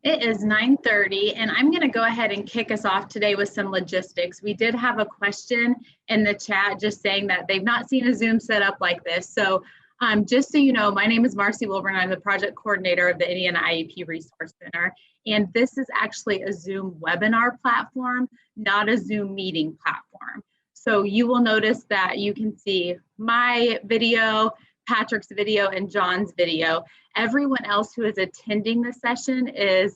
It is 9:30, and I'm going to go ahead and kick us off today with some logistics. We did have a question in the chat just saying that they've not seen a Zoom set up like this. So just so you know, my name is Marcee Wilburn. I'm the project coordinator of the Indiana IEP Resource Center. And this is actually a Zoom webinar platform, not a Zoom meeting platform. So you will notice that you can see my video, Patrick's video, and John's video. Everyone else who is attending the session is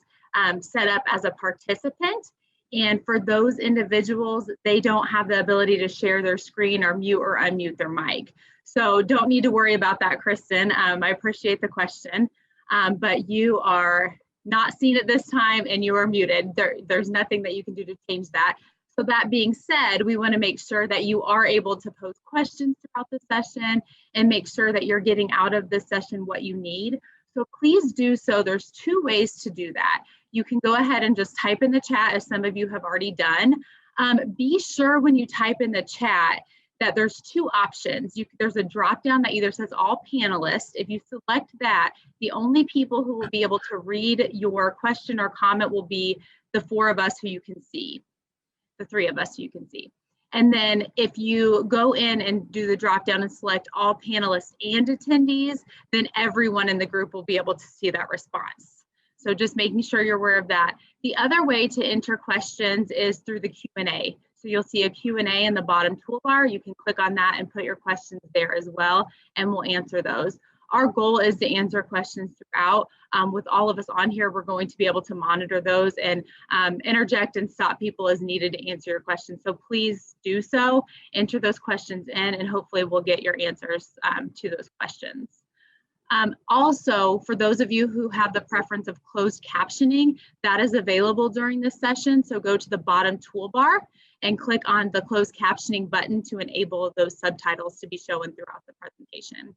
set up as a participant. And for those individuals, they don't have the ability to share their screen or mute or unmute their mic. So don't need to worry about that, Kristen. I appreciate the question, but you are not seen at this time and you are muted. There's nothing that you can do to change that. So that being said, we want to make sure that you are able to pose questions throughout the session and make sure that you're getting out of this session what you need. So please do so. There's two ways to do that. You can go ahead and just type in the chat, as some of you have already done. Be sure when you type in the chat that there's two options. There's a drop down that either says all panelists. If you select that, the only people who will be able to read your question or comment will be the four of us who you can see. The three of us you can see. And then if you go in and do the drop down and select all panelists and attendees, then everyone in the group will be able to see that response. So just making sure you're aware of that. The other way to enter questions is through the Q&A. So you'll see a Q&A in the bottom toolbar. You can click on that and put your questions there as well, and we'll answer those. Our goal is to answer questions throughout. With all of us on here, we're going to be able to monitor those and interject and stop people as needed to answer your questions. So please do so, enter those questions in, and hopefully we'll get your answers to those questions. Also, for those of you who have the preference of closed captioning, that is available during this session. So go to the bottom toolbar and click on the closed captioning button to enable those subtitles to be shown throughout the presentation.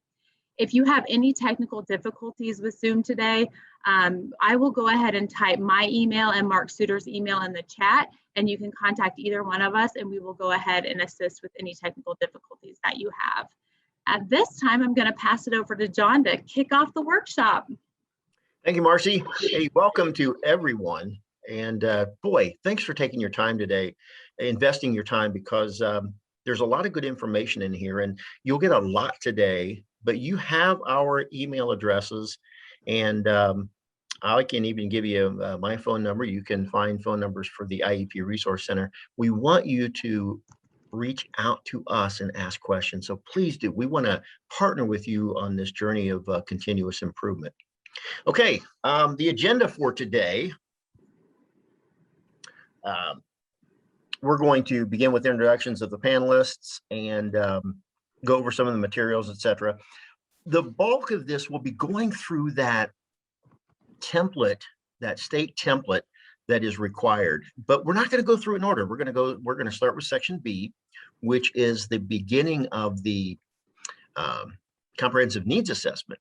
If you have any technical difficulties with Zoom today, I will go ahead and type my email and Mark Suter's email in the chat, and you can contact either one of us and we will go ahead and assist with any technical difficulties that you have. At this time, I'm going to pass it over to John to kick off the workshop. Thank you, Marcee. Hey, welcome to everyone. And boy, thanks for taking your time today, investing your time, because there's a lot of good information in here and you'll get a lot today. But you have our email addresses, and I can even give you my phone number. You can find phone numbers for the IEP Resource Center. We want you to reach out to us and ask questions. So please do. We want to partner with you on this journey of continuous improvement. Okay, the agenda for today. We're going to begin with introductions of the panelists and go over some of the materials, etc. The bulk of this will be going through that template, that state template that is required, but we're not going to go through it in order. We're going to start with section B, which is the beginning of the comprehensive needs assessment.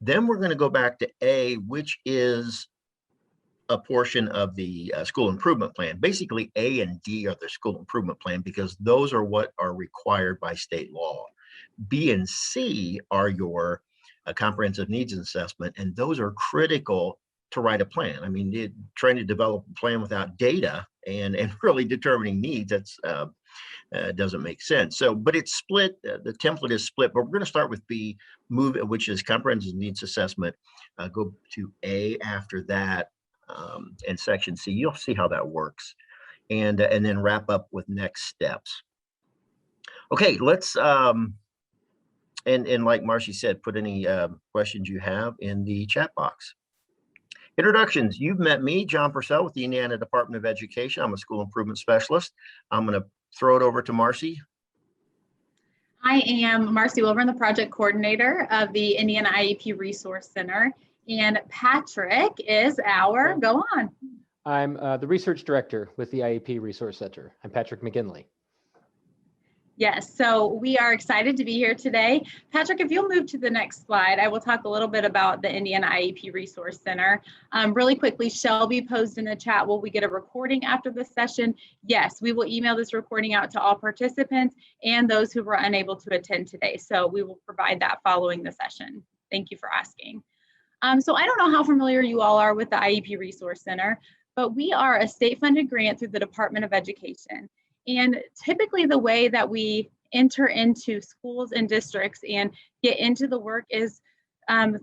Then we're going to go back to A, which is a portion of the school improvement plan. Basically, A and D are the school improvement plan because those are what are required by state law. B and C are your comprehensive needs assessment, and those are critical to write a plan. I mean, trying to develop a plan without data and really determining needs, that's doesn't make sense. So, but it's split. The template is split, but we're going to start with B, which is comprehensive needs assessment. Go to A after that. And section C, you'll see how that works, and then wrap up with next steps. Okay, let's and like Marcee said, put any questions you have in the chat box. Introductions. You've met me, John Purcell, with the Indiana Department of Education. I'm a school improvement specialist. I'm going to throw it over to Marcee. I am Marcee Wilburn, the project coordinator of the Indiana IEP Resource Center. And Patrick is our, go on. I'm the research director with the IEP Resource Center. I'm Patrick McGinley. Yes, so we are excited to be here today. Patrick, if you'll move to the next slide, I will talk a little bit about the Indiana IEP Resource Center. Really quickly, Shelby posed in the chat, will we get a recording after this session? Yes, we will email this recording out to all participants and those who were unable to attend today. So we will provide that following the session. Thank you for asking. So I don't know how familiar you all are with the IEP Resource Center, but we are a state-funded grant through the Department of Education. And typically the way that we enter into schools and districts and get into the work is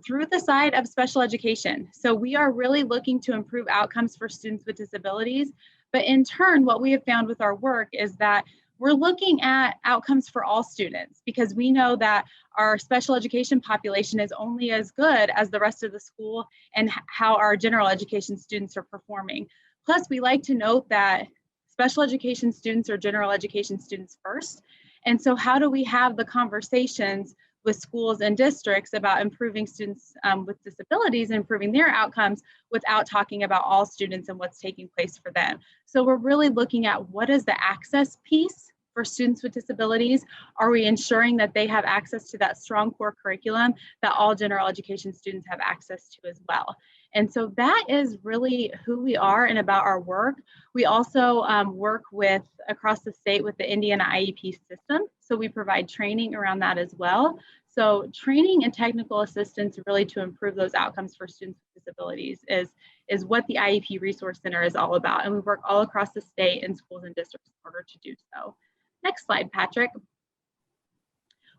through the side of special education. So we are really looking to improve outcomes for students with disabilities. But in turn, what we have found with our work is that we're looking at outcomes for all students, because we know that our special education population is only as good as the rest of the school and how our general education students are performing. Plus, we like to note that special education students are general education students first. And so how do we have the conversations with schools and districts about improving students with disabilities and improving their outcomes without talking about all students and what's taking place for them? So we're really looking at what is the access piece for students with disabilities. Are we ensuring that they have access to that strong core curriculum that all general education students have access to as well? And so that is really who we are and about our work. We also work with across the state with the Indiana IEP system. So we provide training around that as well. So training and technical assistance really to improve those outcomes for students with disabilities is what the IEP Resource Center is all about. And we work all across the state and schools and districts in order to do so. Next slide, Patrick.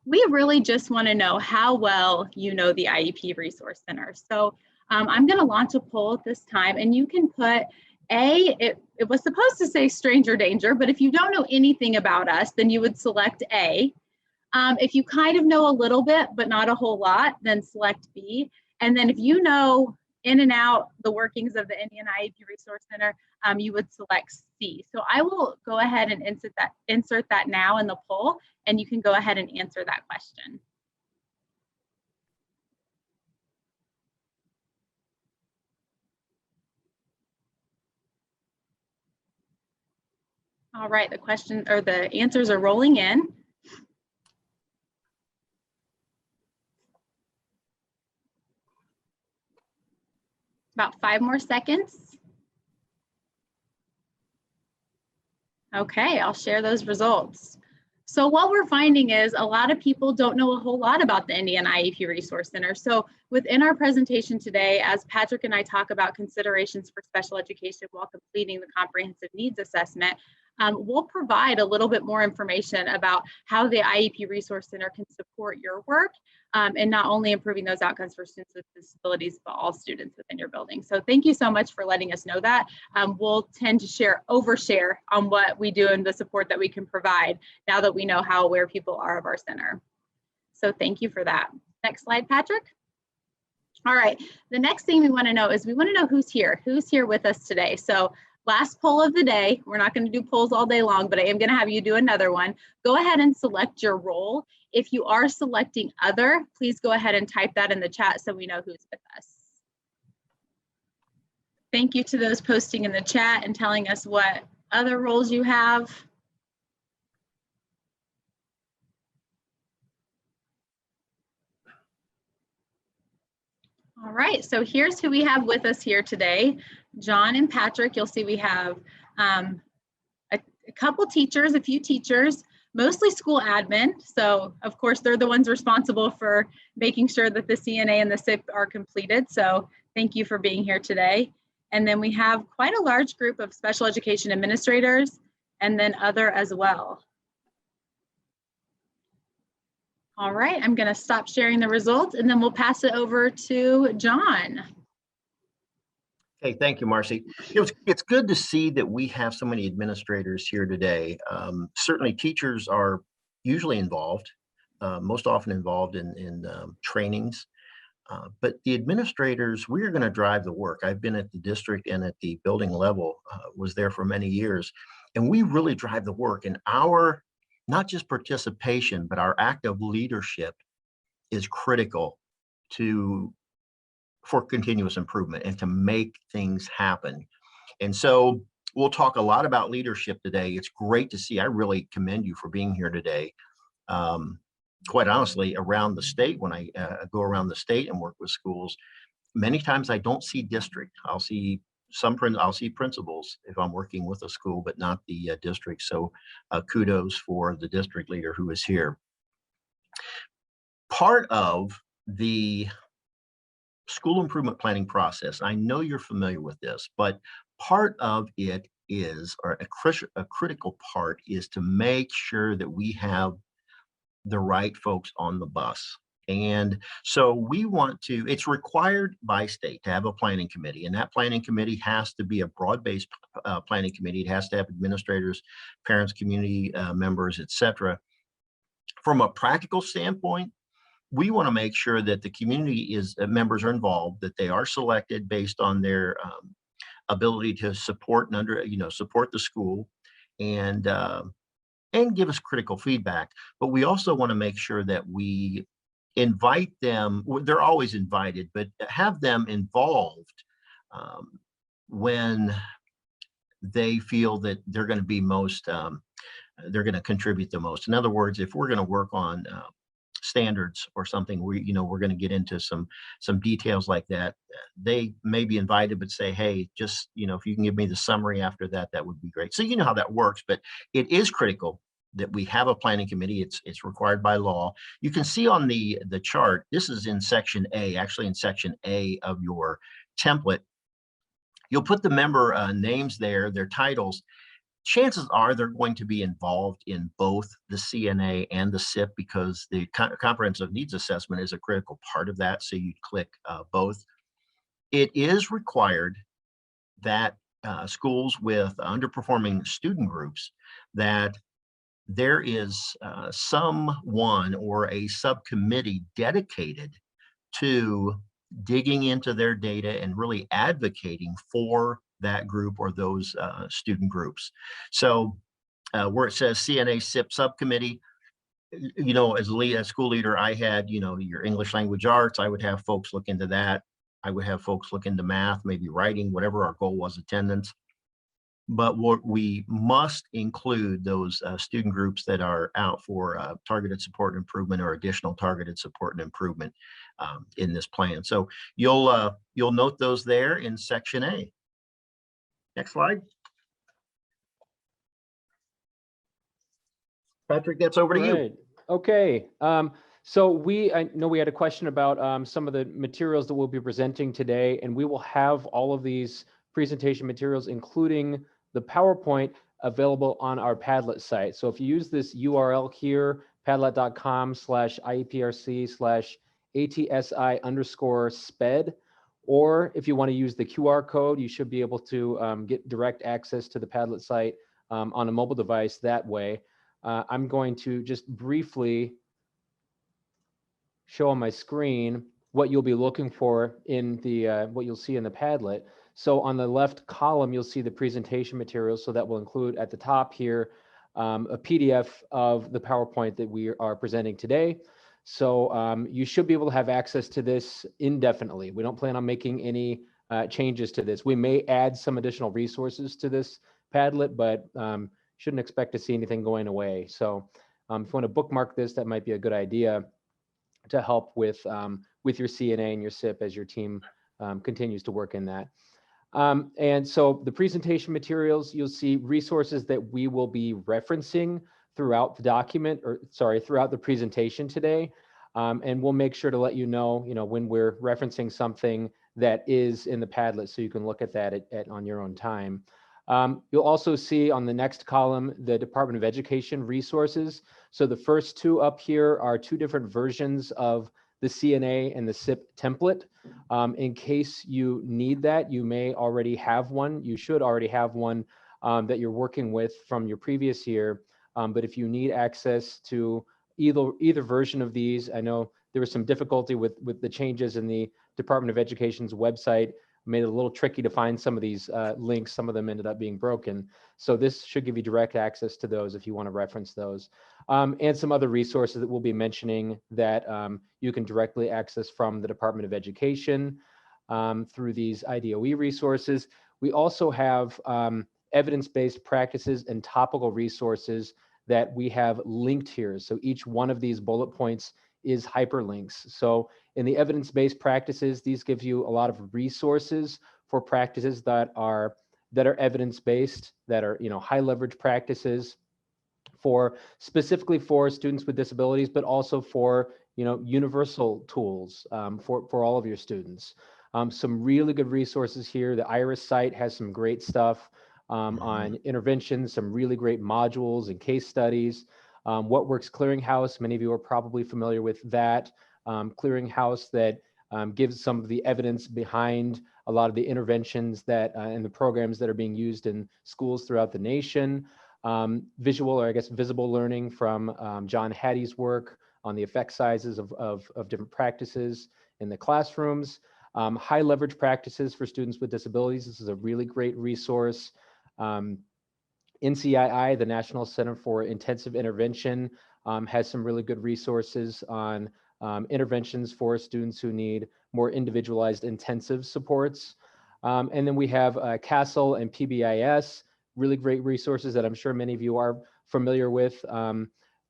We really just want to know how well you know the IEP Resource Center. So I'm going to launch a poll at this time, and you can put it was supposed to say stranger danger, but if you don't know anything about us, then you would select A. If you kind of know a little bit, but not a whole lot, then select B. And then if you know in and out the workings of the Indiana IEP Resource Center, you would select C. So I will go ahead and insert that now in the poll, and you can go ahead and answer that question. All right, the question or the answers are rolling in. About 5 more seconds. Okay, I'll share those results. So what we're finding is a lot of people don't know a whole lot about the Indiana IEP Resource Center. So within our presentation today, as Patrick and I talk about considerations for special education while completing the comprehensive needs assessment, we'll provide a little bit more information about how the IEP Resource Center can support your work and not only improving those outcomes for students with disabilities, but all students within your building. So thank you so much for letting us know that. We'll tend to overshare on what we do and the support that we can provide now that we know how aware people are of our center. So thank you for that. Next slide, Patrick. All right, the next thing we want to know is we want to know who's here with us today. So last poll of the day. We're not going to do polls all day long, but I am going to have you do another one. Go ahead and select your role. If you are selecting other, please go ahead and type that in the chat so we know who's with us. Thank you to those posting in the chat and telling us what other roles you have. All right, so here's who we have with us here today. John and Patrick, you'll see we have a couple teachers, a few teachers, mostly school admin. So of course, they're the ones responsible for making sure that the CNA and the SIP are completed. So thank you for being here today. And then we have quite a large group of special education administrators and then other as well. All right, I'm going to stop sharing the results and then we'll pass it over to John. Okay, thank you, Marcee. It's good to see that we have so many administrators here today. Certainly teachers are usually involved, most often involved in trainings, but the administrators, we are going to drive the work. I've been at the district and at the building level, was there for many years, and we really drive the work. And our, not just participation, but our active leadership is critical for continuous improvement and to make things happen. And so we'll talk a lot about leadership today. It's great to see. I really commend you for being here today. Quite honestly, around the state, when I go around the state and work with schools, many times I don't see district. I'll see principals if I'm working with a school, but not the district. So kudos for the district leader who is here. Part of the school improvement planning process, I know you're familiar with this, but part of it is, or a critical part is to make sure that we have the right folks on the bus. And so we want to, it's required by state to have a planning committee, and that planning committee has to be a broad-based planning committee. It has to have administrators, parents, community members, et cetera. From a practical standpoint, we want to make sure that the community is members are involved, that they are selected based on their ability to support and support the school and give us critical feedback. But we also want to make sure that we invite them. They're always invited, but have them involved when they feel that they're going to be most, they're going to contribute the most. In other words, if we're going to work on standards or something, we're going to get into some details like that. They may be invited, but say, hey, just, if you can give me the summary after that, that would be great. So you know how that works, but it is critical that we have a planning committee. It's required by law. You can see on the chart, this is in section A, actually in section A of your template. You'll put the member names there, their titles. Chances are they're going to be involved in both the CNA and the SIP, because the comprehensive needs assessment is a critical part of that. So you'd click both. It is required that schools with underperforming student groups, that there is someone or a subcommittee dedicated to digging into their data and really advocating for that group or those student groups. So where it says CNA SIP subcommittee, as a school leader, I had, your English language arts, I would have folks look into that. I would have folks look into math, maybe writing, whatever our goal was, attendance. But what we must include those student groups that are out for targeted support and improvement or additional targeted support and improvement in this plan. So you'll note those there in section A. Next slide. Patrick, that's over to you. Okay. So I know we had a question about some of the materials that we'll be presenting today, and we will have all of these presentation materials, including the PowerPoint, available on our Padlet site. So if you use this URL here, padlet.com/IEPRC/ATSI_SPED, or if you want to use the QR code, you should be able to get direct access to the Padlet site on a mobile device that way. I'm going to just briefly show on my screen what you'll be looking for in the what you'll see in the Padlet. So on the left column, you'll see the presentation materials. So that will include at the top here a PDF of the PowerPoint that we are presenting today. So you should be able to have access to this indefinitely. We don't plan on making any changes to this. We may add some additional resources to this Padlet, but shouldn't expect to see anything going away. So if you want to bookmark this, that might be a good idea to help with your CNA and your SIP as your team continues to work in that. And so the presentation materials, you'll see resources that we will be referencing throughout the document, or sorry, throughout the presentation today. And we'll make sure to let you know, when we're referencing something that is in the Padlet, so you can look at that on your own time. You'll also see on the next column the Department of Education resources. So the first two up here are two different versions of the CNA and the SIP template. In case you need that, you may already have one. You should already have one that you're working with from your previous year. But if you need access to either version of these, I know there was some difficulty with the changes in the Department of Education's website. Made it a little tricky to find some of these links. Some of them ended up being broken. So this should give you direct access to those if you want to reference those. And some other resources that we'll be mentioning that you can directly access from the Department of Education through these IDOE resources. We also have evidence-based practices and topical resources that we have linked here. So each one of these bullet points is hyperlinks. So in the evidence-based practices, these give you a lot of resources for practices that are evidence-based, that are high leverage practices specifically for students with disabilities, but also for universal tools for all of your students. Some really good resources here. The IRIS site has some great stuff on interventions, some really great modules and case studies. What Works Clearinghouse, many of you are probably familiar with that clearinghouse that gives some of the evidence behind a lot of the interventions that and the programs that are being used in schools throughout the nation. Visual, or I guess visible learning from John Hattie's work on the effect sizes of different practices in the classrooms. High leverage practices for students with disabilities. This is a really great resource. NCII, the National Center for Intensive Intervention, has some really good resources on interventions for students who need more individualized intensive supports. And then we have CASEL and PBIS, really great resources that I'm sure many of you are familiar with.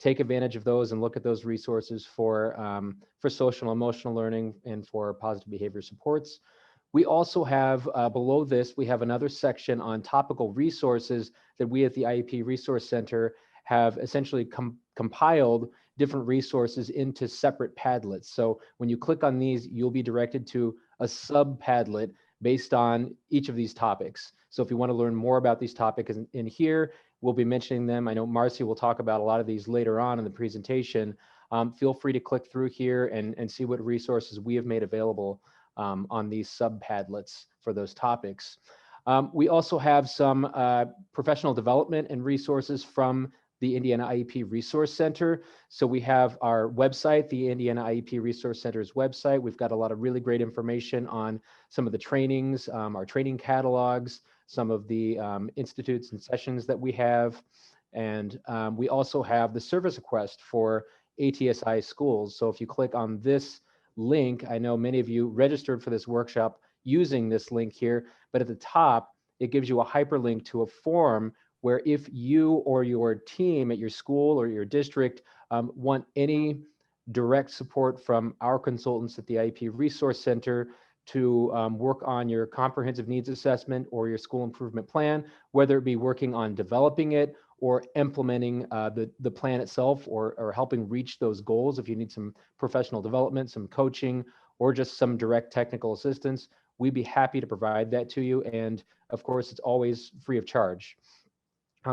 Take advantage of those and look at those resources for social and emotional learning and for positive behavior supports. We also have below this, we have another section on topical resources that we at the IEP Resource Center have essentially compiled different resources into separate Padlets. So when you click on these, you'll be directed to a sub Padlet based on each of these topics. So if you want to learn more about these topics in here, we'll be mentioning them. I know Marcee will talk about a lot of these later on in the presentation. Feel free to click through here and see what resources we have made available on these sub Padlets for those topics. We also have some professional development and resources from the Indiana IEP Resource Center. So we have our website, the Indiana IEP Resource Center's website. We've got a lot of really great information on some of the trainings, our training catalogs, some of the institutes and sessions that we have. And we also have the service request for ATSI schools. So if you click on this link, I know many of you registered for this workshop using this link here, but at the top, it gives you a hyperlink to a form where if you or your team at your school or your district want any direct support from our consultants at the IEP Resource Center to work on your comprehensive needs assessment or your school improvement plan, whether it be working on developing it or implementing the plan itself or helping reach those goals, if you need some professional development, some coaching, or just some direct technical assistance, we'd be happy to provide that to you. And of course, it's always free of charge.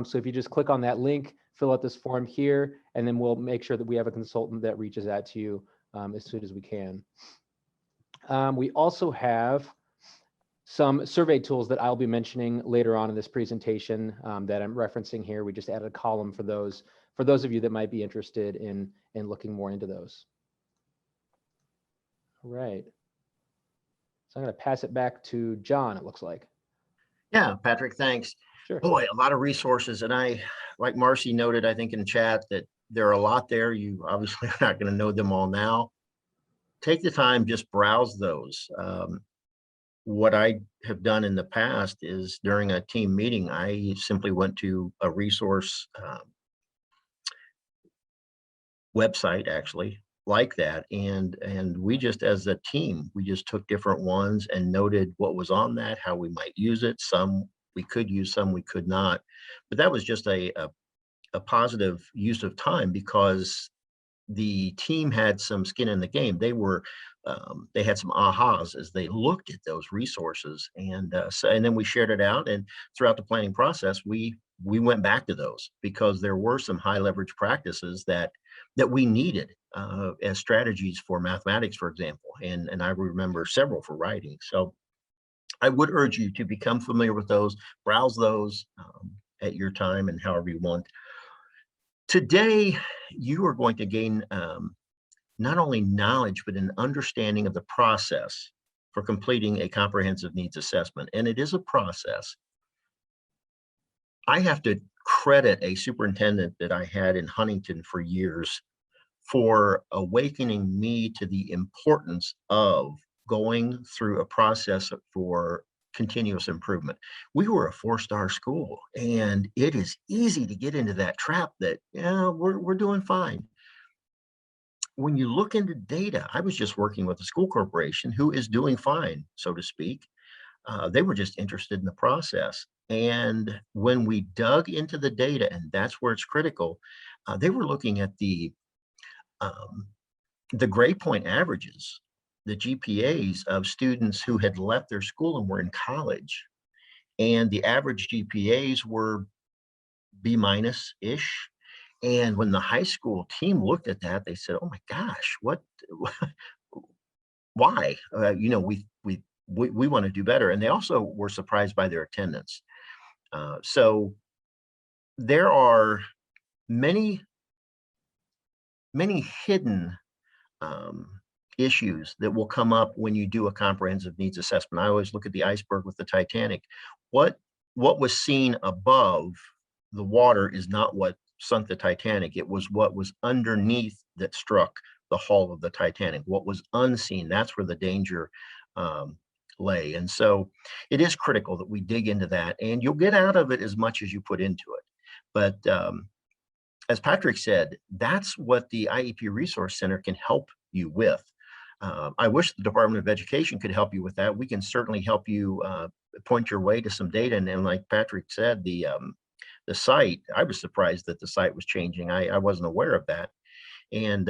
So if you just click on that link, fill out this form here, and then we'll make sure that we have a consultant that reaches out to you as soon as we can. We also have some survey tools that I'll be mentioning later on in this presentation that I'm referencing here. We just added a column for those of you that might be interested in looking more into those. All right. So I'm going to pass it back to John, it looks like. Yeah, Patrick, thanks. Sure. Boy, a lot of resources. And I, like Marcee noted, I think in chat that there are a lot there. You obviously are not going to know them all now. Take the time, just browse those. What I have done in the past is during a team meeting, I simply went to a resource website actually like that. And we just, as a team, we just took different ones and noted what was on that, how we might use it. Some we could use, some we could not. But that was just a positive use of time because the team had some skin in the game. They had some ahas as they looked at those resources, and then we shared it out. And throughout the planning process, we went back to those because there were some high leverage practices that we needed as strategies for mathematics, for example. And I remember several for writing. So I would urge you to become familiar with those, browse those at your time and however you want. Today, you are going to gain not only knowledge, but an understanding of the process for completing a comprehensive needs assessment. And it is a process. I have to credit a superintendent that I had in Huntington for years for awakening me to the importance of going through a process for continuous improvement. We were a 4-star school, and it is easy to get into that trap that, yeah, we're doing fine. When you look into data, I was just working with a school corporation who is doing fine, so to speak. They were just interested in the process. And when we dug into the data, and that's where it's critical, they were looking at the the grade point averages, the GPAs of students who had left their school and were in college, and the average GPAs were B-ish. And when the high school team looked at that, they said, "Oh my gosh, what? Why? We want to do better." And they also were surprised by their attendance. So there are many hidden issues that will come up when you do a comprehensive needs assessment. I always look at the iceberg with the Titanic. What was seen above the water is not what sunk the Titanic. It was what was underneath that struck the hull of the Titanic. What was unseen, that's where the danger lay. And so it is critical that we dig into that, and you'll get out of it as much as you put into it. But as Patrick said, that's what the IEP Resource Center can help you with. I wish the Department of Education could help you with that. We can certainly help you point your way to some data. And then, like Patrick said, the site, I was surprised that the site was changing. I wasn't aware of that. And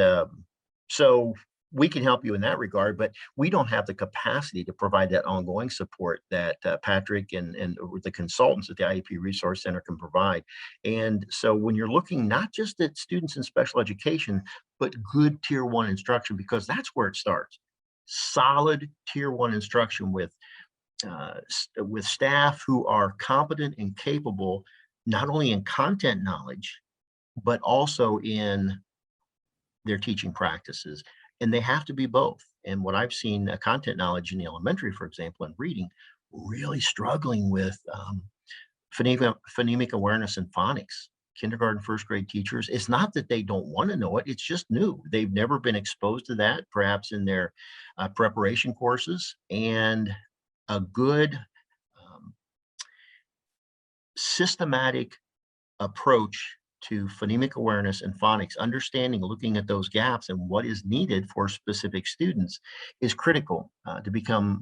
so we can help you in that regard, but we don't have the capacity to provide that ongoing support that Patrick and the consultants at the IEP Resource Center can provide. And so when you're looking not just at students in special education, but good tier 1 instruction, because that's where it starts. Solid tier 1 instruction with staff who are competent and capable, not only in content knowledge, but also in their teaching practices. And they have to be both. And what I've seen, content knowledge in the elementary, for example, in reading, really struggling with phonemic awareness and phonics. Kindergarten, first grade teachers, it's not that they don't want to know it, it's just new. They've never been exposed to that, perhaps in their preparation courses. And a good systematic approach to phonemic awareness and phonics, understanding, looking at those gaps and what is needed for specific students is critical to become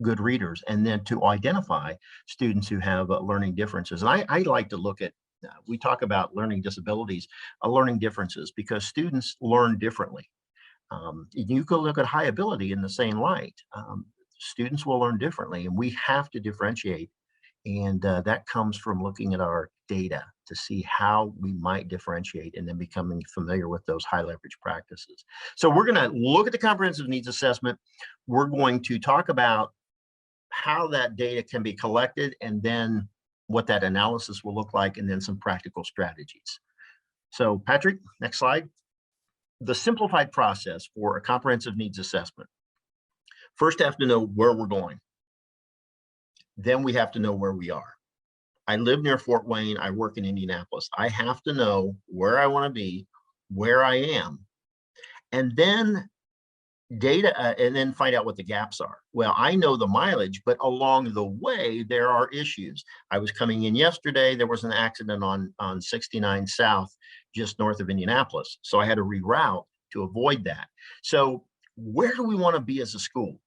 good readers, and then to identify students who have learning differences. And I like to look at, we talk about learning disabilities, learning differences, because students learn differently. You can look at high ability in the same light. Students will learn differently, and we have to differentiate. And that comes from looking at our data to see how we might differentiate, and then becoming familiar with those high leverage practices. So we're going to look at the comprehensive needs assessment. We're going to talk about how that data can be collected, and then what that analysis will look like, and then some practical strategies. So Patrick, next slide. The simplified process for a comprehensive needs assessment. First, have to know where we're going. Then we have to know where we are. I live near Fort Wayne. I work in Indianapolis. I have to know where I want to be, where I am, and then data, and then find out what the gaps are. Well, I know the mileage, but along the way, there are issues. I was coming in yesterday. There was an accident on 69 South, just north of Indianapolis. So I had to reroute to avoid that. So where do we want to be as a school?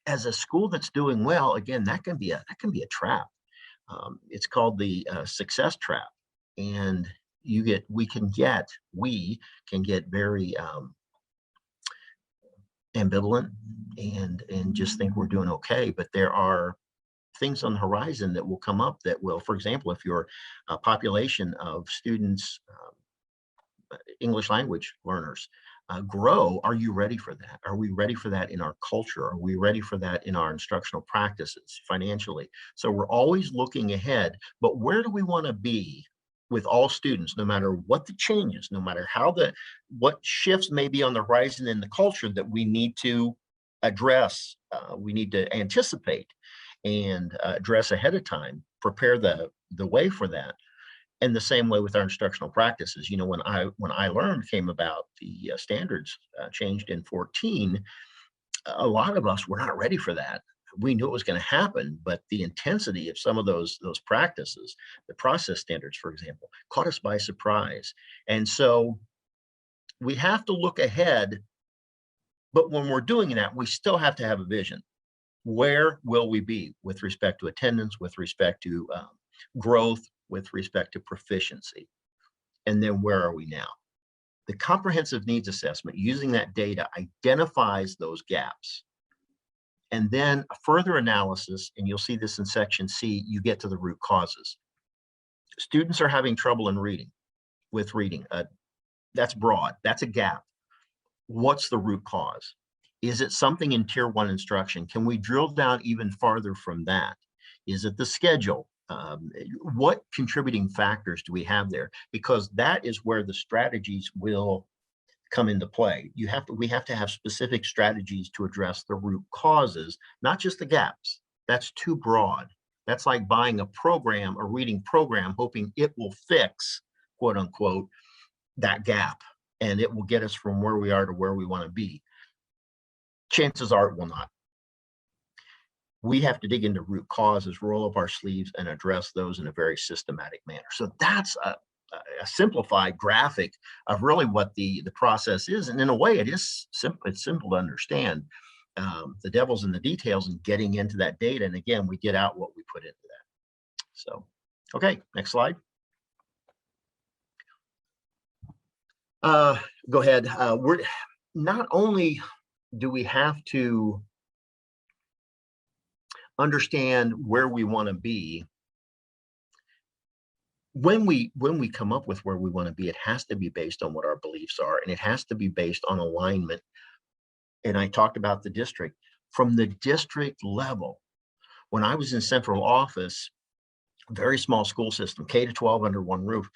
As a school that's doing well, again, that can be a trap. It's called the success trap, and we can get very ambivalent and just think we're doing okay. But there are things on the horizon that will come up that will, for example, if your population of students, English language learners, grow, are you ready for that? Are we ready for that in our culture? Are we ready for that in our instructional practices financially? So we're always looking ahead, but where do we want to be with all students, no matter what the changes, no matter what shifts may be on the horizon in the culture that we need to address, we need to anticipate and address ahead of time, prepare the way for that. And the same way with our instructional practices. You know, when I learned came about, the standards changed in 14, a lot of us were not ready for that. We knew it was going to happen, but the intensity of some of those practices, the process standards, for example, caught us by surprise. And so we have to look ahead, but when we're doing that, we still have to have a vision. Where will we be with respect to attendance, with respect to growth, with respect to proficiency? And then where are we now? The comprehensive needs assessment, using that data, identifies those gaps. And then a further analysis, and you'll see this in section C, you get to the root causes. Students are having trouble in reading, with reading. That's broad, that's a gap. What's the root cause? Is it something in tier 1 instruction? Can we drill down even farther from that? Is it the schedule? What contributing factors do we have there? Because that is where the strategies will come into play. We have to have specific strategies to address the root causes, not just the gaps. That's too broad. That's like buying a program, a reading program, hoping it will fix, quote unquote, that gap, and it will get us from where we are to where we want to be. Chances are it will not. We have to dig into root causes, roll up our sleeves, and address those in a very systematic manner. So that's a simplified graphic of really what the process is. And in a way, it is simple. It's simple to understand. The devil's in the details and getting into that data. And again, we get out what we put into that. So, okay, next slide. Go ahead. We're not only do we have to understand where we want to be, when we come up with where we want to be, it has to be based on what our beliefs are, and it has to be based on alignment. And I talked about the district. From the district level, when I was in central office, very small school system, K to 12 under one roof,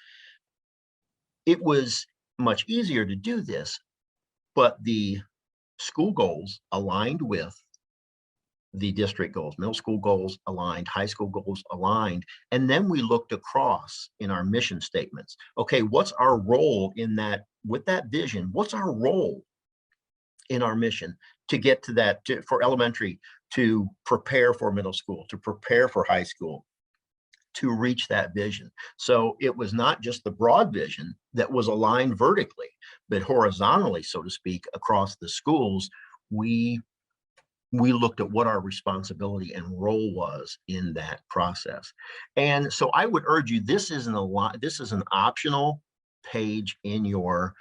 it was much easier to do this, but the school goals aligned with the district goals, middle school goals aligned, high school goals aligned. And then we looked across in our mission statements. Okay, what's our role in that, with that vision? What's our role in our mission to get to that, for elementary, to prepare for middle school, to prepare for high school, to reach that vision? So it was not just the broad vision that was aligned vertically, but horizontally, so to speak, across the schools. We looked at what our responsibility and role was in that process. And so I would urge you, this is an optional page in your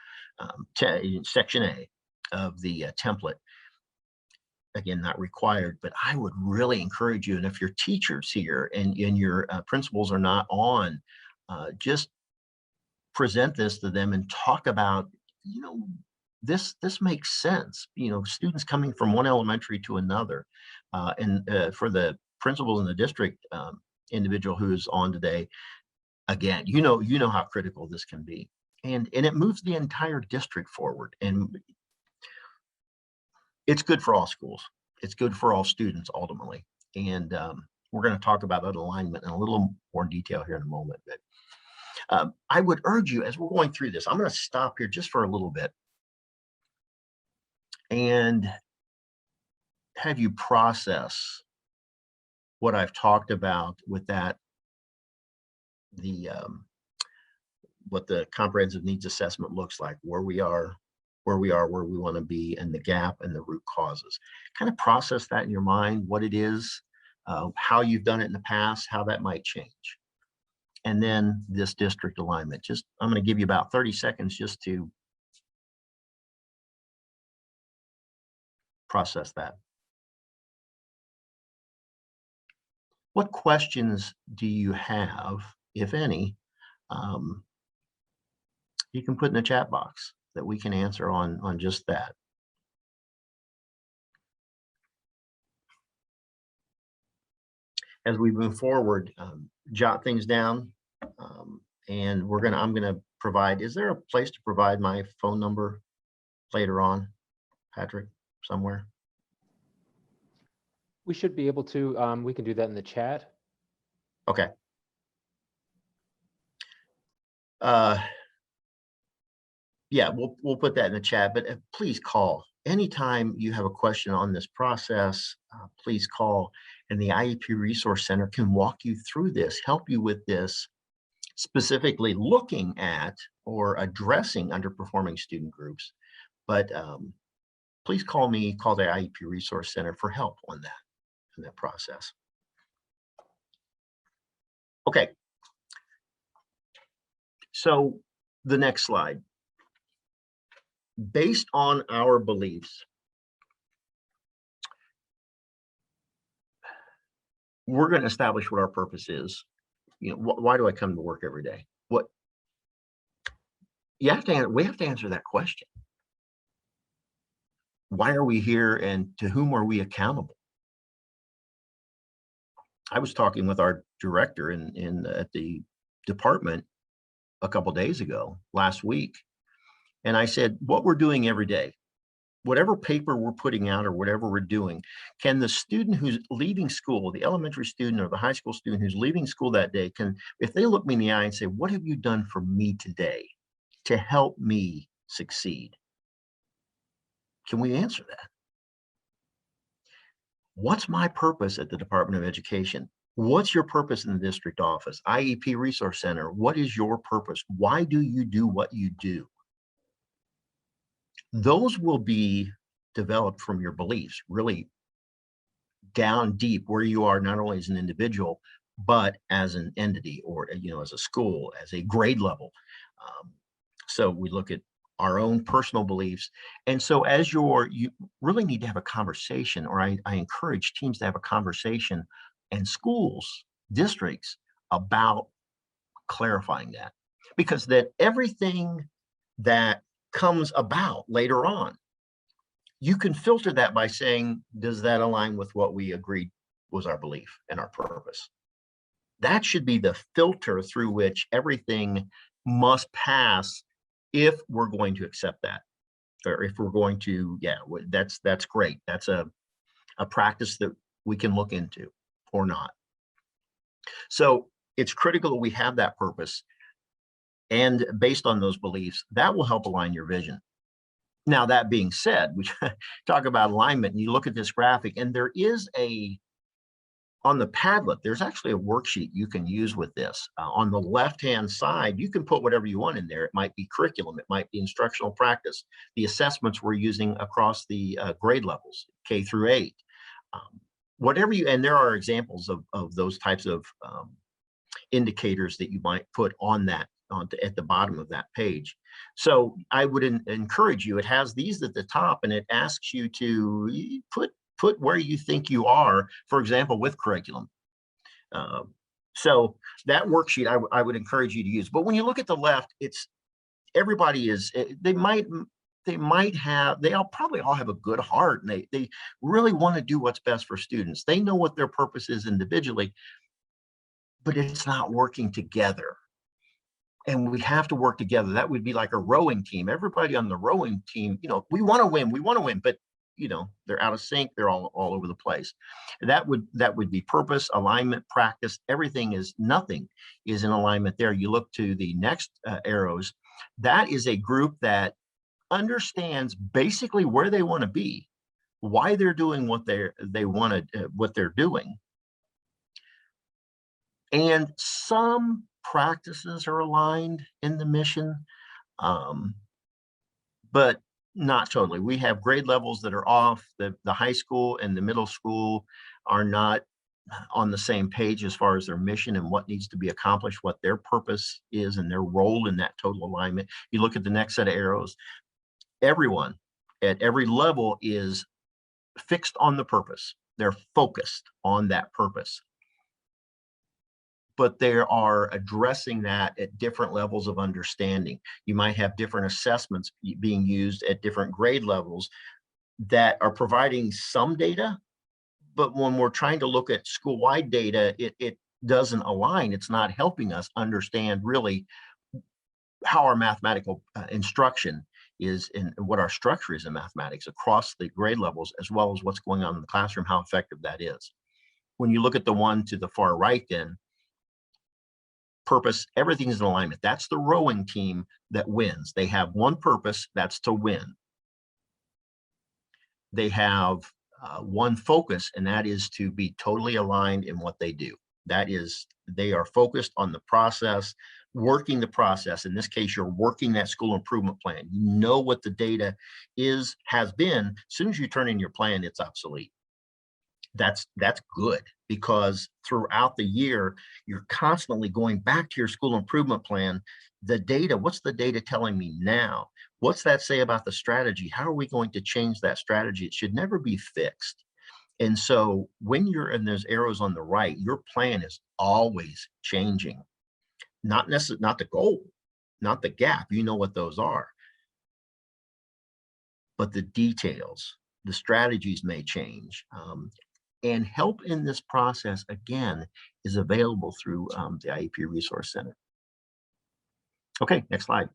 section A of the template. Again, not required, but I would really encourage you, and if your teachers here and your principals are not on, just present this to them and talk about, this makes sense. Students coming from one elementary to another, and for the principals in the district, individual who is on today, again, you know how critical this can be, and it moves the entire district forward, and it's good for all schools. It's good for all students ultimately, and we're going to talk about that alignment in a little more detail here in a moment. But I would urge you, as we're going through this, I'm going to stop here just for a little bit and have you process what I've talked about with that, what the comprehensive needs assessment looks like, where we are, where we want to be, and the gap and the root causes. Kind of process that in your mind, what it is, how you've done it in the past, how that might change. And then this district alignment. I'm going to give you about 30 seconds just to process that. What questions do you have, if any? You can put in the chat box that we can answer on just that. As we move forward, jot things down, and I'm gonna provide, is there a place to provide my phone number later on, Patrick, somewhere? We should be able to, we can do that in the chat. Okay. Yeah, we'll put that in the chat, but please call. Anytime you have a question on this process, please call, and the IEP Resource Center can walk you through this, help you with this, specifically looking at or addressing underperforming student groups. But please call me, call the IEP Resource Center for help on that, in that process. Okay. So the next slide. based on our beliefs, we're going to establish what our purpose is. You know, why do I come to work every day? What you have to, we have to answer that question. Why are we here, and to whom are we accountable? I was talking with our director at the department a couple of days ago, last week, and I said, what we're doing every day, whatever paper we're putting out or whatever we're doing, can the student who's leaving school, the elementary student or the high school student who's leaving school that day, if they look me in the eye and say, what have you done for me today to help me succeed? Can we answer that? What's my purpose at the Department of Education? What's your purpose in the district office? IEP Resource Center, what is your purpose? Why do you do what you do? Those will be developed from your beliefs, really down deep where you are, not only as an individual, but as an entity, or, you know, as a school, as a grade level. So we look at our own personal beliefs. And so as you really need to have a conversation, or I encourage teams to have a conversation, and schools, districts, about clarifying that, because that everything that comes about later on, you can filter that by saying, does that align with what we agreed was our belief and our purpose? That should be the filter through which everything must pass if we're going to accept that, or if we're going to, yeah, that's great. That's a practice that we can look into or not. So it's critical that we have that purpose, and based on those beliefs, that will help align your vision. Now, that being said, we talk about alignment, and you look at this graphic, and there is on the Padlet, there's actually a worksheet you can use with this. On the left-hand side, you can put whatever you want in there. It might be curriculum, it might be instructional practice, the assessments we're using across the grade levels, K through 8. Whatever and there are examples of those types of indicators that you might put on that, at the bottom of that page. So I would encourage you, it has these at the top, and it asks you to put where you think you are, for example, with curriculum. So that worksheet I would encourage you to use. But when you look at the left, it's everybody is, they'll probably all have a good heart, and they really want to do what's best for students. They know what their purpose is individually, but it's not working together. And we have to work together. That would be like a rowing team. Everybody on the rowing team, you know, we want to win, but you know, they're out of sync. They're all over the place. That would be purpose, alignment, practice. Nothing is in alignment there. You look to the next arrows. That is a group that understands basically where they want to be, why they're doing what they're doing. And some practices are aligned in the mission, but not totally. We have grade levels that are off. The high school and the middle school are not on the same page as far as their mission and what needs to be accomplished, what their purpose is, and their role in that total alignment. You look at the next set of arrows, everyone at every level is fixed on the purpose. They're focused on that purpose, but they are addressing that at different levels of understanding. You might have different assessments being used at different grade levels that are providing some data, but when we're trying to look at school-wide data, it doesn't align. It's not helping us understand really how our mathematical instruction is and what our structure is in mathematics across the grade levels, as well as what's going on in the classroom, how effective that is. When you look at the one to the far right, then purpose, everything's in alignment. That's the rowing team that wins. They have one purpose, that's to win. They have one focus, and that is to be totally aligned in what they do. That is, they are focused on the process, working the process. In this case, you're working that school improvement plan. You know what the data has been. As soon as you turn in your plan, it's obsolete. That's good, because throughout the year, you're constantly going back to your school improvement plan. The data, what's the data telling me now? What's that say about the strategy? How are we going to change that strategy? It should never be fixed. And so when you're in those arrows on the right, your plan is always changing. Not necessarily, not the goal, not the gap. You know what those are. But the details, the strategies may change. And help in this process, again, is available through the IEP Resource Center. Okay, next slide.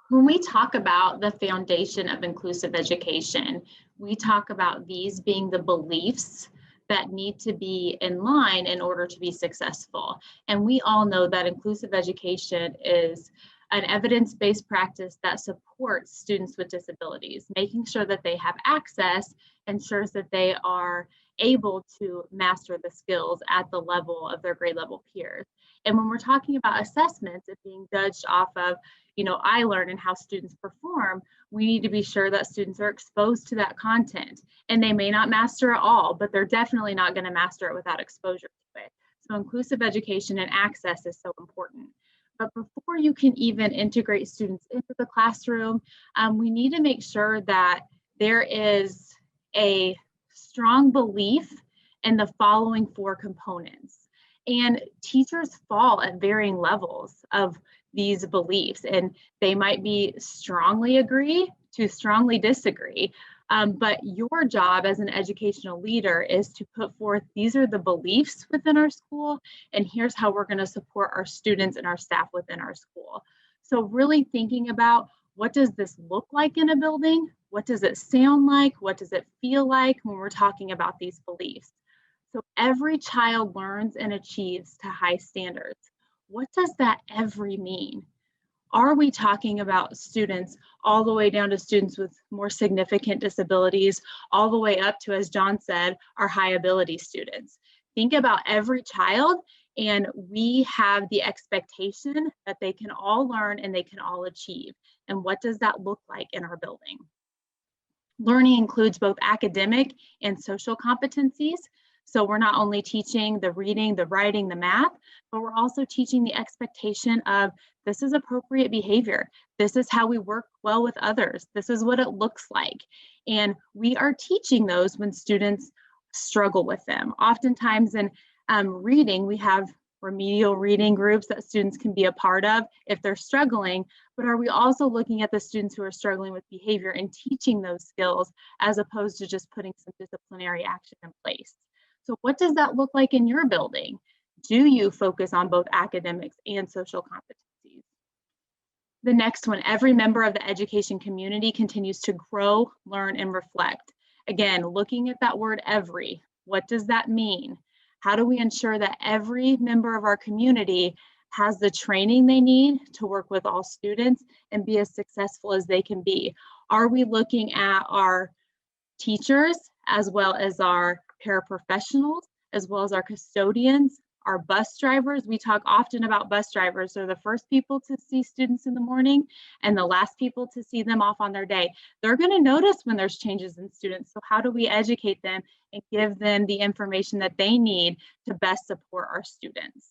When we talk about the foundation of inclusive education, we talk about these being the beliefs that need to be in line in order to be successful. And we all know that inclusive education is an evidence-based practice that supports students with disabilities. Making sure that they have access ensures that they are able to master the skills at the level of their grade level peers. And when we're talking about assessments and being judged off of, I learn and how students perform, we need to be sure that students are exposed to that content. And they may not master it all, but they're definitely not going to master it without exposure to it. So inclusive education and access is so important. But before you can even integrate students into the classroom, we need to make sure that there is a strong belief in the following 4 components. And teachers fall at varying levels of these beliefs, and they might be strongly agree to strongly disagree. But your job as an educational leader is to put forth, these are the beliefs within our school, and here's how we're going to support our students and our staff within our school. So really thinking about, what does this look like in a building? What does it sound like? What does it feel like when we're talking about these beliefs? So every child learns and achieves to high standards. What does that every mean? Are we talking about students all the way down to students with more significant disabilities, all the way up to, as John said, our high ability students? Think about every child, and we have the expectation that they can all learn and they can all achieve. And what does that look like in our building? Learning includes both academic and social competencies. So we're not only teaching the reading, the writing, the math, but we're also teaching the expectation of, this is appropriate behavior. This is how we work well with others. This is what it looks like. And we are teaching those when students struggle with them. Oftentimes in reading, we have remedial reading groups that students can be a part of if they're struggling, but are we also looking at the students who are struggling with behavior and teaching those skills as opposed to just putting some disciplinary action in place? So what does that look like in your building? Do you focus on both academics and social competencies? The next one, every member of the education community continues to grow, learn, and reflect. Again, looking at that word every, what does that mean? How do we ensure that every member of our community has the training they need to work with all students and be as successful as they can be? Are we looking at our teachers as well as our paraprofessionals, as well as our custodians, our bus drivers? We talk often about bus drivers. They're the first people to see students in the morning and the last people to see them off on their day. They're going to notice when there's changes in students. So how do we educate them and give them the information that they need to best support our students?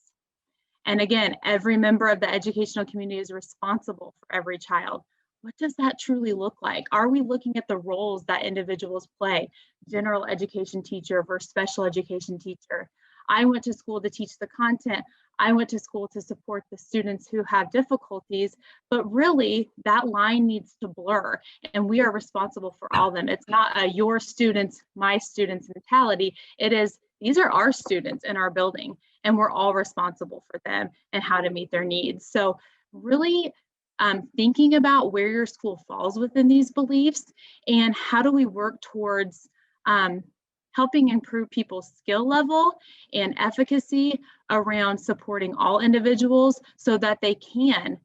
And again, every member of the educational community is responsible for every child. What does that truly look like? Are we looking at the roles that individuals play? General education teacher versus special education teacher. I went to school to teach the content. I went to school to support the students who have difficulties, but really that line needs to blur, and we are responsible for all of them. It's not a your students, my students mentality. It is, these are our students in our building, and we're all responsible for them and how to meet their needs. So really thinking about where your school falls within these beliefs and how do we work towards helping improve people's skill level and efficacy around supporting all individuals so that they can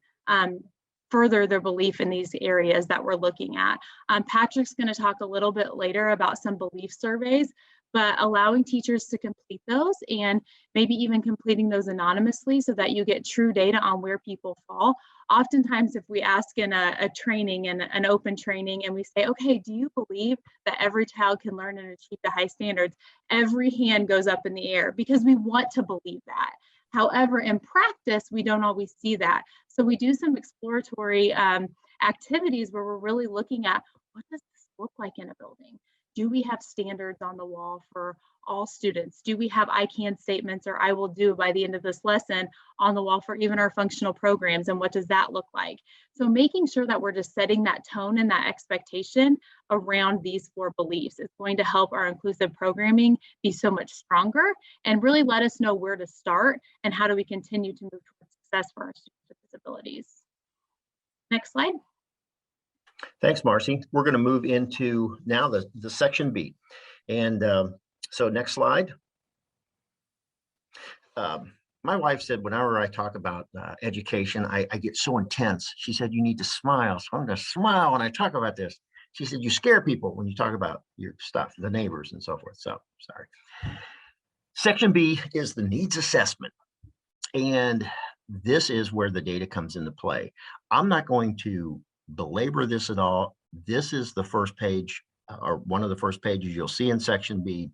further their belief in these areas that we're looking at. Patrick's going to talk a little bit later about some belief surveys, but allowing teachers to complete those and maybe even completing those anonymously so that you get true data on where people fall. Oftentimes, if we ask in a training and an open training and we say, okay, do you believe that every child can learn and achieve the high standards? Every hand goes up in the air because we want to believe that. However, in practice, we don't always see that. So we do some exploratory activities where we're really looking at, what does this look like in a building? Do we have standards on the wall for all students? Do we have I can statements or I will do by the end of this lesson on the wall for even our functional programs? And what does that look like? So making sure that we're just setting that tone and that expectation around these 4 beliefs is going to help our inclusive programming be so much stronger and really let us know where to start and how do we continue to move towards success for our students with disabilities. Next slide. Thanks, Marcee. We're going to move into now the section B. And so next slide. My wife said, whenever I talk about education, I get so intense. She said, you need to smile. So I'm going to smile when I talk about this. She said, you scare people when you talk about your stuff, the neighbors and so forth. So sorry. Section B is the needs assessment. And this is where the data comes into play. I'm not going to belabor this at all. This is the first page or one of the first pages you'll see in section B.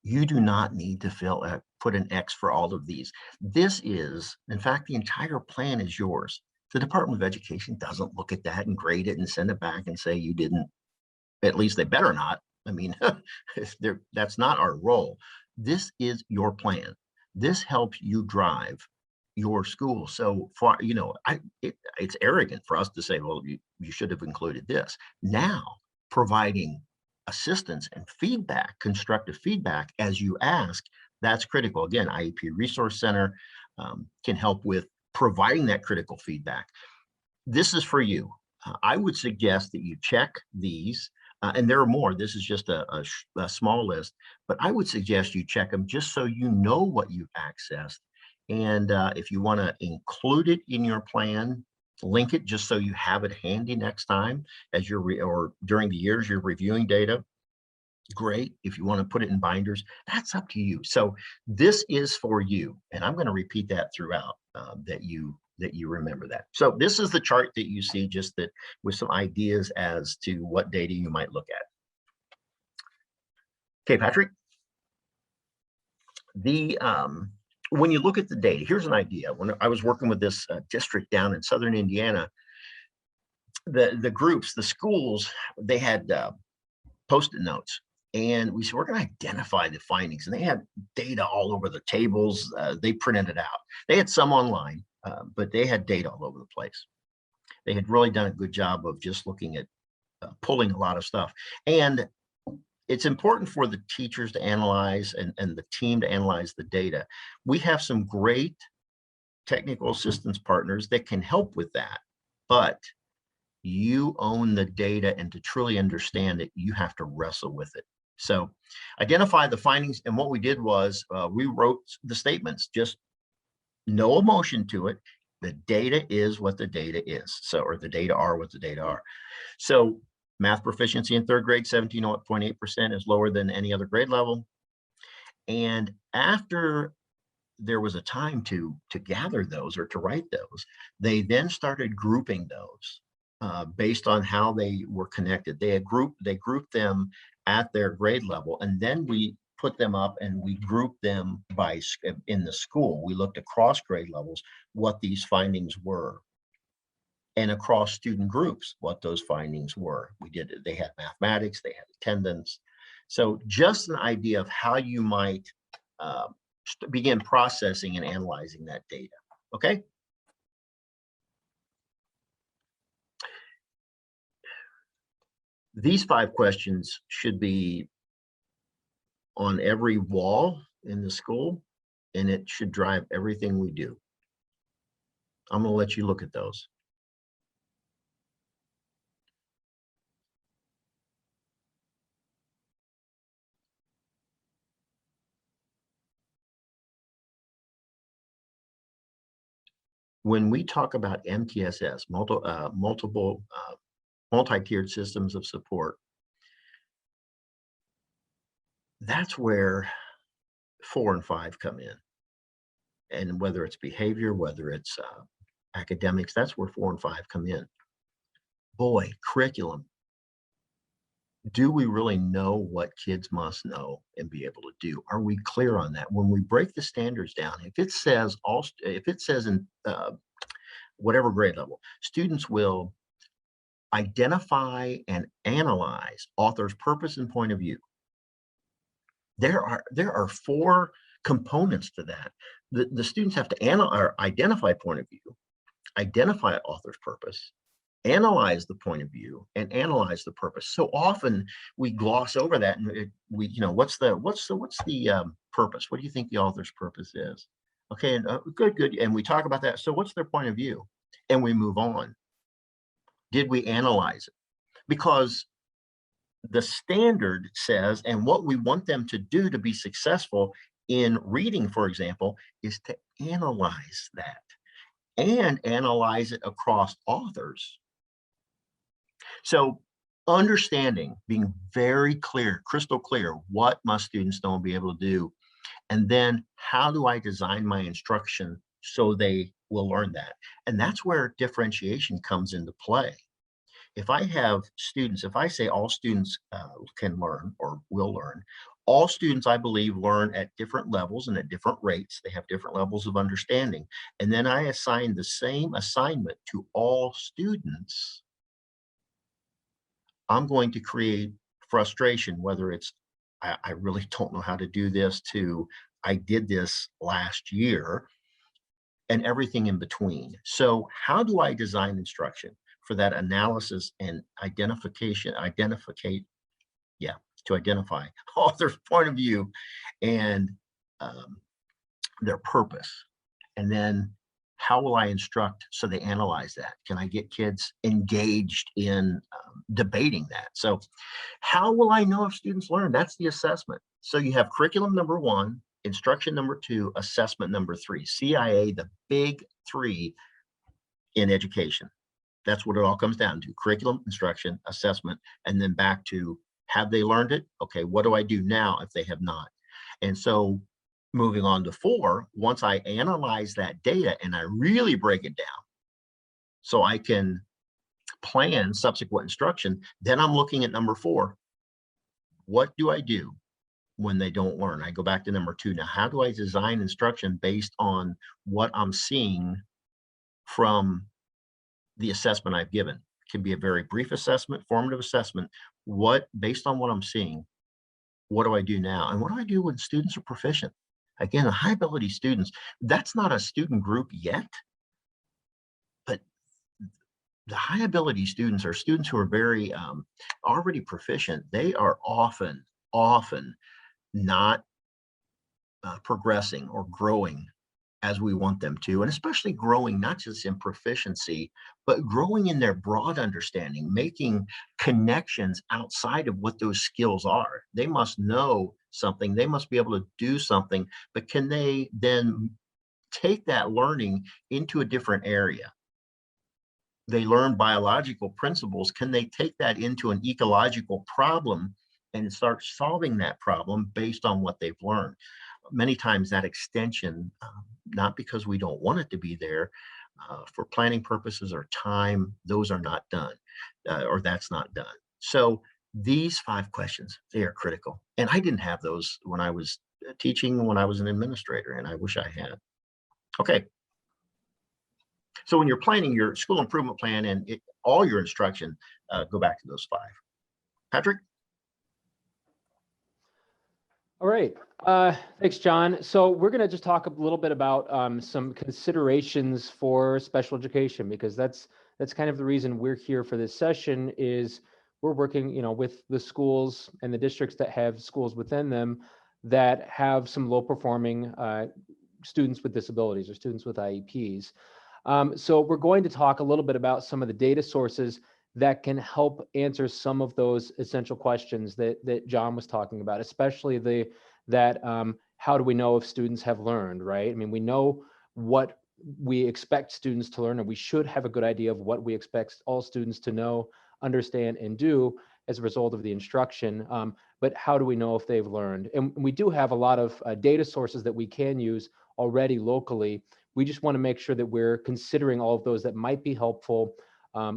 You do not need to put an X for all of these. This is, in fact, the entire plan is yours. The Department of Education doesn't look at that and grade it and send it back and say you didn't, at least they better not. I mean, that's not our role. This is your plan. This helps you drive your school. So far, you know, it's arrogant for us to say, well, you should have included this. Now, providing assistance and feedback, constructive feedback as you ask, that's critical. Again, IEP Resource Center can help with providing that critical feedback. This is for you. I would suggest that you check these, and there are more. This is just a small list, but I would suggest you check them just so you know what you've accessed. And if you want to include it in your plan, link it just so you have it handy next time as you're or during the years you're reviewing data. Great. If you want to put it in binders, that's up to you. So this is for you, and I'm going to repeat that throughout that you remember that. So this is the chart that you see, just that with some ideas as to what data you might look at. Okay, Patrick. When you look at the data, here's an idea. When I was working with this district down in southern Indiana, the groups, the schools, they had Post-it notes. And we said, we're going to identify the findings. And they had data all over the tables. They printed it out. They had some online, but they had data all over the place. They had really done a good job of just looking at pulling a lot of stuff. And it's important for the teachers to analyze and the team to analyze the data. We have some great technical assistance partners that can help with that, but you own the data, and to truly understand it, you have to wrestle with it. So identify the findings. And what we did was we wrote the statements, just no emotion to it. The data is what the data is. So, or the data are what the data are. So math proficiency in third grade, 17.8% is lower than any other grade level. And after there was a time to gather those or to write those, they then started grouping those based on how they were connected. They grouped them at their grade level, and then we put them up and we grouped them by in the school. We looked across grade levels what these findings were, and across student groups what those findings were. They had mathematics, they had attendance. So just an idea of how you might begin processing and analyzing that data. Okay. These 5 questions should be on every wall in the school, and it should drive everything we do. I'm going to let you look at those. When we talk about MTSS, multi-tiered systems of support, that's where 4 and 5 come in. And whether it's behavior, whether it's academics, that's where 4 and 5 come in. Boy, curriculum. do we really know what kids must know and be able to do? Are we clear on that? When we break the standards down, if it says in whatever grade level, students will identify and analyze author's purpose and point of view. There are 4 components to that. The students have to identify point of view, identify author's purpose, analyze the point of view, and analyze the purpose. So often we gloss over that, and what's the purpose? What do you think the author's purpose is? Okay, and good, and we talk about that. So what's their point of view? And we move on. Did we analyze it? Because the standard says, and what we want them to do to be successful in reading, for example, is to analyze that and analyze it across authors. So understanding, being very clear, crystal clear, what must students know and be able to do? And then how do I design my instruction so they will learn that? And that's where differentiation comes into play. If I have students, if I say all students can learn or will learn, all students, I believe, learn at different levels and at different rates. They have different levels of understanding. And then I assign the same assignment to all students. I'm going to create frustration, whether it's, I really don't know how to do this, to I did this last year, and everything in between. So how do I design instruction for that analysis and to identify author's point of view and their purpose? And then how will I instruct so they analyze that? Can I get kids engaged in debating that? So how will I know if students learn? That's the assessment. So you have curriculum number 1, instruction number 2, assessment number 3, CIA, the big 3 in education. That's what it all comes down to: curriculum, instruction, assessment, and then back to, have they learned it? Okay, what do I do now if they have not? And so moving on to 4, once I analyze that data and I really break it down so I can plan subsequent instruction, then I'm looking at number 4. What do I do when they don't learn? I go back to number 2. Now, how do I design instruction based on what I'm seeing from the assessment I've given? It can be a very brief assessment, formative assessment. Based on what I'm seeing, what do I do now? And what do I do when students are proficient? Again, the high ability students, that's not a student group yet, but the high ability students are students who are very already proficient. They are often not progressing or growing as we want them to, and especially growing not just in proficiency, but growing in their broad understanding, making connections outside of what those skills are. They must know something, they must be able to do something, but can they then take that learning into a different area? They learn biological principles. Can they take that into an ecological problem and start solving that problem based on what they've learned? Many times that extension, not because we don't want it to be there, for planning purposes or time, those are not done, or that's not done. So these 5 questions, they are critical. And I didn't have those when I was teaching, when I was an administrator, and I wish I had. Okay. So when you're planning your school improvement plan and all your instruction, go back to those 5. Patrick? All right. Thanks, John. So we're going to just talk a little bit about some considerations for special education, because that's kind of the reason we're here for this session. Is we're working, with the schools and the districts that have schools within them that have some low performing students with disabilities or students with IEPs. So we're going to talk a little bit about some of the data sources that can help answer some of those essential questions that John was talking about, especially how do we know if students have learned, right? I mean, we know what we expect students to learn, and we should have a good idea of what we expect all students to know, understand, and do as a result of the instruction. But how do we know if they've learned? And we do have a lot of data sources that we can use already locally. We just want to make sure that we're considering all of those that might be helpful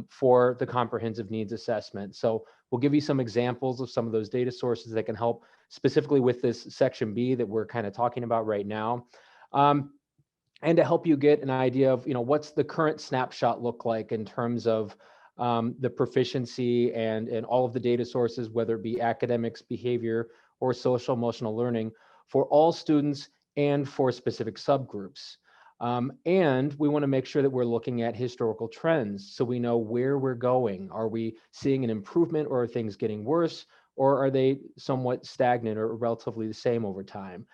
for the comprehensive needs assessment. So we'll give you some examples of some of those data sources that can help specifically with this section B that we're kind of talking about right now. And to help you get an idea of, what's the current snapshot look like in terms of the proficiency and all of the data sources, whether it be academics, behavior, or social emotional learning for all students and for specific subgroups. And we want to make sure that we're looking at historical trends so we know where we're going. Are we seeing an improvement, or are things getting worse, or are they somewhat stagnant or relatively the same over time?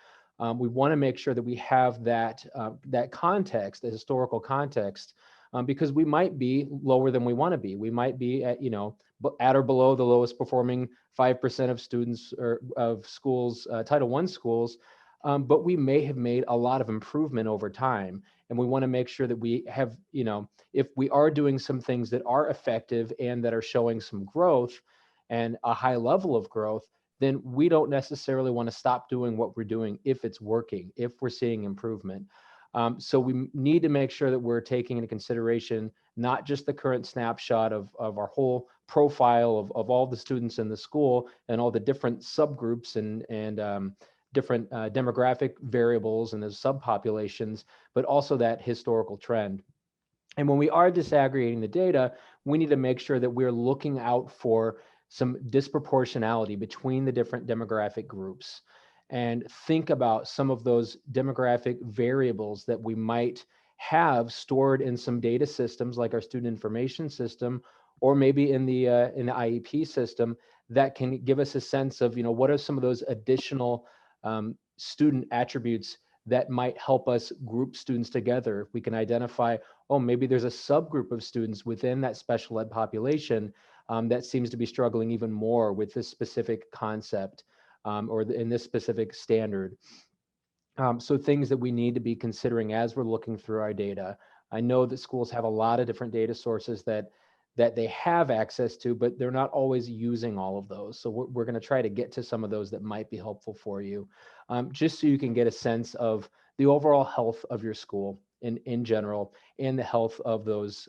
We want to make sure that we have that context, the historical context, because we might be lower than we want to be. We might be at, at or below the lowest performing 5% of students or of schools, Title I schools, but we may have made a lot of improvement over time. And we want to make sure that we have, if we are doing some things that are effective and that are showing some growth and a high level of growth, then we don't necessarily want to stop doing what we're doing if it's working, if we're seeing improvement. So we need to make sure that we're taking into consideration not just the current snapshot of our whole profile of all the students in the school and all the different subgroups and different demographic variables and the subpopulations, but also that historical trend. And when we are disaggregating the data, we need to make sure that we're looking out for some disproportionality between the different demographic groups and think about some of those demographic variables that we might have stored in some data systems like our student information system, or maybe in the IEP system that can give us a sense of, what are some of those additional student attributes that might help us group students together. If we can identify, oh, maybe there's a subgroup of students within that special ed population that seems to be struggling even more with this specific concept or in this specific standard. So things that we need to be considering as we're looking through our data. I know that schools have a lot of different data sources that they have access to, but they're not always using all of those. So we're going to try to get to some of those that might be helpful for you, just so you can get a sense of the overall health of your school in general, and the health of those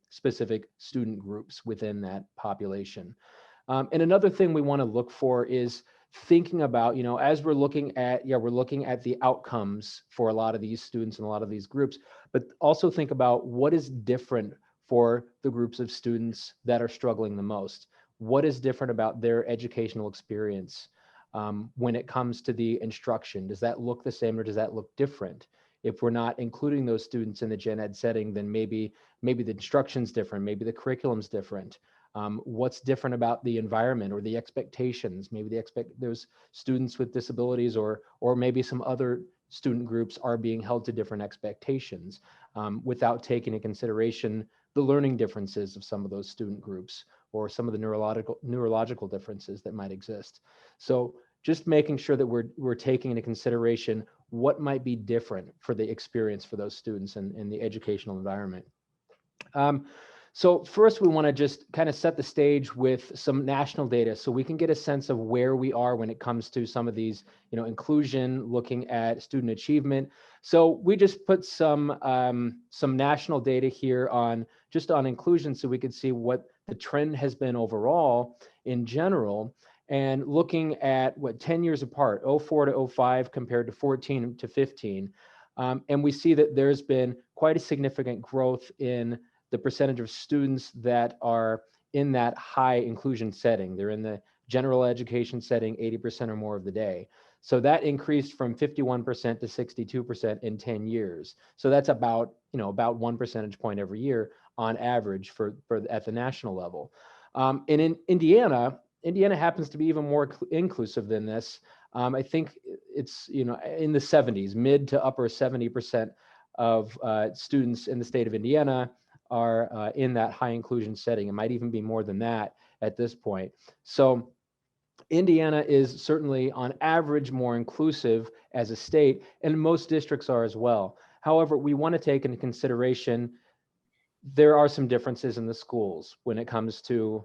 specific student groups within that population. And another thing we want to look for is thinking about, as we're looking at the outcomes for a lot of these students and a lot of these groups, but also think about what is different for the groups of students that are struggling the most. What is different about their educational experience when it comes to the instruction? Does that look the same or does that look different? If we're not including those students in the gen ed setting, then maybe the instruction's different, maybe the curriculum's different. What's different about the environment or the expectations? Maybe those students with disabilities or maybe some other student groups are being held to different expectations without taking into consideration the learning differences of some of those student groups or some of the neurological differences that might exist. So just making sure that we're taking into consideration what might be different for the experience for those students in the educational environment. So first, we want to just kind of set the stage with some national data so we can get a sense of where we are when it comes to some of these, inclusion, looking at student achievement. So we just put some national data here on inclusion so we could see what the trend has been overall in general, and looking at 10 years apart, 04 to 05 compared to 14 to 15. And we see that there's been quite a significant growth in the percentage of students that are in that high inclusion setting. They're in the general education setting 80% or more of the day. So that increased from 51% to 62% in 10 years. So that's about 1 percentage point every year on average for at the national level. And in Indiana happens to be even more inclusive than this. I think it's in the 70s, mid to upper 70% of students in the state of Indiana are in that high inclusion setting. It might even be more than that at this point. So Indiana is certainly on average more inclusive as a state, and most districts are as well. However, we want to take into consideration there are some differences in the schools when it comes to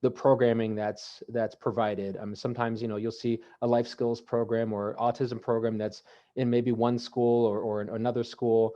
the programming that's provided. Sometimes, you'll see a life skills program or autism program that's in maybe one school or another school.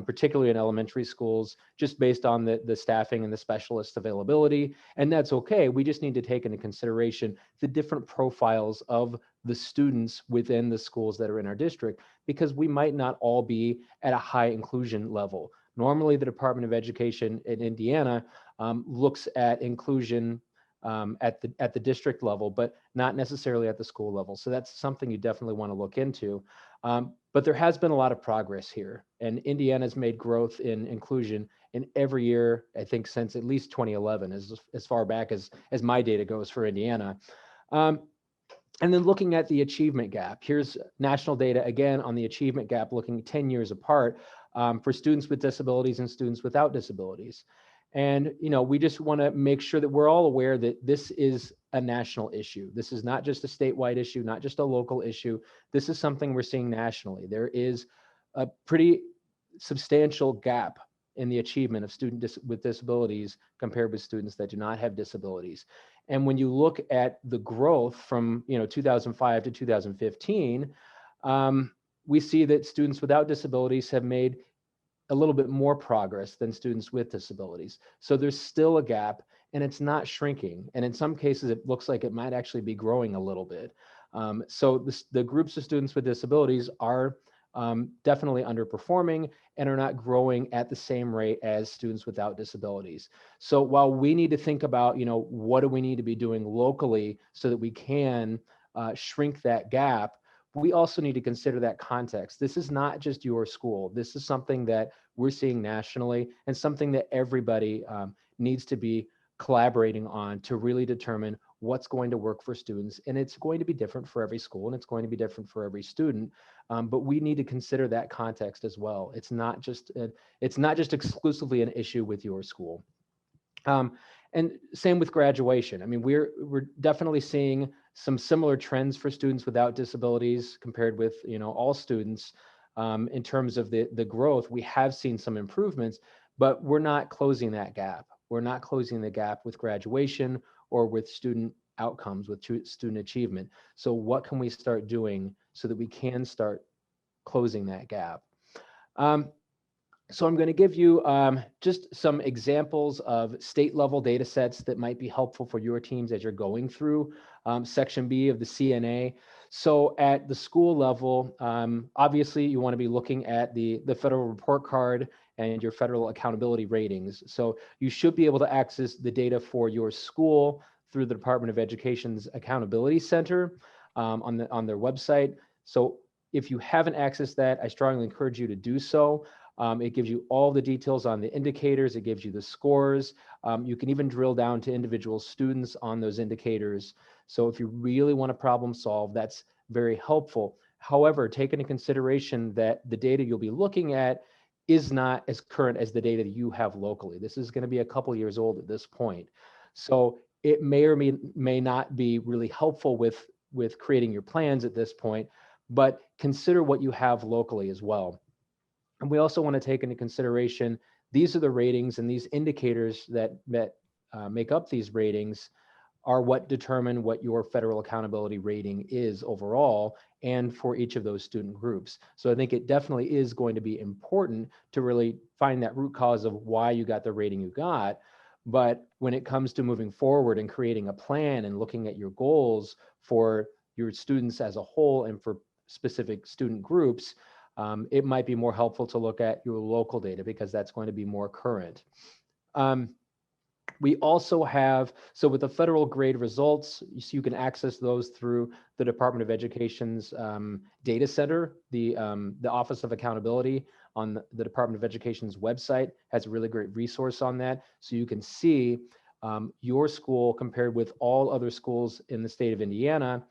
particularly in elementary schools, just based on the staffing and the specialist availability. And that's okay. We just need to take into consideration the different profiles of the students within the schools that are in our district, because we might not all be at a high inclusion level. Normally, the Department of Education in Indiana looks at inclusion at the district level, but not necessarily at the school level. So that's something you definitely want to look into. But there has been a lot of progress here, and Indiana's made growth in inclusion in every year, I think, since at least 2011, as far back as my data goes for Indiana. And then looking at the achievement gap, here's national data again on the achievement gap, looking 10 years apart for students with disabilities and students without disabilities. And, we just want to make sure that we're all aware that this is a national issue. This is not just a statewide issue, not just a local issue. This is something we're seeing nationally. There is a pretty substantial gap in the achievement of students with disabilities compared with students that do not have disabilities. And when you look at the growth from 2005 to 2015, we see that students without disabilities have made a little bit more progress than students with disabilities. So there's still a gap, and it's not shrinking. And in some cases, it looks like it might actually be growing a little bit. So the groups of students with disabilities are definitely underperforming and are not growing at the same rate as students without disabilities. So while we need to think about, what do we need to be doing locally so that we can shrink that gap, we also need to consider that context. This is not just your school. This is something that we're seeing nationally, and something that everybody needs to be collaborating on to really determine what's going to work for students. And it's going to be different for every school, and it's going to be different for every student. But we need to consider that context as well. It's not just exclusively an issue with your school. And same with graduation. I mean, we're definitely seeing some similar trends for students without disabilities compared with all students. In terms of the growth, we have seen some improvements, but we're not closing that gap. We're not closing the gap with graduation or with student outcomes, with student achievement. So what can we start doing so that we can start closing that gap? So I'm going to give you just some examples of state level data sets that might be helpful for your teams as you're going through Section B of the CNA. So at the school level, obviously you want to be looking at the federal report card and your federal accountability ratings. So you should be able to access the data for your school through the Department of Education's Accountability Center on their website. So if you haven't accessed that, I strongly encourage you to do so. It gives you all the details on the indicators. It gives you the scores. You can even drill down to individual students on those indicators. So if you really want to problem solve, that's very helpful. However, take into consideration that the data you'll be looking at is not as current as the data that you have locally. This is going to be a couple years old at this point. So it may or may not be really helpful with creating your plans at this point, but consider what you have locally as well. And we also want to take into consideration, these are the ratings, and these indicators that make up these ratings are what determine what your federal accountability rating is overall and for each of those student groups. So I think it definitely is going to be important to really find that root cause of why you got the rating you got. But when it comes to moving forward and creating a plan and looking at your goals for your students as a whole and for specific student groups, it might be more helpful to look at your local data because that's going to be more current. We also have, so with the federal grade results, you can access those through the Department of Education's data center. The Office of Accountability on the Department of Education's website has a really great resource on that. So you can see your school compared with all other schools in the state of Indiana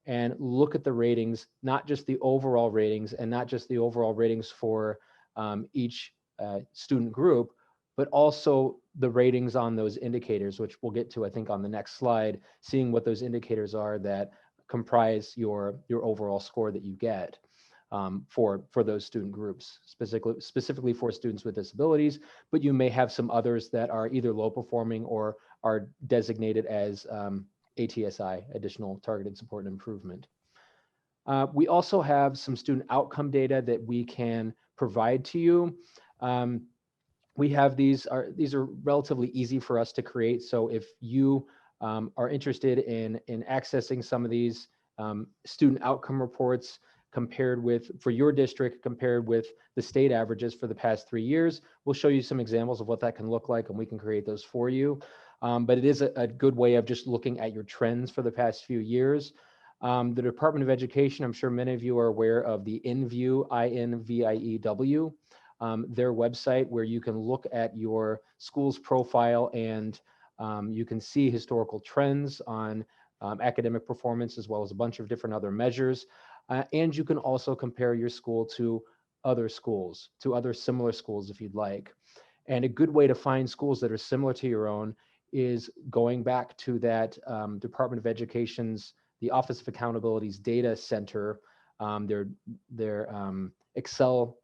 and look at the ratings, not just the overall ratings and not just the overall ratings for each student group, but also the ratings on those indicators, which we'll get to, I think, on the next slide, seeing what those indicators are that comprise your overall score that you get for those student groups, specifically for students with disabilities, but you may have some others that are either low performing or are designated as ATSI, additional targeted support and improvement. We also have some student outcome data that we can provide to you. We have these are relatively easy for us to create. So if you are interested in accessing some of these student outcome reports compared with, for your district, compared with the state averages for the past 3 years, we'll show you some examples of what that can look like, and we can create those for you. But it is a good way of just looking at your trends for the past few years. The Department of Education, I'm sure many of you are aware of the InView, INVIEW, their website, where you can look at your school's profile and you can see historical trends on academic performance, as well as a bunch of different other measures. And you can also compare your school to other schools, to other similar schools if you'd like. And a good way to find schools that are similar to your own is going back to that Department of Education's, the Office of Accountability's data center, their Excel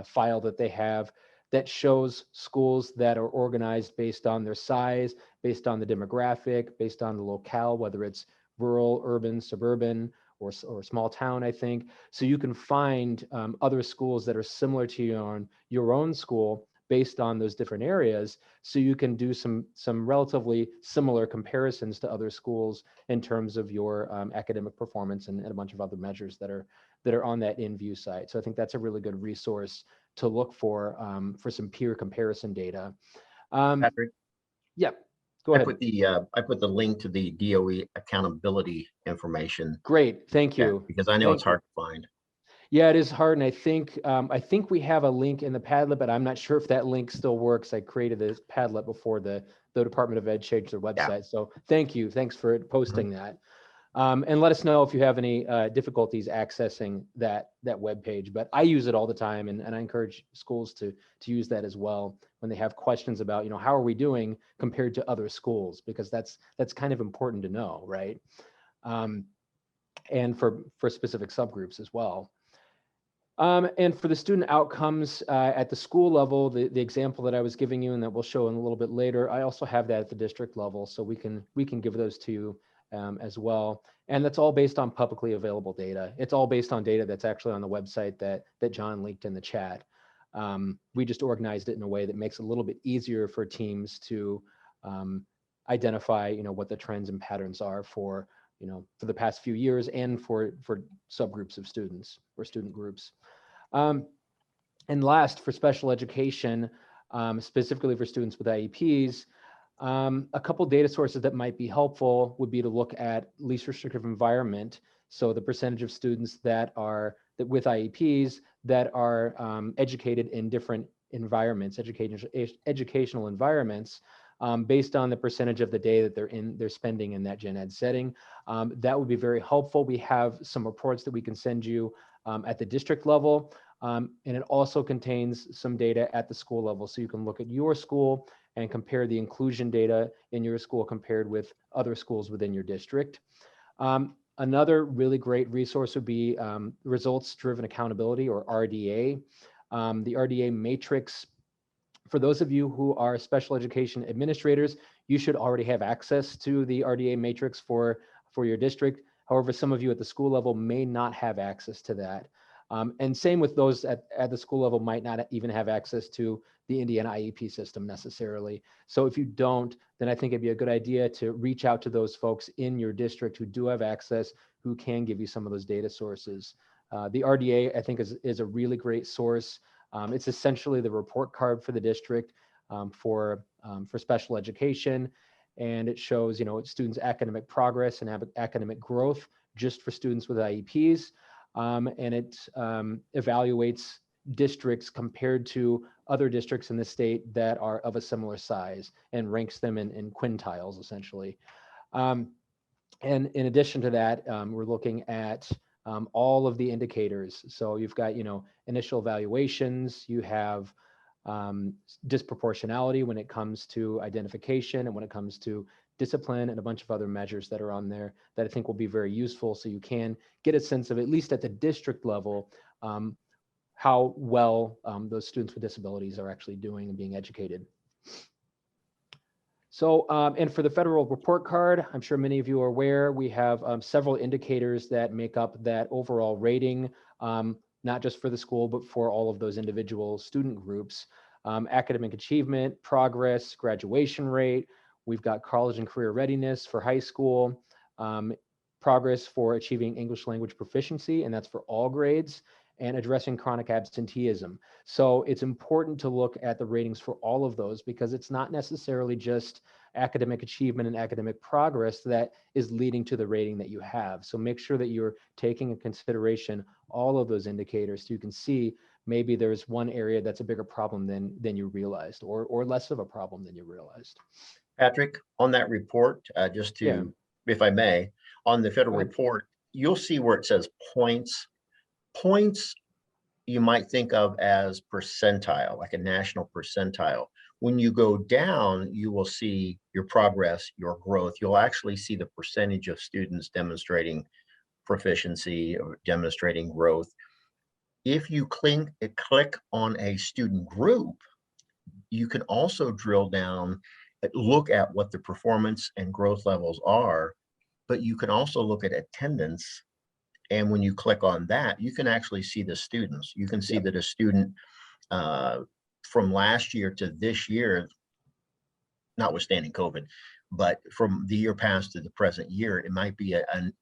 file that they have that shows schools that are organized based on their size, based on the demographic, based on the locale, whether it's rural, urban, suburban, or small town, I think. So you can find other schools that are similar to your own school based on those different areas. So you can do some relatively similar comparisons to other schools in terms of your academic performance and a bunch of other measures that are on that InView site. So I think that's a really good resource to look for some peer comparison data. Patrick, Yeah, go ahead. I put the link to the DOE accountability information. Great, thank you. Because I know it's hard to find. Yeah, it is hard, and I think we have a link in the Padlet, but I'm not sure if that link still works. I created this Padlet before the Department of Ed changed their website. Yeah. So thank you. Thanks for posting that. And let us know if you have any difficulties accessing that web page. But I use it all the time, and I encourage schools to use that as well when they have questions about, how are we doing compared to other schools, because that's kind of important to know, right? And for specific subgroups as well. And for the student outcomes at the school level, the example that I was giving you and that we'll show in a little bit later, I also have that at the district level, so we can give those to you as well. And that's all based on publicly available data. It's all based on data that's actually on the website that John linked in the chat. We just organized it in a way that makes it a little bit easier for teams to identify, what the trends and patterns are for the past few years and for subgroups of students or student groups. And last, for special education, specifically for students with IEPs, a couple data sources that might be helpful would be to look at least restrictive environment. So the percentage of students that with IEPs that are educated in different environments, educational environments, based on the percentage of the day that they're spending in that gen ed setting. That would be very helpful. We have some reports that we can send you at the district level, and it also contains some data at the school level. So you can look at your school and compare the inclusion data in your school compared with other schools within your district. Another really great resource would be results-driven accountability, or RDA. The RDA matrix, for those of you who are special education administrators, you should already have access to the RDA matrix for your district. However, some of you at the school level may not have access to that. And same with those at the school level might not even have access to the Indiana IEP system necessarily. So if you don't, then I think it'd be a good idea to reach out to those folks in your district who do have access, who can give you some of those data sources. The RDA, I think, is a really great source. It's essentially the report card for the district for special education. And it shows, students' academic progress and academic growth just for students with IEPs. And it evaluates districts compared to other districts in the state that are of a similar size and ranks them in quintiles, essentially. And in addition to that, we're looking at all of the indicators. So you've got, initial evaluations, you have disproportionality when it comes to identification and when it comes to discipline, and a bunch of other measures that are on there that I think will be very useful, so you can get a sense of, at least at the district level, how well those students with disabilities are actually doing and being educated. So, and for the federal report card, I'm sure many of you are aware, we have several indicators that make up that overall rating, not just for the school, but for all of those individual student groups. Academic achievement, progress, graduation rate. We've got college and career readiness for high school, progress for achieving English language proficiency, and that's for all grades, and addressing chronic absenteeism. So it's important to look at the ratings for all of those, because it's not necessarily just academic achievement and academic progress that is leading to the rating that you have. So make sure that you're taking into consideration all of those indicators so you can see maybe there's one area that's a bigger problem than you realized, or less of a problem than you realized. Patrick, on that report, just to, Yeah. if I may, on the federal Go ahead. report, you'll see where it says points. Points you might think of as percentile, like a national percentile. When you go down, you will see your progress, your growth. You'll actually see the percentage of students demonstrating proficiency or demonstrating growth. If you click on a student group, you can also drill down, look at what the performance and growth levels are, but you can also look at attendance. And when you click on that, you can actually see the students. You can see that a student from last year to this year, notwithstanding COVID, but from the year past to the present year, it might be an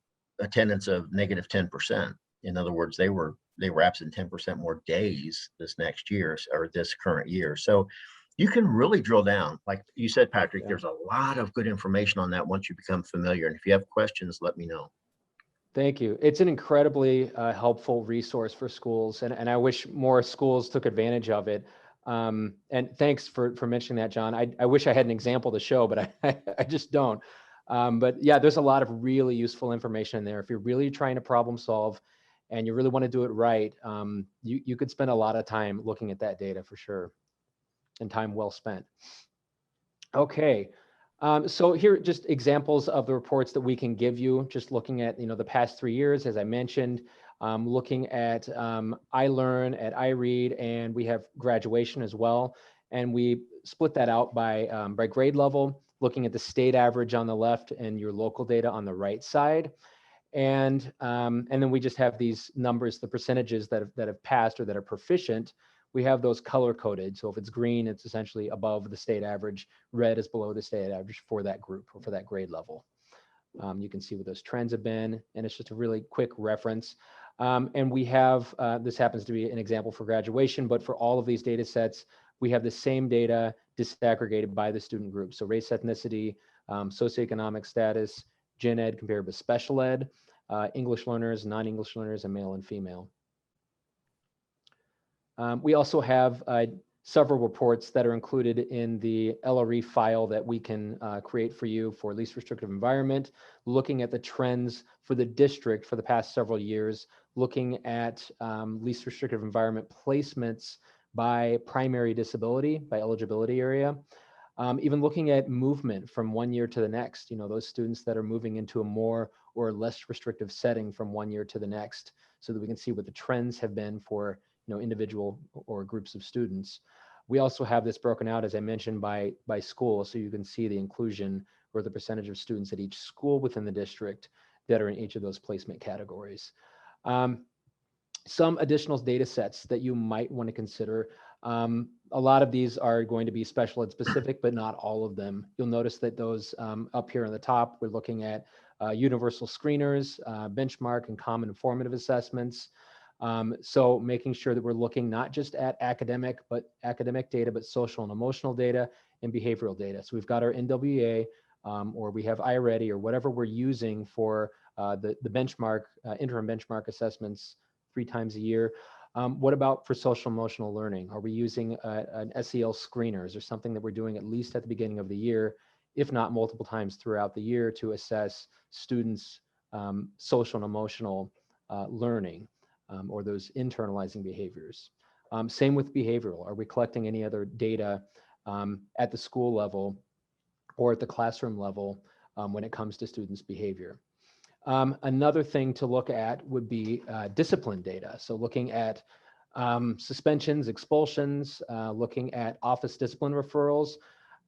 attendance of negative 10%. In other words, they were absent 10% more days this next year or this current year. So you can really drill down. Like you said, Patrick, there's a lot of good information on that once you become familiar. And if you have questions, let me know. Thank you. It's an incredibly helpful resource for schools, and I wish more schools took advantage of it. And thanks for mentioning that, John. I wish I had an example to show, but I just don't. But yeah, there's a lot of really useful information in there. If you're really trying to problem solve and you really want to do it right, you could spend a lot of time looking at that data for sure, and time well spent. Okay. So here are just examples of the reports that we can give you, just looking at, the past 3 years, as I mentioned, looking at iLearn, at iRead, and we have graduation as well. And we split that out by grade level, looking at the state average on the left and your local data on the right side. And then we just have these numbers, the percentages that have passed or that are proficient. We have those color coded. So if it's green, it's essentially above the state average. Red is below the state average for that group or for that grade level. You can see what those trends have been, and it's just a really quick reference. And we have, this happens to be an example for graduation, but for all of these data sets, we have the same data disaggregated by the student group. So race, ethnicity, socioeconomic status, gen ed compared with special ed, English learners, non-English learners, and male and female. We also have several reports that are included in the LRE file that we can create for you for least restrictive environment, looking at the trends for the district for the past several years, looking at least restrictive environment placements by primary disability, by eligibility area, even looking at movement from one year to the next, those students that are moving into a more or less restrictive setting from one year to the next, so that we can see what the trends have been for individual or groups of students. We also have this broken out, as I mentioned, by school, so you can see the inclusion or the percentage of students at each school within the district that are in each of those placement categories. Some additional data sets that you might want to consider. A lot of these are going to be special ed specific, but not all of them. You'll notice that those up here on the top, we're looking at universal screeners, benchmark and common formative assessments. So making sure that we're looking not just at academic data, but social and emotional data and behavioral data. So we've got our NWEA, or we have iReady, or whatever we're using for the benchmark, interim benchmark assessments 3 times a year. What about for social emotional learning? Are we using an SEL screeners or something that we're doing at least at the beginning of the year, if not multiple times throughout the year, to assess students' social and emotional learning? Or those internalizing behaviors. Same with behavioral. Are we collecting any other data at the school level or at the classroom level when it comes to students' behavior? Another thing to look at would be discipline data. So looking at suspensions, expulsions, looking at office discipline referrals.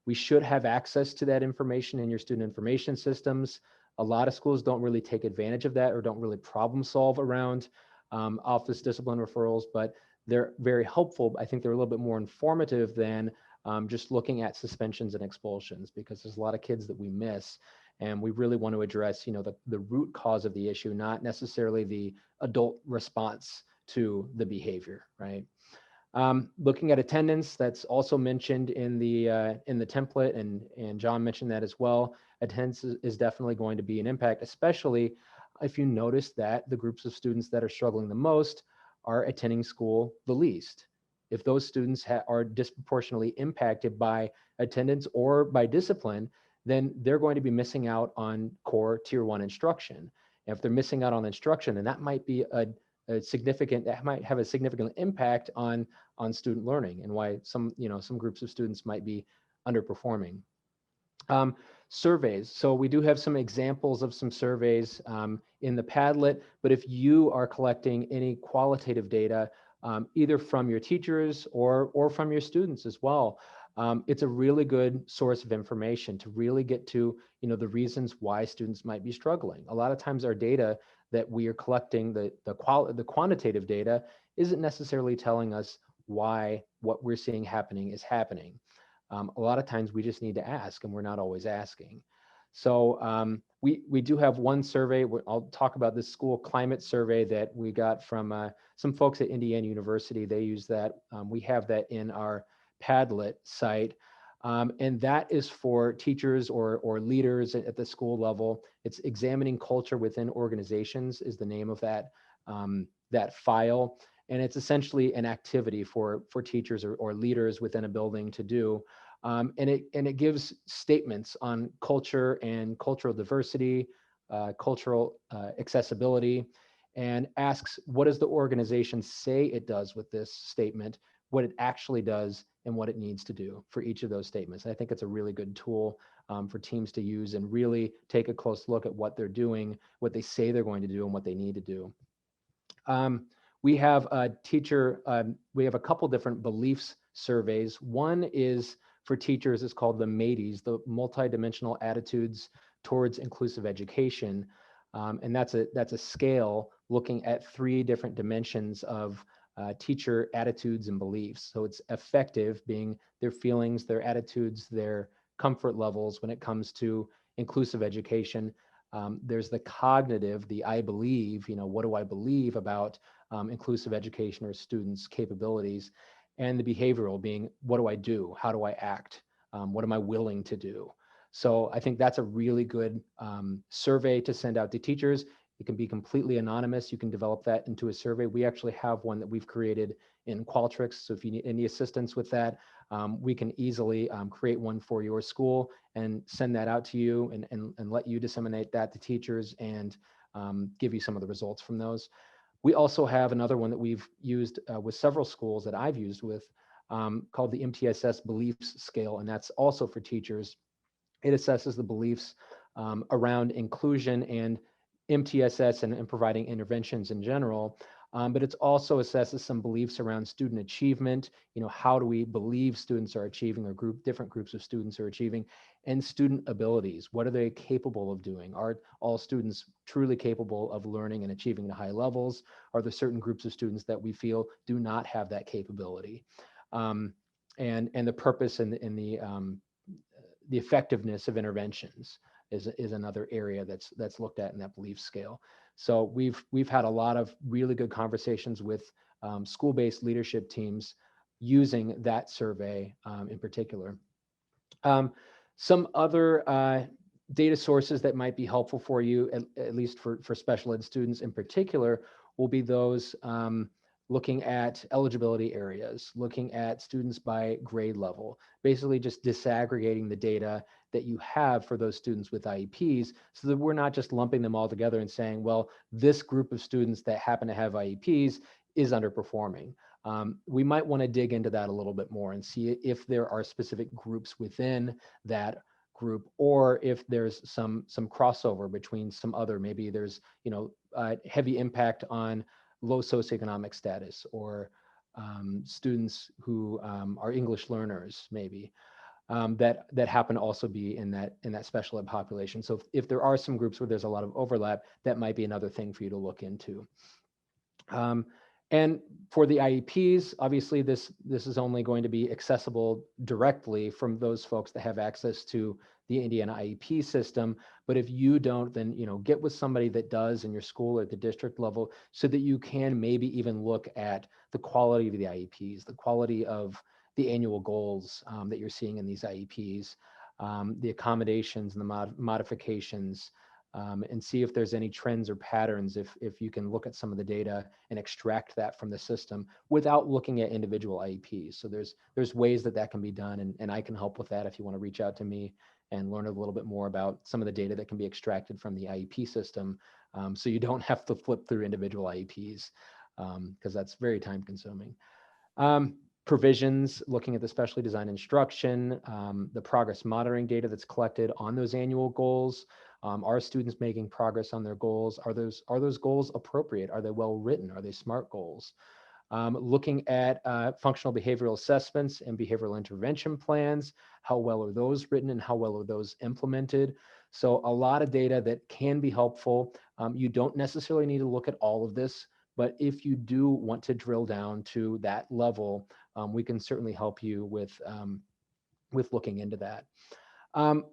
We should have access to that information in your student information systems. A lot of schools don't really take advantage of that or don't really problem solve around office discipline referrals, but they're very helpful. I think they're a little bit more informative than just looking at suspensions and expulsions, because there's a lot of kids that we miss. And we really want to address, the root cause of the issue, not necessarily the adult response to the behavior, right? Looking at attendance, that's also mentioned in the template, and John mentioned that as well. Attendance is definitely going to be an impact, especially if you notice that the groups of students that are struggling the most are attending school the least. If those students are disproportionately impacted by attendance or by discipline, then they're going to be missing out on core tier 1 instruction. And if they're missing out on instruction, then that might be that might have a significant impact on student learning, and why some groups of students might be underperforming. Surveys. So we do have some examples of some surveys in the Padlet, but if you are collecting any qualitative data, either from your teachers or from your students as well, it's a really good source of information to really get to the reasons why students might be struggling. A lot of times our data that we are collecting, the quantitative data, isn't necessarily telling us why what we're seeing happening is happening. A lot of times we just need to ask, and we're not always asking. So we do have one survey. I'll talk about this school climate survey that we got from some folks at Indiana University. They use that. We have that in our Padlet site. And that is for teachers or leaders at the school level. It's examining culture within organizations is the name of that, that file. And it's essentially an activity for teachers or leaders within a building to do. And it gives statements on culture and cultural diversity, cultural accessibility, and asks, what does the organization say it does with this statement, what it actually does, and what it needs to do for each of those statements. And I think it's a really good tool for teams to use and really take a close look at what they're doing, what they say they're going to do, and what they need to do. We have we have a couple different beliefs surveys. One is for teachers, it's called the MATIES, the Multidimensional Attitudes Towards Inclusive Education. And that's a scale looking at 3 different dimensions of teacher attitudes and beliefs. So it's affective, being their feelings, their attitudes, their comfort levels when it comes to inclusive education. There's the cognitive, the I believe, what do I believe about inclusive education or students' capabilities, and the behavioral, being what do I do? How do I act? What am I willing to do? So I think that's a really good survey to send out to teachers. It can be completely anonymous. You can develop that into a survey. We actually have one that we've created in Qualtrics. So if you need any assistance with that, we can easily create one for your school and send that out to you and let you disseminate that to teachers and give you some of the results from those. We also have another one that we've used with several schools that I've used with called the MTSS Beliefs Scale, and that's also for teachers. It assesses the beliefs around inclusion and MTSS and providing interventions in general, but it also assesses some beliefs around student achievement. How do we believe students are achieving, or different groups of students are achieving, and student abilities. What are they capable of doing? Are all students truly capable of learning and achieving to high levels? Are there certain groups of students that we feel do not have that capability? And the purpose and the effectiveness of interventions is another area that's looked at in that belief scale. So we've had a lot of really good conversations with school-based leadership teams using that survey in particular. Some other data sources that might be helpful for you, at least for special ed students in particular, will be those looking at eligibility areas, looking at students by grade level, basically just disaggregating the data that you have for those students with IEPs, so that we're not just lumping them all together and saying, well, this group of students that happen to have IEPs is underperforming. We might want to dig into that a little bit more and see if there are specific groups within that group, or if there's some crossover between some other, maybe there's heavy impact on low socioeconomic status, or students who are English learners, maybe. that happen to also be in that special ed population. So if there are some groups where there's a lot of overlap, that might be another thing for you to look into. And for the IEPs, obviously this is only going to be accessible directly from those folks that have access to the Indiana IEP system. But if you don't, then get with somebody that does in your school or at the district level, so that you can maybe even look at the quality of the IEPs, the quality of the annual goals that you're seeing in these IEPs, the accommodations and the modifications, and see if there's any trends or patterns, if you can look at some of the data and extract that from the system without looking at individual IEPs. So there's ways that can be done, and I can help with that if you want to reach out to me and learn a little bit more about some of the data that can be extracted from the IEP system, so you don't have to flip through individual IEPs, because that's very time consuming. Provisions, looking at the specially designed instruction, the progress monitoring data that's collected on those annual goals. Are students making progress on their goals? Are those goals appropriate? Are they well written? Are they SMART goals? Looking at functional behavioral assessments and behavioral intervention plans. How well are those written and how well are those implemented? So a lot of data that can be helpful. You don't necessarily need to look at all of this, but if you do want to drill down to that level, we can certainly help you with looking into that.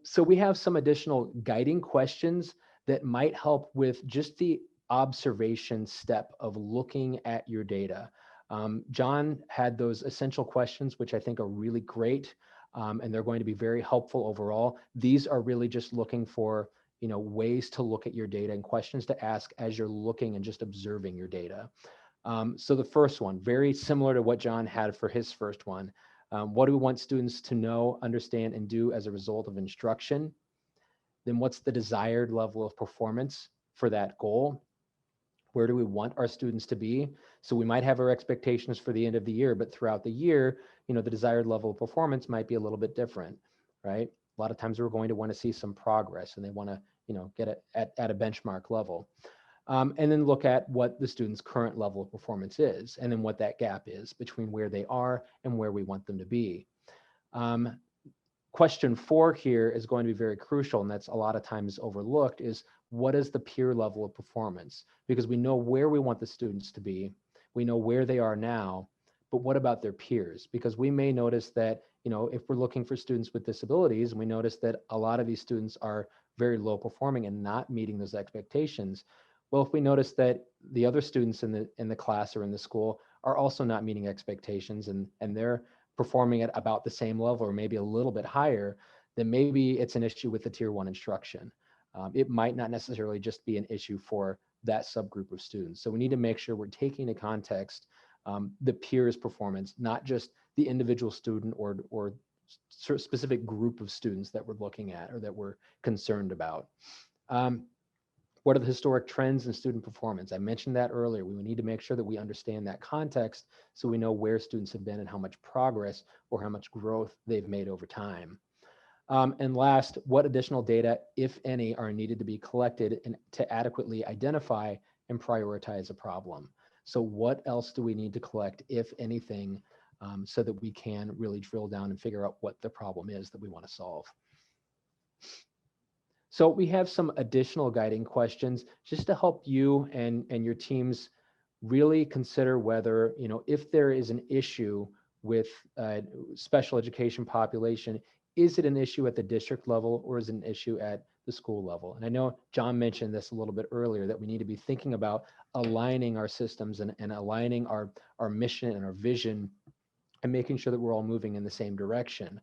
So we have some additional guiding questions that might help with just the observation step of looking at your data. John had those essential questions, which I think are really great, and they're going to be very helpful overall. These are really just looking for ways to look at your data and questions to ask as you're looking and just observing your data. So the first one, very similar to what John had for his first one. What do we want students to know, understand, and do as a result of instruction? Then what's the desired level of performance for that goal? Where do we want our students to be? So we might have our expectations for the end of the year, but throughout the year, the desired level of performance might be a little bit different, right? A lot of times we're going to want to see some progress, and they want to, get it at a benchmark level. And then look at what the student's current level of performance is, and then what that gap is between where they are and where we want them to be. Question 4 here is going to be very crucial, and that's a lot of times overlooked, is what is the peer level of performance? Because we know where we want the students to be, we know where they are now, but what about their peers? Because we may notice that, if we're looking for students with disabilities, and we notice that a lot of these students are very low performing and not meeting those expectations. Well, if we notice that the other students in the class or in the school are also not meeting expectations, and they're performing at about the same level or maybe a little bit higher, then maybe it's an issue with the tier 1 instruction. It might not necessarily just be an issue for that subgroup of students. So we need to make sure we're taking into context the peers' performance, not just the individual student or specific group of students that we're looking at or that we're concerned about. What are the historic trends in student performance? I mentioned that earlier. We need to make sure that we understand that context so we know where students have been and how much progress or how much growth they've made over time. And last, what additional data, if any, are needed to be collected to adequately identify and prioritize a problem? So what else do we need to collect, if anything, so that we can really drill down and figure out what the problem is that we want to solve? So we have some additional guiding questions just to help you and your teams really consider whether, if there is an issue with special education population, is it an issue at the district level or is it an issue at the school level? And I know John mentioned this a little bit earlier, that we need to be thinking about aligning our systems and aligning our mission and our vision and making sure that we're all moving in the same direction.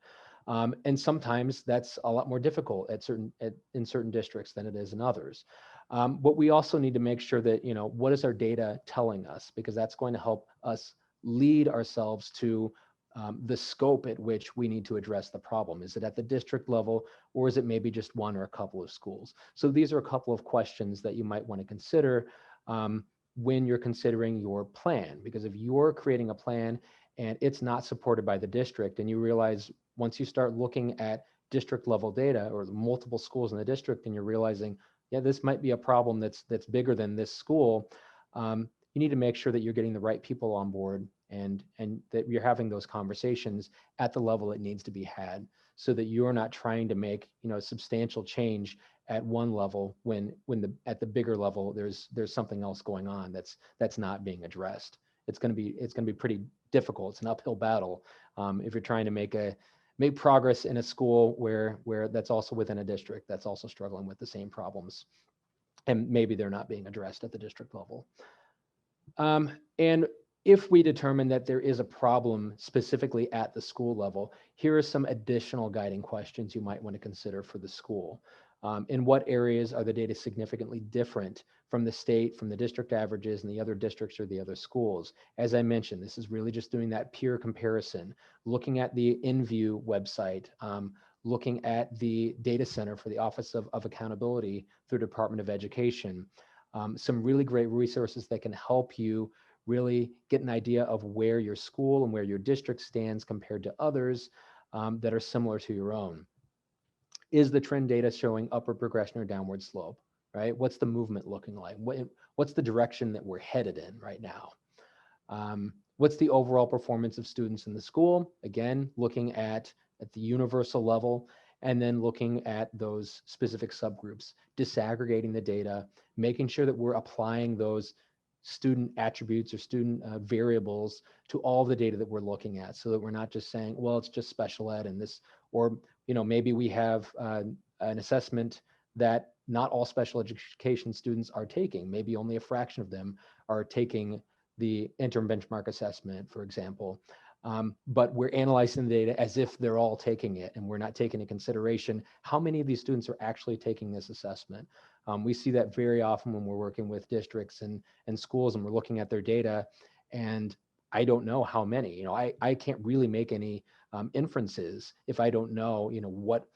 And sometimes that's a lot more difficult in certain districts than it is in others. But we also need to make sure that, what is our data telling us? Because that's going to help us lead ourselves to the scope at which we need to address the problem. Is it at the district level, or is it maybe just one or a couple of schools? So these are a couple of questions that you might want to consider when you're considering your plan. Because if you're creating a plan and it's not supported by the district, and you realize once you start looking at district level data or multiple schools in the district, and you're realizing, yeah, this might be a problem that's bigger than this school, you need to make sure that you're getting the right people on board and that you're having those conversations at the level it needs to be had, so that you're not trying to make, substantial change at one level when at the bigger level there's something else going on that's not being addressed. It's going to be pretty difficult. It's an uphill battle if you're trying to make progress in a school where that's also within a district that's also struggling with the same problems, and maybe they're not being addressed at the district level. And if we determine that there is a problem specifically at the school level, here are some additional guiding questions you might want to consider for the school. In what areas are the data significantly different from the state, from the district averages and the other districts or the other schools? As I mentioned, this is really just doing that peer comparison, looking at the InView website, looking at the data center for the Office of Accountability through Department of Education. Some really great resources that can help you really get an idea of where your school and where your district stands compared to others that are similar to your own. Is the trend data showing upward progression or downward slope, right? What's the movement looking like? What's the direction that we're headed in right now? What's the overall performance of students in the school? Again, looking at the universal level, and then looking at those specific subgroups, disaggregating the data, making sure that we're applying those student attributes or student variables to all the data that we're looking at, so that we're not just saying, well, it's just special ed and this, or maybe we have an assessment that not all special education students are taking. Maybe only a fraction of them are taking the interim benchmark assessment, for example. But we're analyzing the data as if they're all taking it, and we're not taking into consideration how many of these students are actually taking this assessment. We see that very often when we're working with districts and schools and we're looking at their data, and I don't know how many. I can't really make any inferences if I don't know, what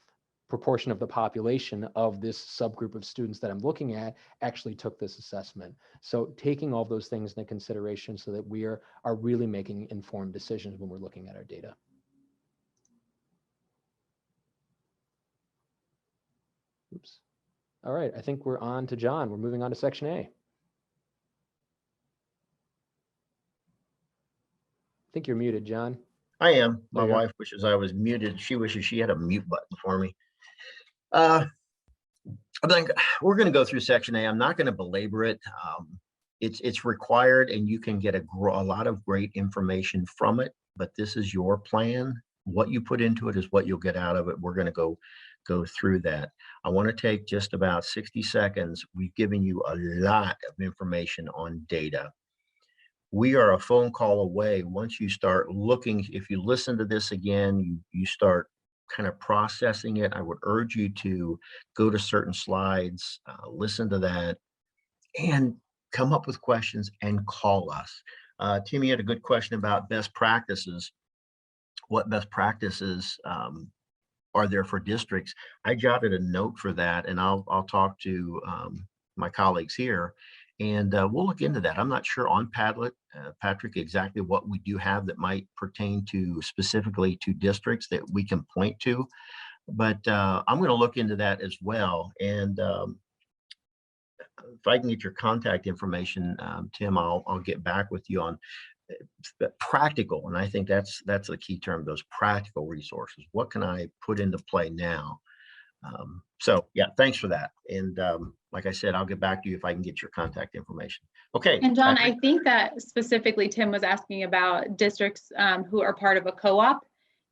proportion of the population of this subgroup of students that I'm looking at actually took this assessment. So taking all those things into consideration so that we are really making informed decisions when we're looking at our data. Oops. All right, I think we're on to John. We're moving on to section A. I think you're muted, John. I am. My There you go. wife wishes I was muted. She wishes she had a mute button for me. I think we're going to go through section A. I'm not going to belabor it. It's required, and you can get a lot of great information from it, but this is your plan. What you put into it is what you'll get out of it. We're going to go through that. I want to take just about 60 seconds. We've given you a lot of information on data. We are a phone call away. Once you start looking, if you listen to this again, you start kind of processing it. I would urge you to go to certain slides, listen to that, and come up with questions and call us. Timmy had a good question about best practices. What best practices are there for districts? I jotted a note for that, and I'll talk to my colleagues here, and we'll look into that. I'm not sure on Padlet, Patrick, exactly what we do have that might pertain to specifically to districts that we can point to, but I'm going to look into that as well. And if I can get your contact information, Tim, I'll get back with you on practical. And I think that's the key term, those practical resources. What can I put into play now? So yeah, thanks for that. And like I said, I'll get back to you if I can get your contact information. Okay. And John, Patrick? I think that specifically Tim was asking about districts who are part of a co-op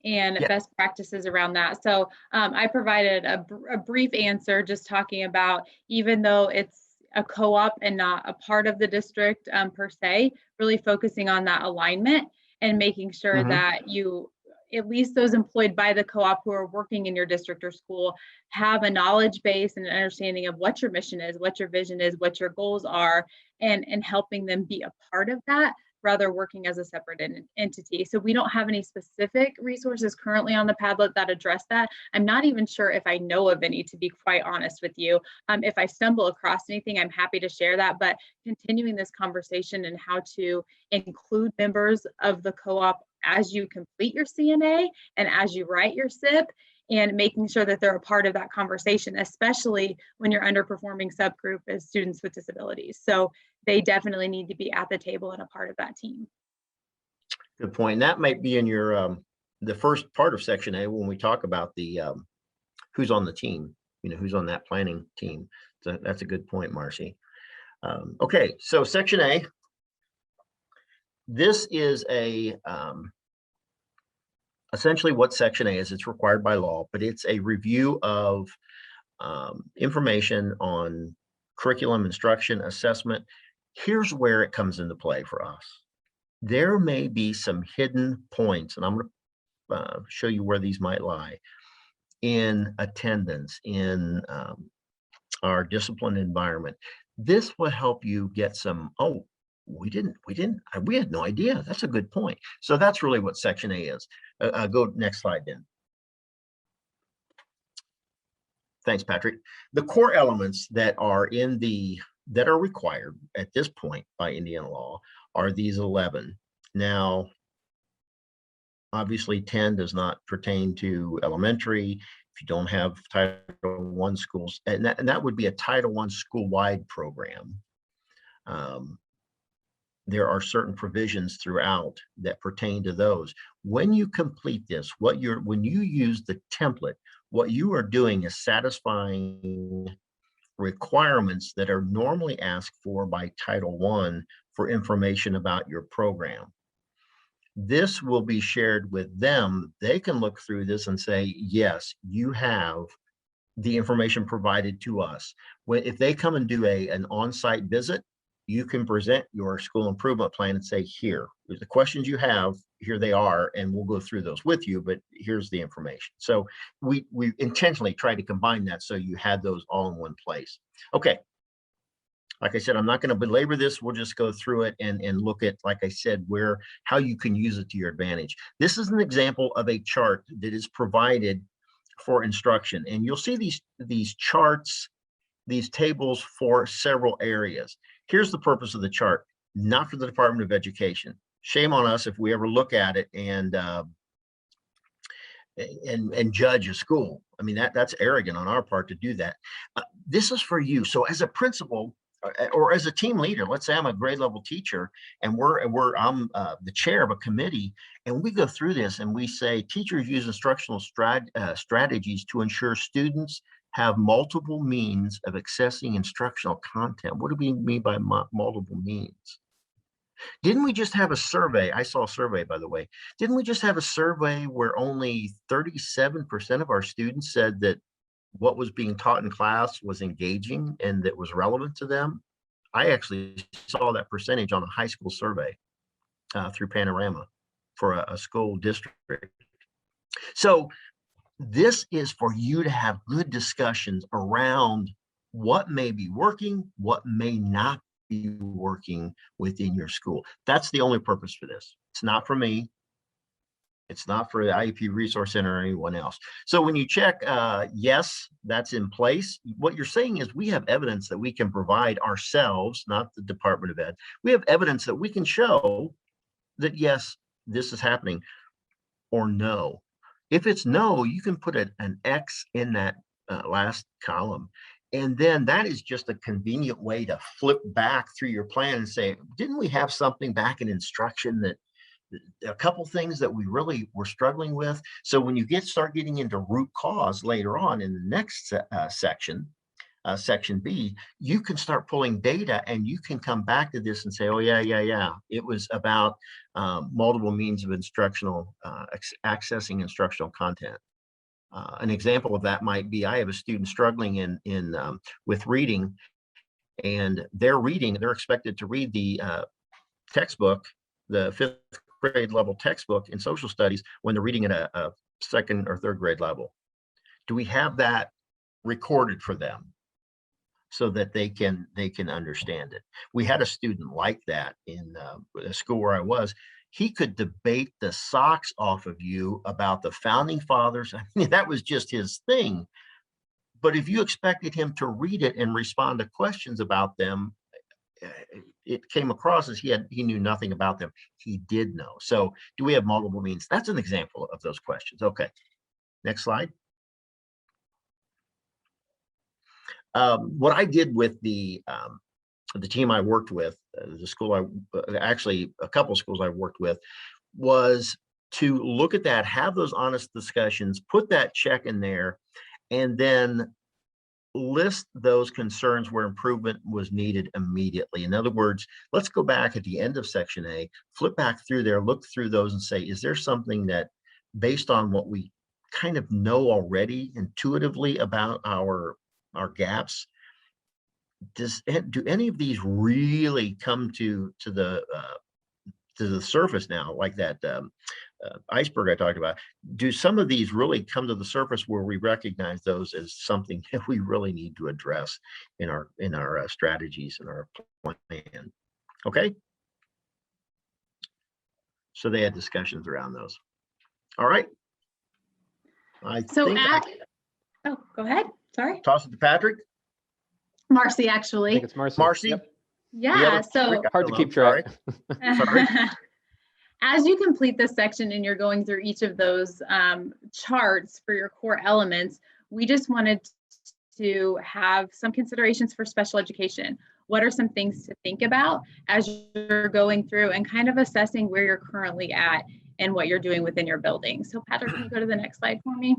and best practices around that. So I provided a brief answer just talking about, even though it's a co-op and not a part of the district per se, really focusing on that alignment and making sure that you, at least those employed by the co-op who are working in your district or school, have a knowledge base and an understanding of what your mission is, what your vision is, what your goals are, and helping them be a part of that, rather working as a separate entity. So we don't have any specific resources currently on the Padlet that address that. I'm not even sure if I know of any, to be quite honest with you. If I stumble across anything, I'm happy to share that, but continuing this conversation and how to include members of the co-op as you complete your CNA and as you write your SIP, and making sure that they're a part of that conversation, especially when your underperforming subgroup is students with disabilities. So they definitely need to be at the table and a part of that team. Good point. That might be in your the first part of section A, when we talk about the who's on the team, who's on that planning team. So that's a good point, Marcee. Okay, so section A, this is essentially what section A is. It's required by law, but it's a review of information on curriculum, instruction, assessment. Here's where it comes into play for us. There may be some hidden points, and I'm going to show you where these might lie in attendance, in our disciplined environment. This will help you get some, oh, we had no idea. That's a good point. So that's really what section A is. Go next slide then. Thanks, Patrick. The core elements that are required at this point by Indiana law are these 11. Now, obviously 10 does not pertain to elementary. If you don't have Title I schools, and that would be a Title I school-wide program. There are certain provisions throughout that pertain to those. When you complete this, when you use the template, what you are doing is satisfying requirements that are normally asked for by Title I for information about your program. This will be shared with them. They can look through this and say, yes, you have the information provided to us. If they come and do an on-site visit, you can present your school improvement plan and say, here, the questions you have, here they are, and we'll go through those with you, but here's the information. So we intentionally tried to combine that so you had those all in one place. Okay. Like I said, I'm not going to belabor this. We'll just go through it and look at, like I said, how you can use it to your advantage. This is an example of a chart that is provided for instruction. And you'll see these charts, these tables for several areas. Here's the purpose of the chart, not for the Department of Education. Shame on us if we ever look at it and judge a school. I mean, that's arrogant on our part to do that. This is for you. So as a principal or as a team leader, let's say I'm a grade level teacher and I'm the chair of a committee, and we go through this and we say teachers use instructional strategies to ensure students have multiple means of accessing instructional content. What do we mean by multiple means? Didn't we just have a survey? I saw a survey, by the way. Didn't we just have a survey where only 37% of our students said that what was being taught in class was engaging and that was relevant to them? I actually saw that percentage on a high school survey through Panorama for a school district. So this is for you to have good discussions around what may be working, what may not be working within your school. That's the only purpose for this. It's not for me. It's not for the IEP Resource Center or anyone else. So when you check, yes, that's in place, what you're saying is we have evidence that we can provide ourselves, not the Department of Ed. We have evidence that we can show that, yes, this is happening, or no. If it's no, you can put an X in that last column. And then that is just a convenient way to flip back through your plan and say, didn't we have something back in instruction that a couple things that we really were struggling with? So when you start getting into root cause later on in the next section, section B, you can start pulling data and you can come back to this and say, oh yeah, it was about multiple means of instructional accessing instructional content. An example of that might be, I have a student struggling with reading, and they're expected to read the textbook, the 5th grade level textbook in social studies, when they're reading at a 2nd or 3rd grade level. Do we have that recorded for them so that they can understand it? We had a student like that in a school where I was. He could debate the socks off of you about the founding fathers. I mean, that was just his thing. But if you expected him to read it and respond to questions about them, it came across as he knew nothing about them. He did know. So do we have multiple means? That's an example of those questions. Okay, next slide. What I did with the team I worked with, actually a couple of schools I worked with, was to look at that, have those honest discussions, put that check in there, and then list those concerns where improvement was needed immediately. In other words, let's go back at the end of section A, flip back through there, look through those and say, is there something that, based on what we kind of know already intuitively about our gaps, do any of these really come to the surface now, like that iceberg I talked about? Do some of these really come to the surface where we recognize those as something that we really need to address in our strategies and our plan? Okay. So they had discussions around those. All right. So oh, go ahead. Sorry. Toss it to Patrick. Marcee, I actually. think it's Marcee. Marcee. Yep. Yeah. So Hard to keep track. Sorry. As you complete this section and you're going through each of those charts for your core elements, we just wanted to have some considerations for special education. What are some things to think about as you're going through and kind of assessing where you're currently at and what you're doing within your building? So Patrick, can you go to the next slide for me?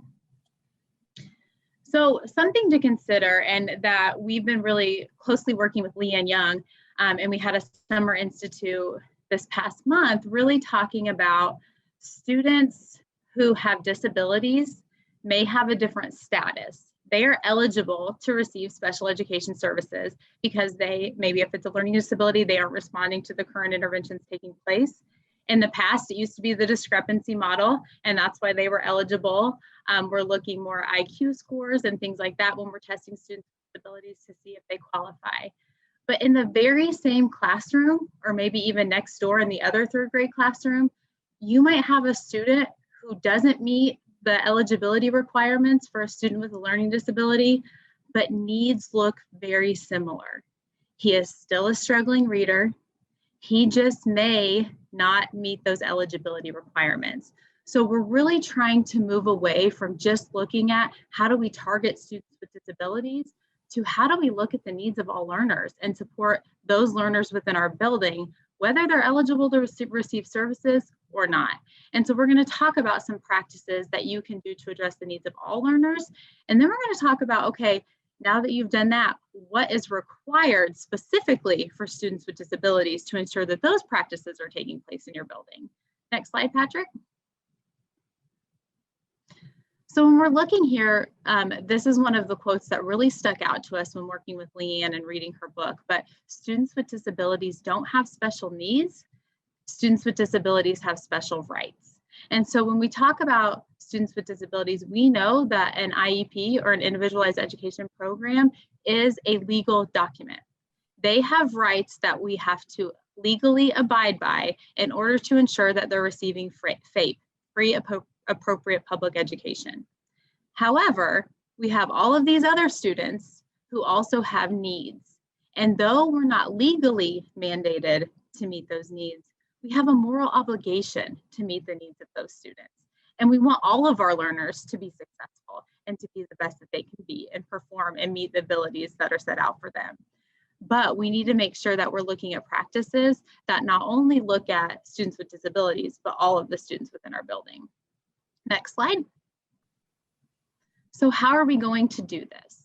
So something to consider, and that we've been really closely working with Leanne Young, and we had a summer institute this past month really talking about students who have disabilities may have a different status. They are eligible to receive special education services because they, maybe if it's a learning disability, they aren't responding to the current interventions taking place. In the past, it used to be the discrepancy model, and that's why they were eligible. We're looking more IQ scores and things like that when we're testing students with disabilities to see if they qualify. But in the very same classroom, or maybe even next door in the other third grade classroom, you might have a student who doesn't meet the eligibility requirements for a student with a learning disability, but needs look very similar. He is still a struggling reader. He just may not meet those eligibility requirements. So we're really trying to move away from just looking at how do we target students with disabilities to how do we look at the needs of all learners and support those learners within our building, whether they're eligible to receive services or not. And so we're going to talk about some practices that you can do to address the needs of all learners. And then we're going to talk about, okay, now that you've done that, what is required specifically for students with disabilities to ensure that those practices are taking place in your building. Next slide, Patrick. So when we're looking here, this is one of the quotes that really stuck out to us when working with Leanne and reading her book, but students with disabilities don't have special needs. Students with disabilities have special rights. And so when we talk about students with disabilities, we know that an IEP or an individualized education program is a legal document. They have rights that we have to legally abide by in order to ensure that they're receiving free appropriate public education. However, we have all of these other students who also have needs. And though we're not legally mandated to meet those needs, we have a moral obligation to meet the needs of those students. And we want all of our learners to be successful and to be the best that they can be and perform and meet the abilities that are set out for them. But we need to make sure that we're looking at practices that not only look at students with disabilities, but all of the students within our building. Next slide. So how are we going to do this?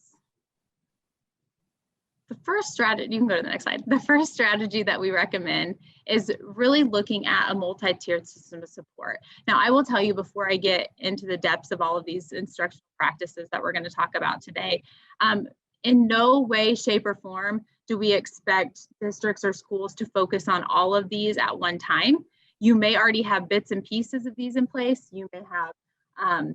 The first strategy, you can go to the next slide. The first strategy that we recommend is really looking at a multi-tiered system of support. Now, I will tell you before I get into the depths of all of these instructional practices that we're going to talk about today, in no way, shape, or form do we expect districts or schools to focus on all of these at one time. You may already have bits and pieces of these in place. You may have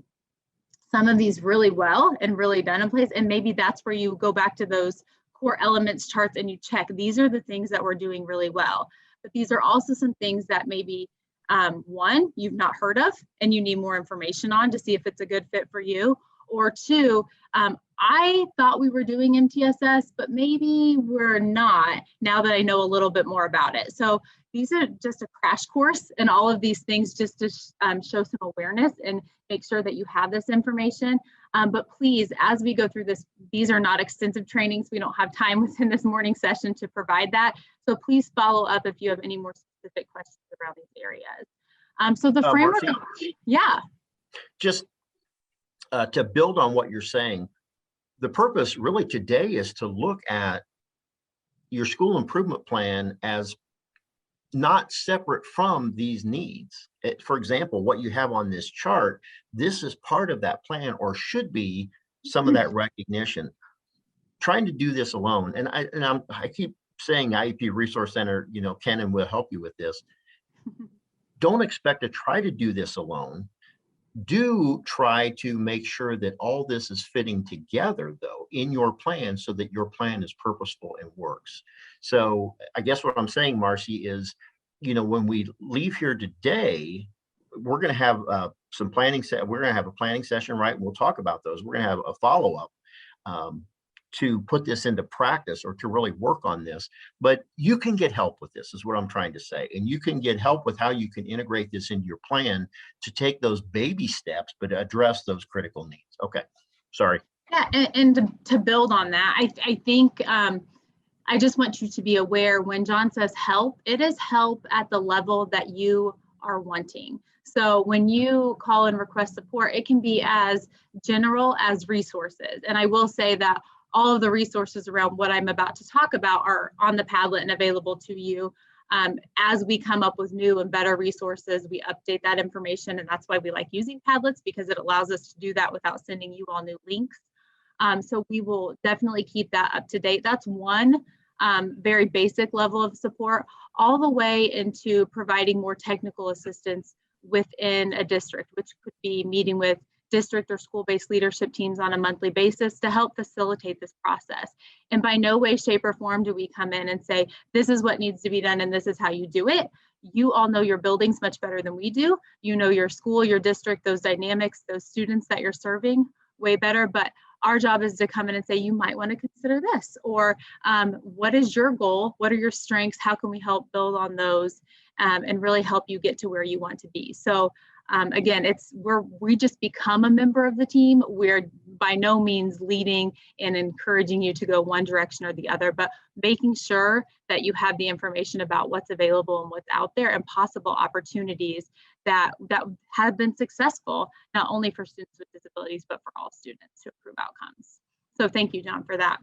some of these really well and really done in place. And maybe that's where you go back to those core elements charts and you check, these are the things that we're doing really well. But these are also some things that maybe one, you've not heard of and you need more information on to see if it's a good fit for you. Or two, I thought we were doing MTSS, but maybe we're not now that I know a little bit more about it. So these are just a crash course in all of these things just to show some awareness and make sure that you have this information. But please, as we go through this, these are not extensive trainings. We don't have time within this morning session to provide that. So please follow up if you have any more specific questions around these areas. So the framework, Marcee, yeah. just to build on what you're saying, the purpose really today is to look at your school improvement plan as not separate from these needs. For example, what you have on this chart, this is part of that plan or should be some of that recognition. Trying to do this alone, and I keep saying IEP Resource Center, can and will help you with this. Don't expect to try to do this alone. Do try to make sure that all this is fitting together, though, in your plan so that your plan is purposeful and works. So I guess what I'm saying, Marcee, is, when we leave here today, we're going to have some planning. We're going to have a planning session, right? And we'll talk about those. We're going to have a follow-up to put this into practice or to really work on this. But you can get help with this, is what I'm trying to say. And you can get help with how you can integrate this into your plan to take those baby steps, but address those critical needs. Okay, sorry. Yeah, and to build on that, I think I just want you to be aware when John says help, it is help at the level that you are wanting. So when you call and request support, it can be as general as resources. And I will say that all of the resources around what I'm about to talk about are on the Padlet and available to you. As we come up with new and better resources, we update that information. And that's why we like using Padlets, because it allows us to do that without sending you all new links. So we will definitely keep that up to date. That's one very basic level of support, all the way into providing more technical assistance within a district, which could be meeting with district or school-based leadership teams on a monthly basis to help facilitate this process. And by no way, shape, or form do we come in and say, this is what needs to be done and this is how you do it. You all know your buildings much better than we do. You know your school, your district, those dynamics, those students that you're serving way better. But our job is to come in and say, you might want to consider this, or what is your goal? What are your strengths? How can we help build on those and really help you get to where you want to be? So again, we just become a member of the team. We're by no means leading and encouraging you to go one direction or the other, but making sure that you have the information about what's available and what's out there and possible opportunities that have been successful, not only for students with disabilities, but for all students to improve outcomes. So thank you, John, for that.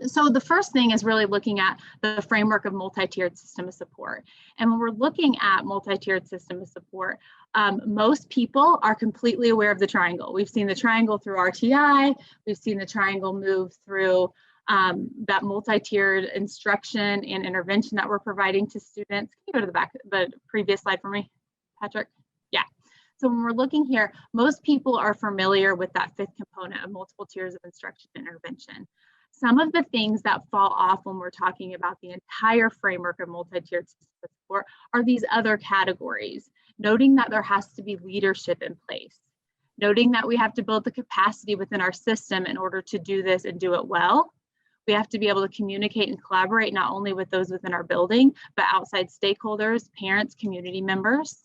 So the first thing is really looking at the framework of multi-tiered system of support. And when we're looking at multi-tiered system of support, most people are completely aware of the triangle. We've seen the triangle through RTI. We've seen the triangle move through that multi-tiered instruction and intervention that we're providing to students. Can you go to the previous slide for me, Patrick? Yeah. So when we're looking here, most people are familiar with that fifth component of multiple tiers of instruction and intervention. Some of the things that fall off when we're talking about the entire framework of multi-tiered support are these other categories, noting that there has to be leadership in place, noting that we have to build the capacity within our system in order to do this and do it well. We have to be able to communicate and collaborate not only with those within our building, but outside stakeholders, parents, community members.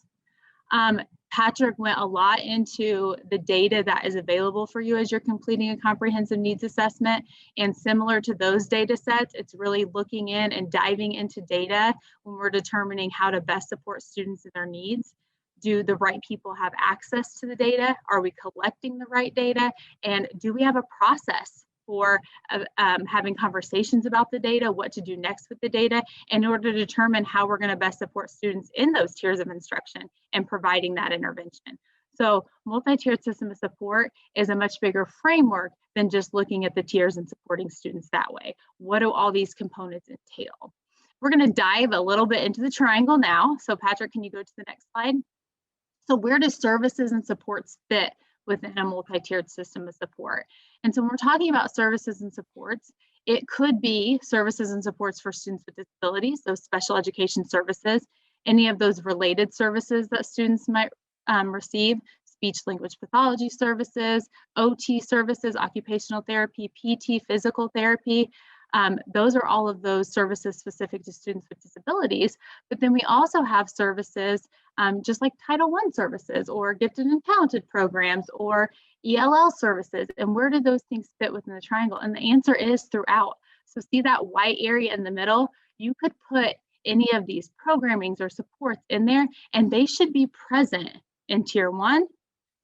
Patrick went a lot into the data that is available for you as you're completing a comprehensive needs assessment. And similar to those data sets, it's really looking in and diving into data when we're determining how to best support students and their needs. Do the right people have access to the data? Are we collecting the right data? And do we have a process for having conversations about the data, what to do next with the data, in order to determine how we're going to best support students in those tiers of instruction and providing that intervention. So multi-tiered system of support is a much bigger framework than just looking at the tiers and supporting students that way. What do all these components entail? We're going to dive a little bit into the triangle now. So Patrick, can you go to the next slide? So where do services and supports fit within a multi-tiered system of support? And so when we're talking about services and supports, it could be services and supports for students with disabilities, those special education services, any of those related services that students might receive, speech language pathology services, OT services, occupational therapy, PT, physical therapy. Those are all of those services specific to students with disabilities. But then we also have services just like Title I services or gifted and talented programs or ELL services. And where do those things fit within the triangle? And the answer is throughout. So see that white area in the middle? You could put any of these programmings or supports in there, and they should be present in Tier 1,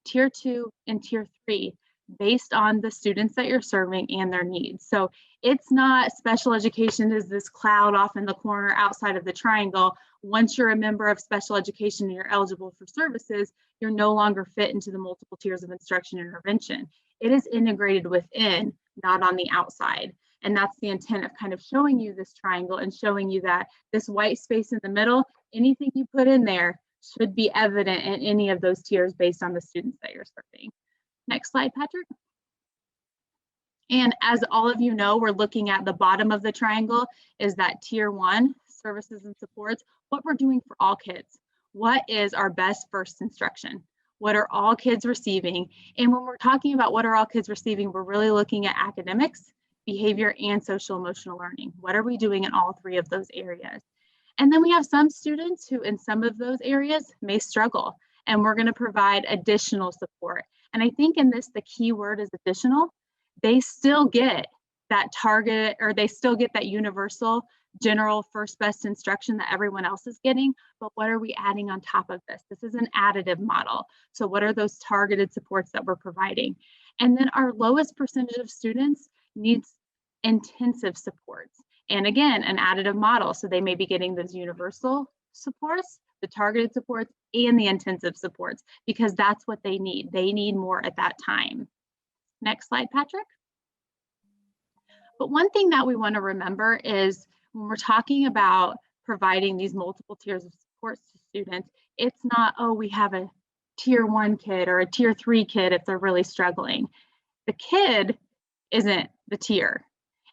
Tier 2, and Tier 3 based on the students that you're serving and their needs. So it's not special education is this cloud off in the corner outside of the triangle. Once you're a member of special education and you're eligible for services, you're no longer fit into the multiple tiers of instruction and intervention. It is integrated within, not on the outside. And that's the intent of kind of showing you this triangle and showing you that this white space in the middle, anything you put in there should be evident in any of those tiers based on the students that you're serving. Next slide, Patrick. And as all of you know, we're looking at the bottom of the triangle is that Tier 1, services and supports, what we're doing for all kids. What is our best first instruction? What are all kids receiving? And when we're talking about what are all kids receiving, we're really looking at academics, behavior, and social emotional learning. What are we doing in all three of those areas? And then we have some students who in some of those areas may struggle, and we're going to provide additional support. And I think in this, the key word is additional. They still get that target, or they still get that universal general first best instruction that everyone else is getting, but what are we adding on top of this? This is an additive model. So what are those targeted supports that we're providing? And then our lowest percentage of students needs intensive supports. And again, an additive model. So they may be getting those universal supports, the targeted supports, and the intensive supports, because that's what they need. They need more at that time. Next slide, Patrick. But one thing that we want to remember is when we're talking about providing these multiple tiers of supports to students, it's not, oh, we have a Tier 1 kid or a Tier 3 kid if they're really struggling. The kid isn't the tier,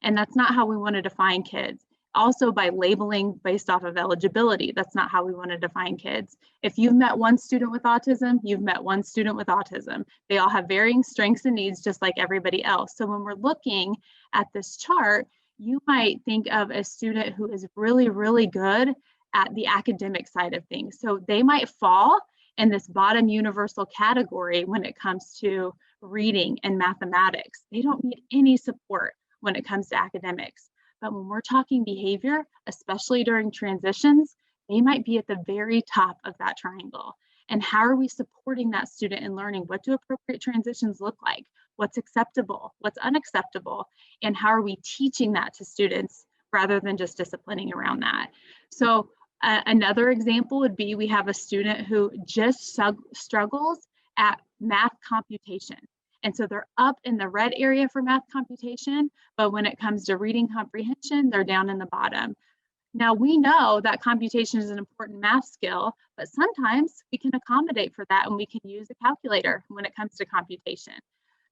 and that's not how we want to define kids. Also, by labeling based off of eligibility, that's not how we want to define kids. If you've met one student with autism, you've met one student with autism. They all have varying strengths and needs just like everybody else. So when we're looking at this chart, you might think of a student who is really, really good at the academic side of things. So they might fall in this bottom universal category when it comes to reading and mathematics. They don't need any support when it comes to academics. But when we're talking behavior, especially during transitions, they might be at the very top of that triangle. And how are we supporting that student in learning? What do appropriate transitions look like? What's acceptable? What's unacceptable? And how are we teaching that to students rather than just disciplining around that? So another example would be we have a student who just struggles at math computation. And so they're up in the red area for math computation, but when it comes to reading comprehension, they're down in the bottom. Now we know that computation is an important math skill, but sometimes we can accommodate for that and we can use a calculator when it comes to computation.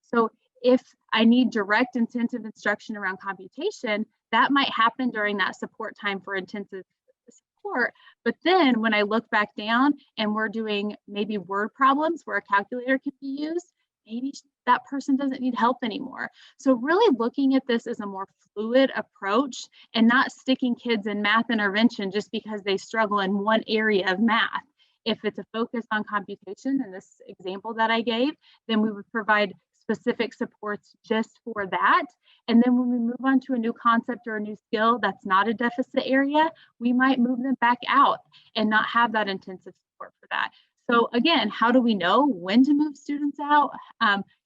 So if I need direct intensive instruction around computation, that might happen during that support time for intensive support. But then when I look back down and we're doing maybe word problems where a calculator can be used, maybe that person doesn't need help anymore. So really looking at this as a more fluid approach and not sticking kids in math intervention just because they struggle in one area of math. If it's a focus on computation in this example that I gave, then we would provide specific supports just for that. And then when we move on to a new concept or a new skill that's not a deficit area, we might move them back out and not have that intensive support for that. So again, how do we know when to move students out?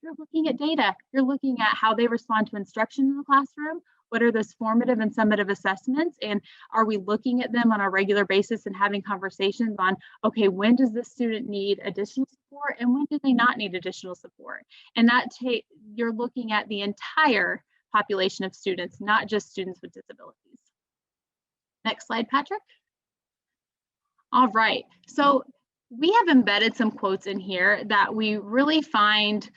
You're looking at data. You're looking at how they respond to instruction in the classroom. What are those formative and summative assessments? And are we looking at them on a regular basis and having conversations on, okay, when does this student need additional support and when do they not need additional support? And that you're looking at the entire population of students, not just students with disabilities. Next slide, Patrick. All right, so we have embedded some quotes in here that we really find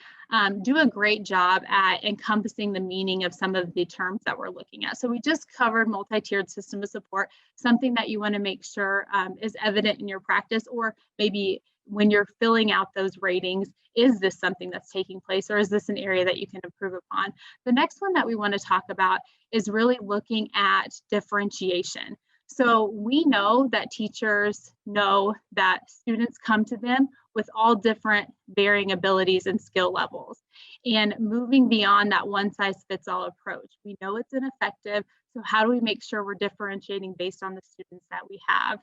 do a great job at encompassing the meaning of some of the terms that we're looking at. So we just covered multi-tiered system of support, something that you want to make sure is evident in your practice, or maybe when you're filling out those ratings, is this something that's taking place, or is this an area that you can improve upon? The next one that we want to talk about is really looking at differentiation. So we know that teachers know that students come to them with all different varying abilities and skill levels. And moving beyond that one-size-fits-all approach, we know it's ineffective. So how do we make sure we're differentiating based on the students that we have?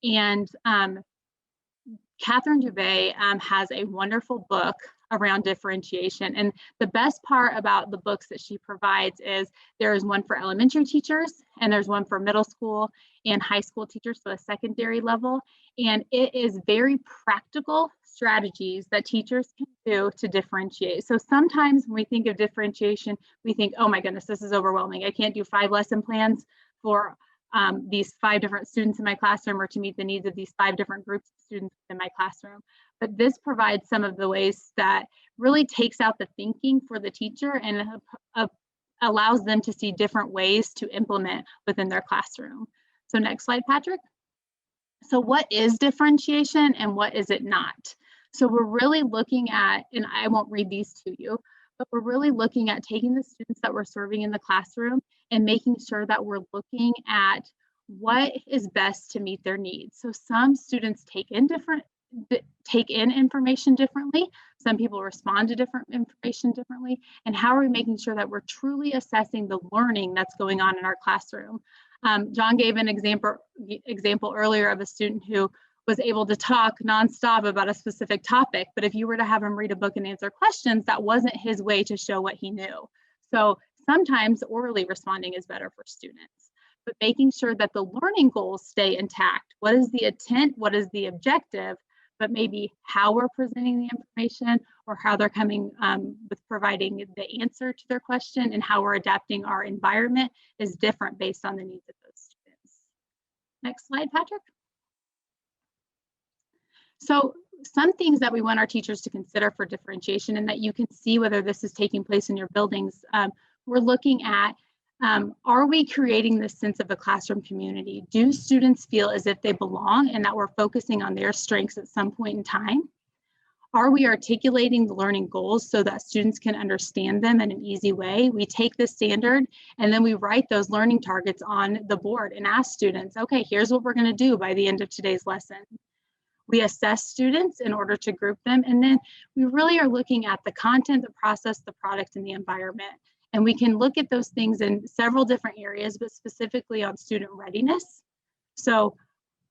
And Catherine Dubé has a wonderful book around differentiation. And the best part about the books that she provides is there is one for elementary teachers, and there's one for middle school and high school teachers, so a secondary level. And it is very practical strategies that teachers can do to differentiate. So sometimes when we think of differentiation, we think, oh my goodness, this is overwhelming. I can't do 5 lesson plans for these 5 different students in my classroom, or to meet the needs of these 5 different groups of students in my classroom. But this provides some of the ways that really takes out the thinking for the teacher and allows them to see different ways to implement within their classroom. So next slide, Patrick. So what is differentiation and what is it not? So we're really looking at, and I won't read these to you, but we're really looking at taking the students that we're serving in the classroom and making sure that we're looking at what is best to meet their needs. So some students take in information differently. Some people respond to different information differently. And how are we making sure that we're truly assessing the learning that's going on in our classroom? John gave an example earlier of a student who was able to talk nonstop about a specific topic, but if you were to have him read a book and answer questions, that wasn't his way to show what he knew. So sometimes orally responding is better for students, but making sure that the learning goals stay intact. What is the intent? What is the objective? But maybe how we're presenting the information or how they're coming with providing the answer to their question and how we're adapting our environment is different based on the needs of those students. Next slide, Patrick. So some things that we want our teachers to consider for differentiation, and that you can see whether this is taking place in your buildings, we're looking at, are we creating this sense of a classroom community? Do students feel as if they belong and that we're focusing on their strengths at some point in time? Are we articulating the learning goals so that students can understand them in an easy way? We take the standard and then we write those learning targets on the board and ask students, okay, here's what we're going to do by the end of today's lesson. We assess students in order to group them, and then we really are looking at the content, the process, the product, and the environment. And we can look at those things in several different areas, but specifically on student readiness. So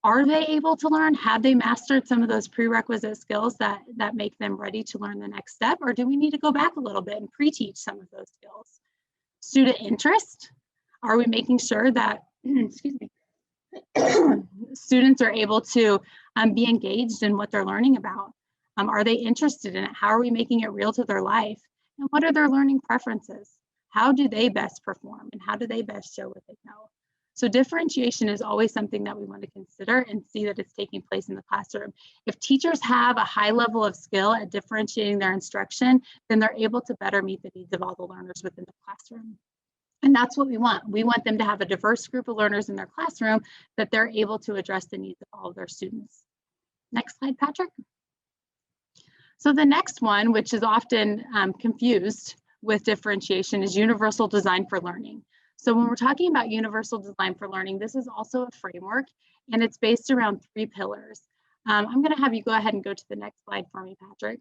are they able to learn? Have they mastered some of those prerequisite skills that make them ready to learn the next step? Or do we need to go back a little bit and pre-teach some of those skills? Student interest. Are we making sure that, excuse me, students are able to be engaged in what they're learning about? Are they interested in it? How are we making it real to their life? And what are their learning preferences? How do they best perform and how do they best show what they know? So differentiation is always something that we want to consider and see that it's taking place in the classroom. If teachers have a high level of skill at differentiating their instruction, then they're able to better meet the needs of all the learners within the classroom. And that's what we want. We want them to have a diverse group of learners in their classroom that they're able to address the needs of all of their students. Next slide, Patrick. So the next one, which is often confused with differentiation, is universal design for learning. So when we're talking about universal design for learning, this is also a framework, and it's based around 3 pillars. I'm going to have you go ahead and go to the next slide for me, Patrick.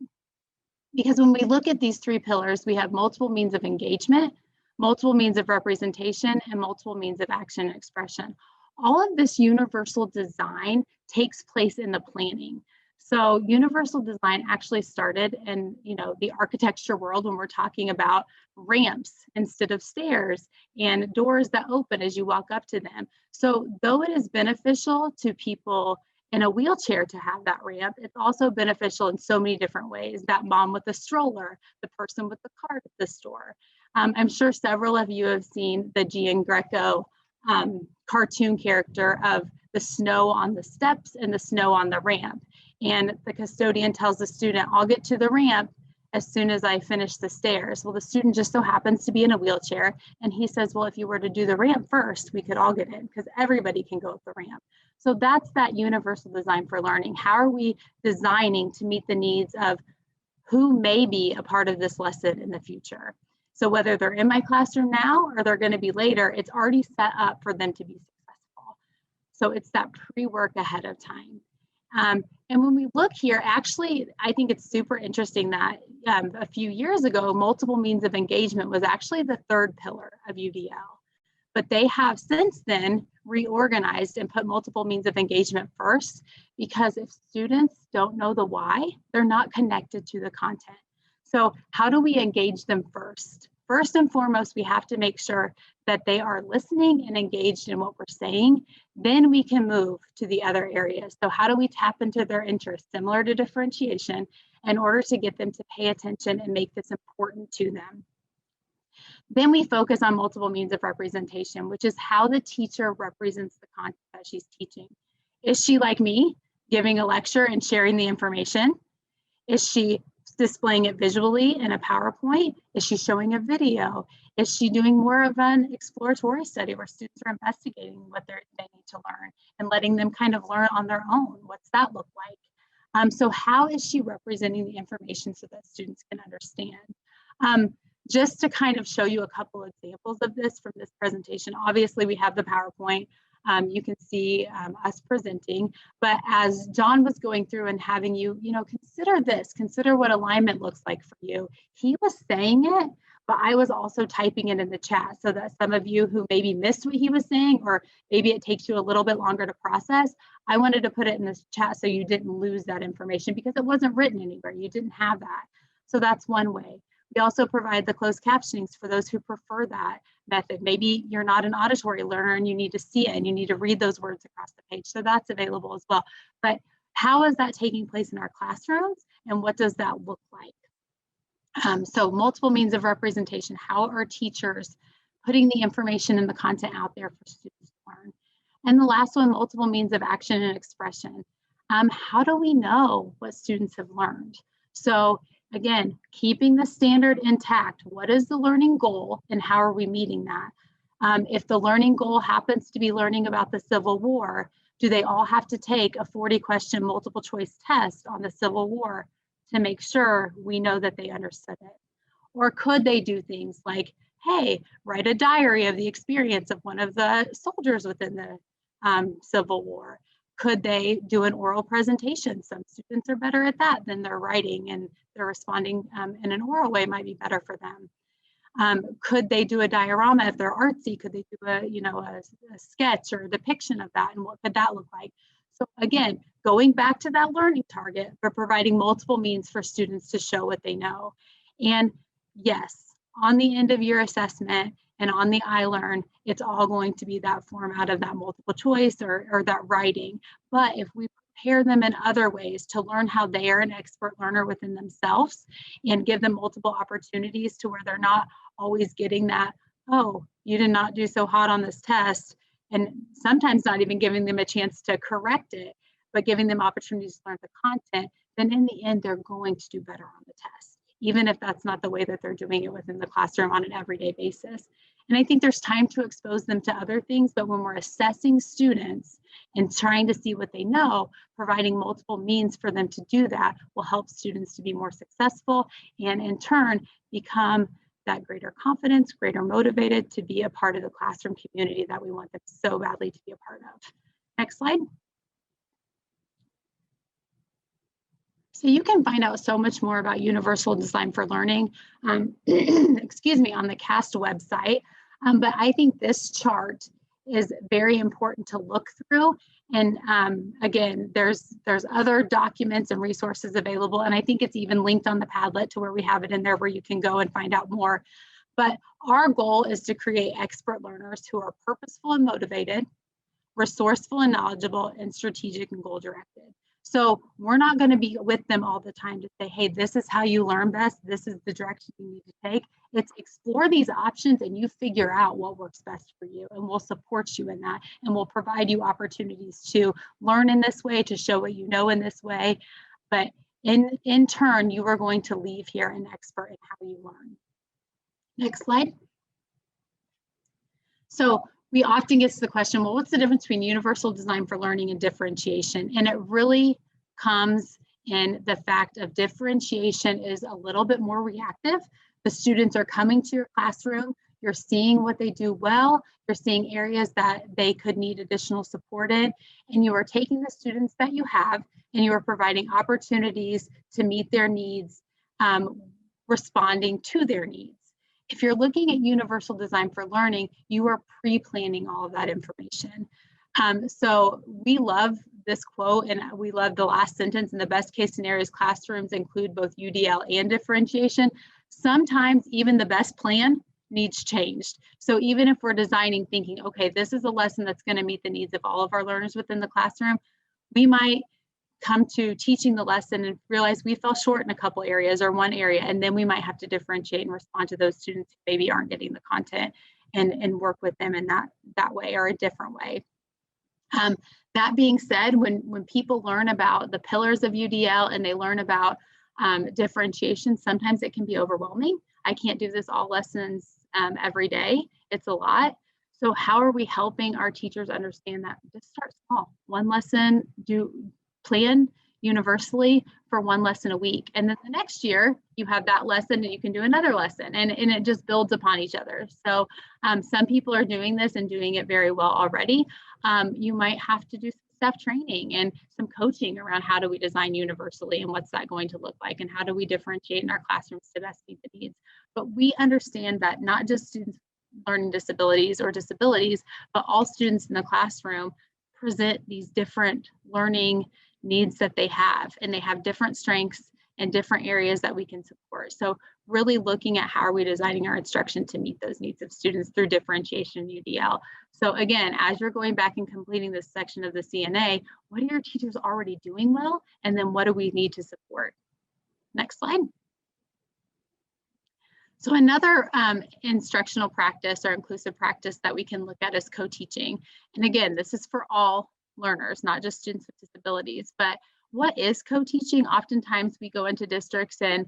Because when we look at these 3 pillars, we have multiple means of engagement, multiple means of representation, and multiple means of action and expression. All of this universal design takes place in the planning. So universal design actually started in, the architecture world when we're talking about ramps instead of stairs and doors that open as you walk up to them. So though it is beneficial to people in a wheelchair to have that ramp, it's also beneficial in so many different ways. That mom with the stroller, the person with the cart at the store. I'm sure several of you have seen the Gian Greco cartoon character of the snow on the steps and the snow on the ramp. And the custodian tells the student, I'll get to the ramp as soon as I finish the stairs. Well, the student just so happens to be in a wheelchair. And he says, well, if you were to do the ramp first, we could all get in because everybody can go up the ramp. So that's that universal design for learning. How are we designing to meet the needs of who may be a part of this lesson in the future? So whether they're in my classroom now or they're going to be later, it's already set up for them to be successful. So it's that pre-work ahead of time. And when we look here, actually, I think it's super interesting that a few years ago, multiple means of engagement was actually the 3rd pillar of UDL. but they have since then reorganized and put multiple means of engagement first, because if students don't know the why, they're not connected to the content. So how do we engage them first? First and foremost, we have to make sure that they are listening and engaged in what we're saying. Then we can move to the other areas. So how do we tap into their interests, similar to differentiation, in order to get them to pay attention and make this important to them? Then we focus on multiple means of representation, which is how the teacher represents the content that she's teaching. Is she like me, giving a lecture and sharing the information? Is she displaying it visually in a PowerPoint? Is she showing a video? Is she doing more of an exploratory study where students are investigating what they need to learn and letting them kind of learn on their own? What's that look like? So how is she representing the information so that students can understand? Just to kind of show you a couple examples of this from this presentation, obviously we have the PowerPoint. You can see us presenting, but as John was going through and having you, consider this, consider what alignment looks like for you. He was saying it, but I was also typing it in the chat so that some of you who maybe missed what he was saying, or maybe it takes you a little bit longer to process, I wanted to put it in this chat so you didn't lose that information because it wasn't written anywhere. You didn't have that. So that's one way. We also provide the closed captionings for those who prefer that method. Maybe you're not an auditory learner and you need to see it and you need to read those words across the page. So that's available as well. But how is that taking place in our classrooms and what does that look like? So multiple means of representation. How are teachers putting the information and the content out there for students to learn? And the last one, multiple means of action and expression. How do we know what students have learned? So again, keeping the standard intact. What is the learning goal and how are we meeting that? If the learning goal happens to be learning about the Civil War, do they all have to take a 40-question multiple choice test on the Civil War to make sure we know that they understood it? Or could they do things like, hey, write a diary of the experience of one of the soldiers within the Civil War? Could they do an oral presentation? Some students are better at that than they're writing, and they're responding in an oral way might be better for them. Could they do a diorama if they're artsy? Could they do a sketch or a depiction of that, and what could that look like? So again, going back to that learning target, but providing multiple means for students to show what they know. And yes, on the end of year assessment and on the iLearn, it's all going to be that form out of that multiple choice or that writing. But if we prepare them in other ways to learn how they are an expert learner within themselves and give them multiple opportunities to where they're not always getting that, oh, you did not do so hot on this test, and sometimes not even giving them a chance to correct it, but giving them opportunities to learn the content, then in the end, they're going to do better on the test, even if that's not the way that they're doing it within the classroom on an everyday basis. And I think there's time to expose them to other things, but when we're assessing students and trying to see what they know, providing multiple means for them to do that will help students to be more successful and in turn become that greater confidence, greater motivated to be a part of the classroom community that we want them so badly to be a part of. Next slide. So you can find out so much more about Universal Design for Learning, excuse me, on the CAST website. But I think this chart is very important to look through. And again, there's other documents and resources available. And I think it's even linked on the Padlet to where we have it in there where you can go and find out more. But our goal is to create expert learners who are purposeful and motivated, resourceful and knowledgeable, and strategic and goal directed. So we're not going to be with them all the time to say, hey, this is how you learn best. This is the direction you need to take. It's explore these options and you figure out what works best for you. And we'll support you in that. And we'll provide you opportunities to learn in this way, to show what you know in this way. But in turn, you are going to leave here an expert in how you learn. Next slide. So we often get to the question, well, what's the difference between universal design for learning and differentiation? And it really comes in the fact of differentiation is a little bit more reactive. The students are coming to your classroom, you're seeing what they do well, you're seeing areas that they could need additional support in, and you are taking the students that you have and you are providing opportunities to meet their needs, responding to their needs. If you're looking at universal design for learning, you are pre-planning all of that information. So we love this quote, and we love the last sentence, and the best case scenarios classrooms include both UDL and differentiation. Sometimes even the best plan needs changed. So even if we're designing thinking, okay, this is a lesson that's going to meet the needs of all of our learners within the classroom, we might come to teaching the lesson and realize we fell short in a couple areas or one area, and then we might have to differentiate and respond to those students who maybe aren't getting the content and work with them in that way or a different way. That being said, when people learn about the pillars of UDL and they learn about differentiation, sometimes it can be overwhelming. I can't do this all lessons every day. It's a lot. So how are we helping our teachers understand that? Just start small. One lesson, plan universally for one lesson a week. And then the next year you have that lesson and you can do another lesson, and it just builds upon each other. So some people are doing this and doing it very well already. You might have to do some staff training and some coaching around how do we design universally and what's that going to look like and how do we differentiate in our classrooms to best meet the needs. But we understand that not just students with learning disabilities or disabilities, but all students in the classroom present these different learning needs that they have, and they have different strengths and different areas that we can support. So really looking at how are we designing our instruction to meet those needs of students through differentiation in UDL. So again, as you're going back and completing this section of the CNA, what are your teachers already doing well? And then what do we need to support? Next slide. So another instructional practice or inclusive practice that we can look at is co-teaching. And again, this is for all learners, not just students with disabilities. But what is co-teaching? Oftentimes we go into districts and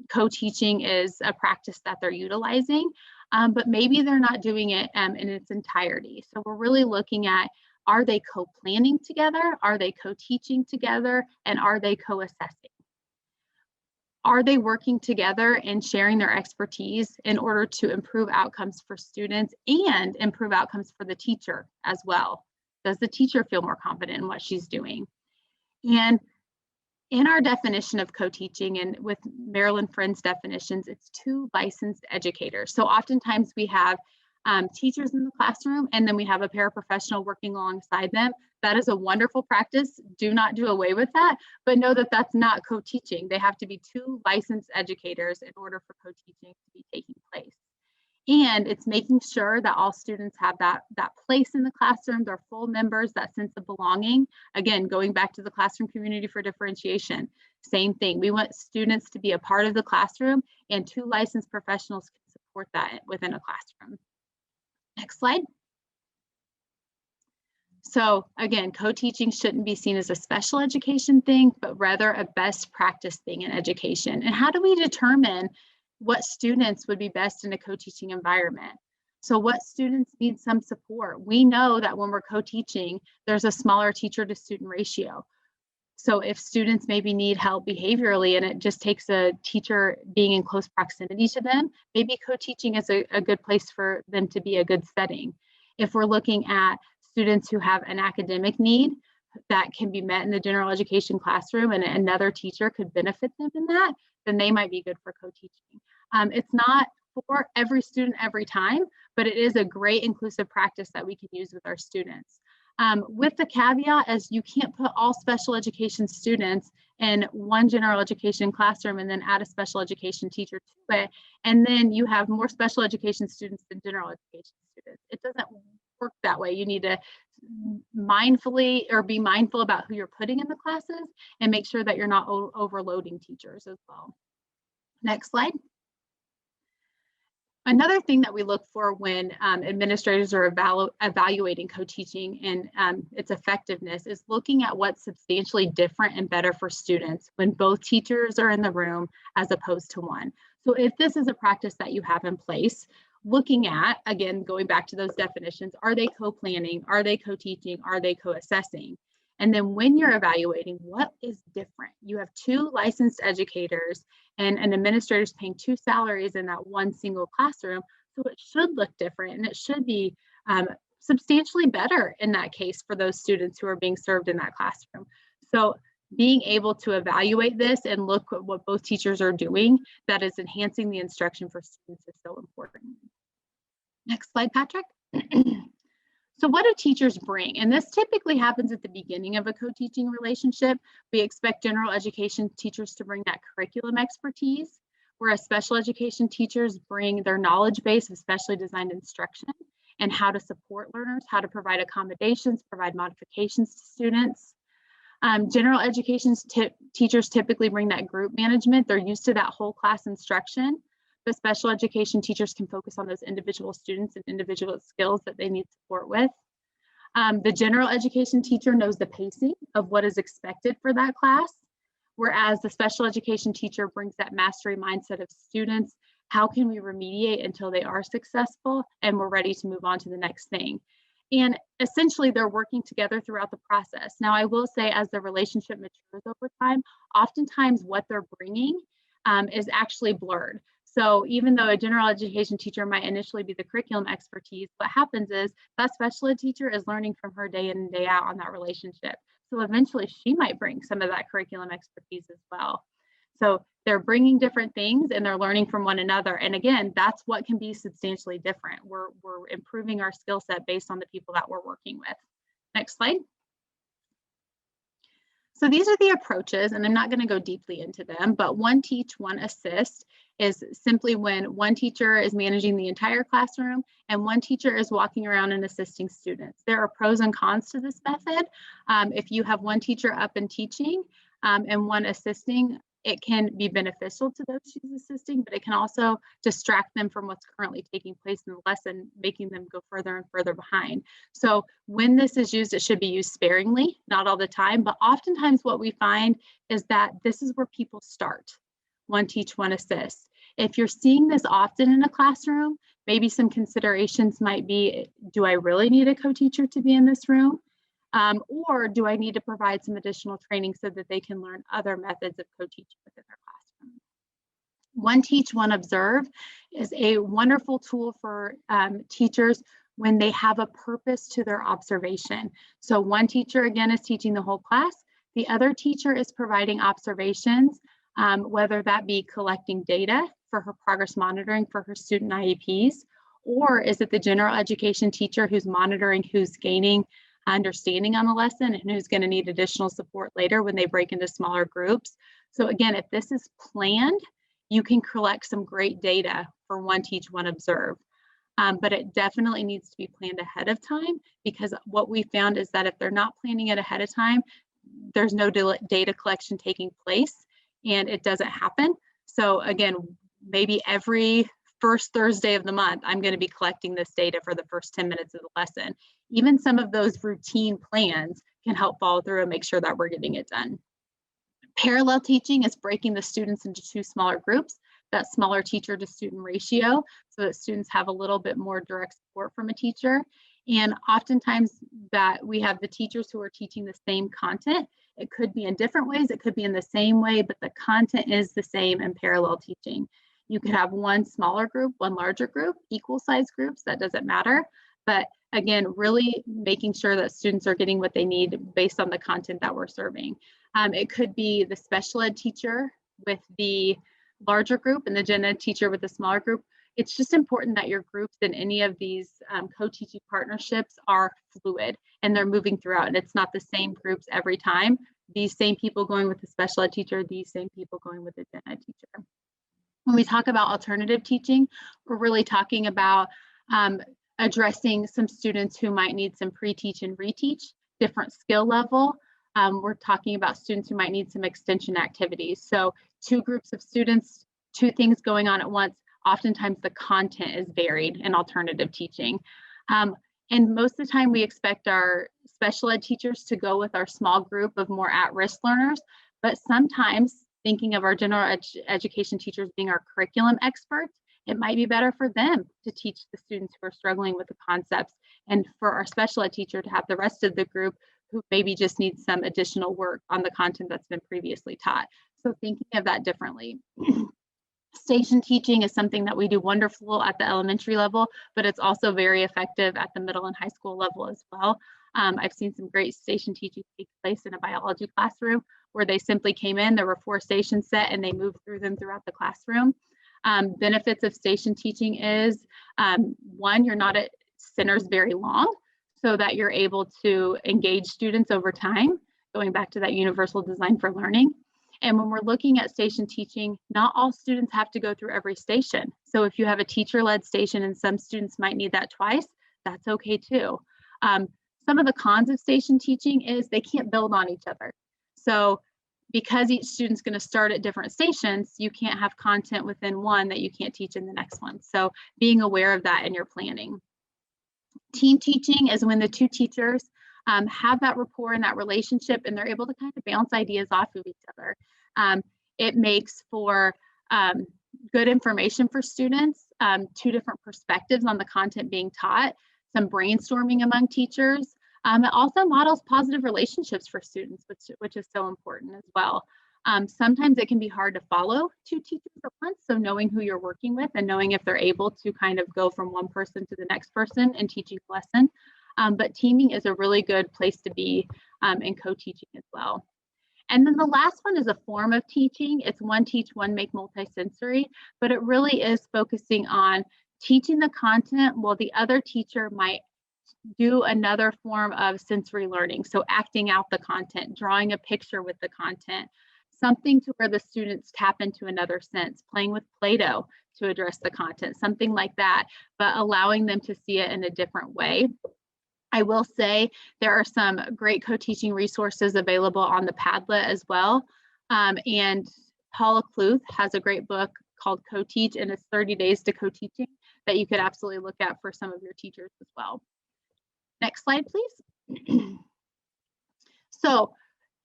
co-teaching is a practice that they're utilizing, but maybe they're not doing it in its entirety. So we're really looking at, are they co-planning together? Are they co-teaching together? And are they co-assessing? Are they working together and sharing their expertise in order to improve outcomes for students and improve outcomes for the teacher as well? Does the teacher feel more confident in what she's doing? And in our definition of co-teaching, and with Maryland Friends definitions, it's 2 licensed educators. So oftentimes we have teachers in the classroom, and then we have a paraprofessional working alongside them. That is a wonderful practice. Do not do away with that, but know that that's not co-teaching. They have to be 2 licensed educators in order for co-teaching to be taking place. And it's making sure that all students have that place in the classroom, they're full members, that sense of belonging. Again, going back to the classroom community for differentiation, same thing. We want students to be a part of the classroom, and 2 licensed professionals can support that within a classroom. Next slide. So again, co-teaching shouldn't be seen as a special education thing, but rather a best practice thing in education. And how do we determine what students would be best in a co-teaching environment? So what students need some support? We know that when we're co-teaching, there's a smaller teacher to student ratio. So if students maybe need help behaviorally and it just takes a teacher being in close proximity to them, maybe co-teaching is a good place for them to be a good setting. If we're looking at students who have an academic need that can be met in the general education classroom and another teacher could benefit them in that, then they might be good for co-teaching. It's not for every student every time, but it is a great inclusive practice that we can use with our students. With the caveat as you can't put all special education students in one general education classroom and then add a special education teacher to it, and then you have more special education students than general education students. It doesn't work that way. You need to mindfully or be mindful about who you're putting in the classes and make sure that you're not overloading teachers as well. Next slide. Another thing that we look for when administrators are evaluating co-teaching and its effectiveness is looking at what's substantially different and better for students when both teachers are in the room as opposed to one. So if this is a practice that you have in place, looking at, again, going back to those definitions, are they co-planning? Are they co-teaching? Are they co-assessing? And then when you're evaluating, what is different? You have 2 licensed educators and an administrator is paying 2 salaries in that one single classroom. So it should look different and it should be substantially better in that case for those students who are being served in that classroom. So being able to evaluate this and look at what both teachers are doing that is enhancing the instruction for students is so important. Next slide, Patrick. So what do teachers bring? And this typically happens at the beginning of a co-teaching relationship. We expect general education teachers to bring that curriculum expertise, whereas special education teachers bring their knowledge base of specially designed instruction and how to support learners, how to provide accommodations, provide modifications to students. General education teachers typically bring that group management. They're used to that whole class instruction, but special education teachers can focus on those individual students and individual skills that they need support with. The general education teacher knows the pacing of what is expected for that class, whereas the special education teacher brings that mastery mindset of students. How can we remediate until they are successful and we're ready to move on to the next thing? And essentially, they're working together throughout the process. Now, I will say, as the relationship matures over time, oftentimes what they're bringing is actually blurred. So even though a general education teacher might initially be the curriculum expertise, what happens is that special ed teacher is learning from her day in and day out on that relationship. So eventually, she might bring some of that curriculum expertise as well. So they're bringing different things and they're learning from one another. And again, that's what can be substantially different. We're improving our skill set based on the people that we're working with. Next slide. So these are the approaches, and I'm not going to go deeply into them, but one teach, one assist is simply when one teacher is managing the entire classroom and one teacher is walking around and assisting students. There are pros and cons to this method. If you have one teacher up and teaching and one assisting, it can be beneficial to those she's assisting, but it can also distract them from what's currently taking place in the lesson, making them go further and further behind. So when this is used, it should be used sparingly, not all the time, but oftentimes what we find is that this is where people start. One teach, one assist. If you're seeing this often in a classroom, maybe some considerations might be, do I really need a co-teacher to be in this room? Or do I need to provide some additional training so that they can learn other methods of co-teaching within their classroom? One teach, one observe is a wonderful tool for teachers when they have a purpose to their observation. So one teacher, again, is teaching the whole class. The other teacher is providing observations, whether that be collecting data for her progress monitoring for her student IEPs, or is it the general education teacher who's monitoring who's gaining understanding on the lesson and who's going to need additional support later when they break into smaller groups. So again, if this is planned, you can collect some great data for one teach, one observe. But it definitely needs to be planned ahead of time, because what we found is that if they're not planning it ahead of time, there's no data collection taking place and it doesn't happen. So again, maybe every first Thursday of the month, I'm going to be collecting this data for the first 10 minutes of the lesson. Even some of those routine plans can help follow through and make sure that we're getting it done. Parallel teaching is breaking the students into two smaller groups, that smaller teacher to student ratio, so that students have a little bit more direct support from a teacher. And oftentimes that we have the teachers who are teaching the same content. It could be in different ways, it could be in the same way, but the content is the same in parallel teaching. You could have one smaller group, one larger group, equal size groups, that doesn't matter. But again, really making sure that students are getting what they need based on the content that we're serving. It could be the special ed teacher with the larger group and the gen ed teacher with the smaller group. It's just important that your groups in any of these co-teaching partnerships are fluid and they're moving throughout, and it's not the same groups every time. These same people going with the special ed teacher, these same people going with the gen ed teacher. When we talk about alternative teaching, we're really talking about addressing some students who might need some pre-teach and reteach, different skill level. We're talking about students who might need some extension activities. So two groups of students, two things going on at once. Oftentimes the content is varied in alternative teaching. And most of the time we expect our special ed teachers to go with our small group of more at-risk learners, but sometimes thinking of our general education teachers being our curriculum experts, it might be better for them to teach the students who are struggling with the concepts, and for our special ed teacher to have the rest of the group who maybe just needs some additional work on the content that's been previously taught. So thinking of that differently. Station teaching is something that we do wonderful at the elementary level, but it's also very effective at the middle and high school level as well. I've seen some great station teaching take place in a biology classroom where they simply came in, there were 4 stations set, and they moved through them throughout the classroom. Benefits of station teaching is, one, you're not at centers very long, so that you're able to engage students over time, going back to that universal design for learning. And when we're looking at station teaching, not all students have to go through every station. So if you have a teacher-led station and some students might need that twice, that's okay too. Some of the cons of station teaching is they can't build on each other. So because each student's going to start at different stations, you can't have content within one that you can't teach in the next one. So being aware of that in your planning. Team teaching is when the 2 teachers have that rapport and that relationship, and they're able to kind of bounce ideas off of each other. It makes for good information for students, 2 different perspectives on the content being taught, some brainstorming among teachers. It also models positive relationships for students, which is so important as well. Sometimes it can be hard to follow 2 teachers at once, so knowing who you're working with and knowing if they're able to kind of go from one person to the next person and teaching a lesson. But teaming is a really good place to be in co-teaching as well. And then the last one is a form of teaching. It's one teach, one make multisensory, but it really is focusing on teaching the content while the other teacher might do another form of sensory learning. So acting out the content, drawing a picture with the content, something to where the students tap into another sense, playing with Play-Doh to address the content, something like that, but allowing them to see it in a different way. I will say there are some great co-teaching resources available on the Padlet as well. And Paula Kluth has a great book called Co-Teach, and it's 30 Days to Co-Teaching that you could absolutely look at for some of your teachers as well. Next slide, please. So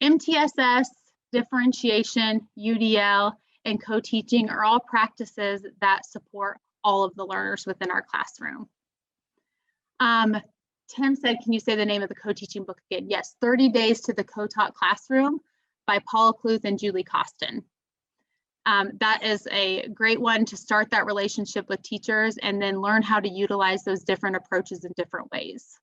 MTSS, differentiation, UDL, and co-teaching are all practices that support all of the learners within our classroom. Tim said, can you say the name of the co-teaching book again? Yes, 30 Days to the Co-Taught Classroom by Paula Kluth and Julie Costin. That is a great one to start that relationship with teachers and then learn how to utilize those different approaches in different ways.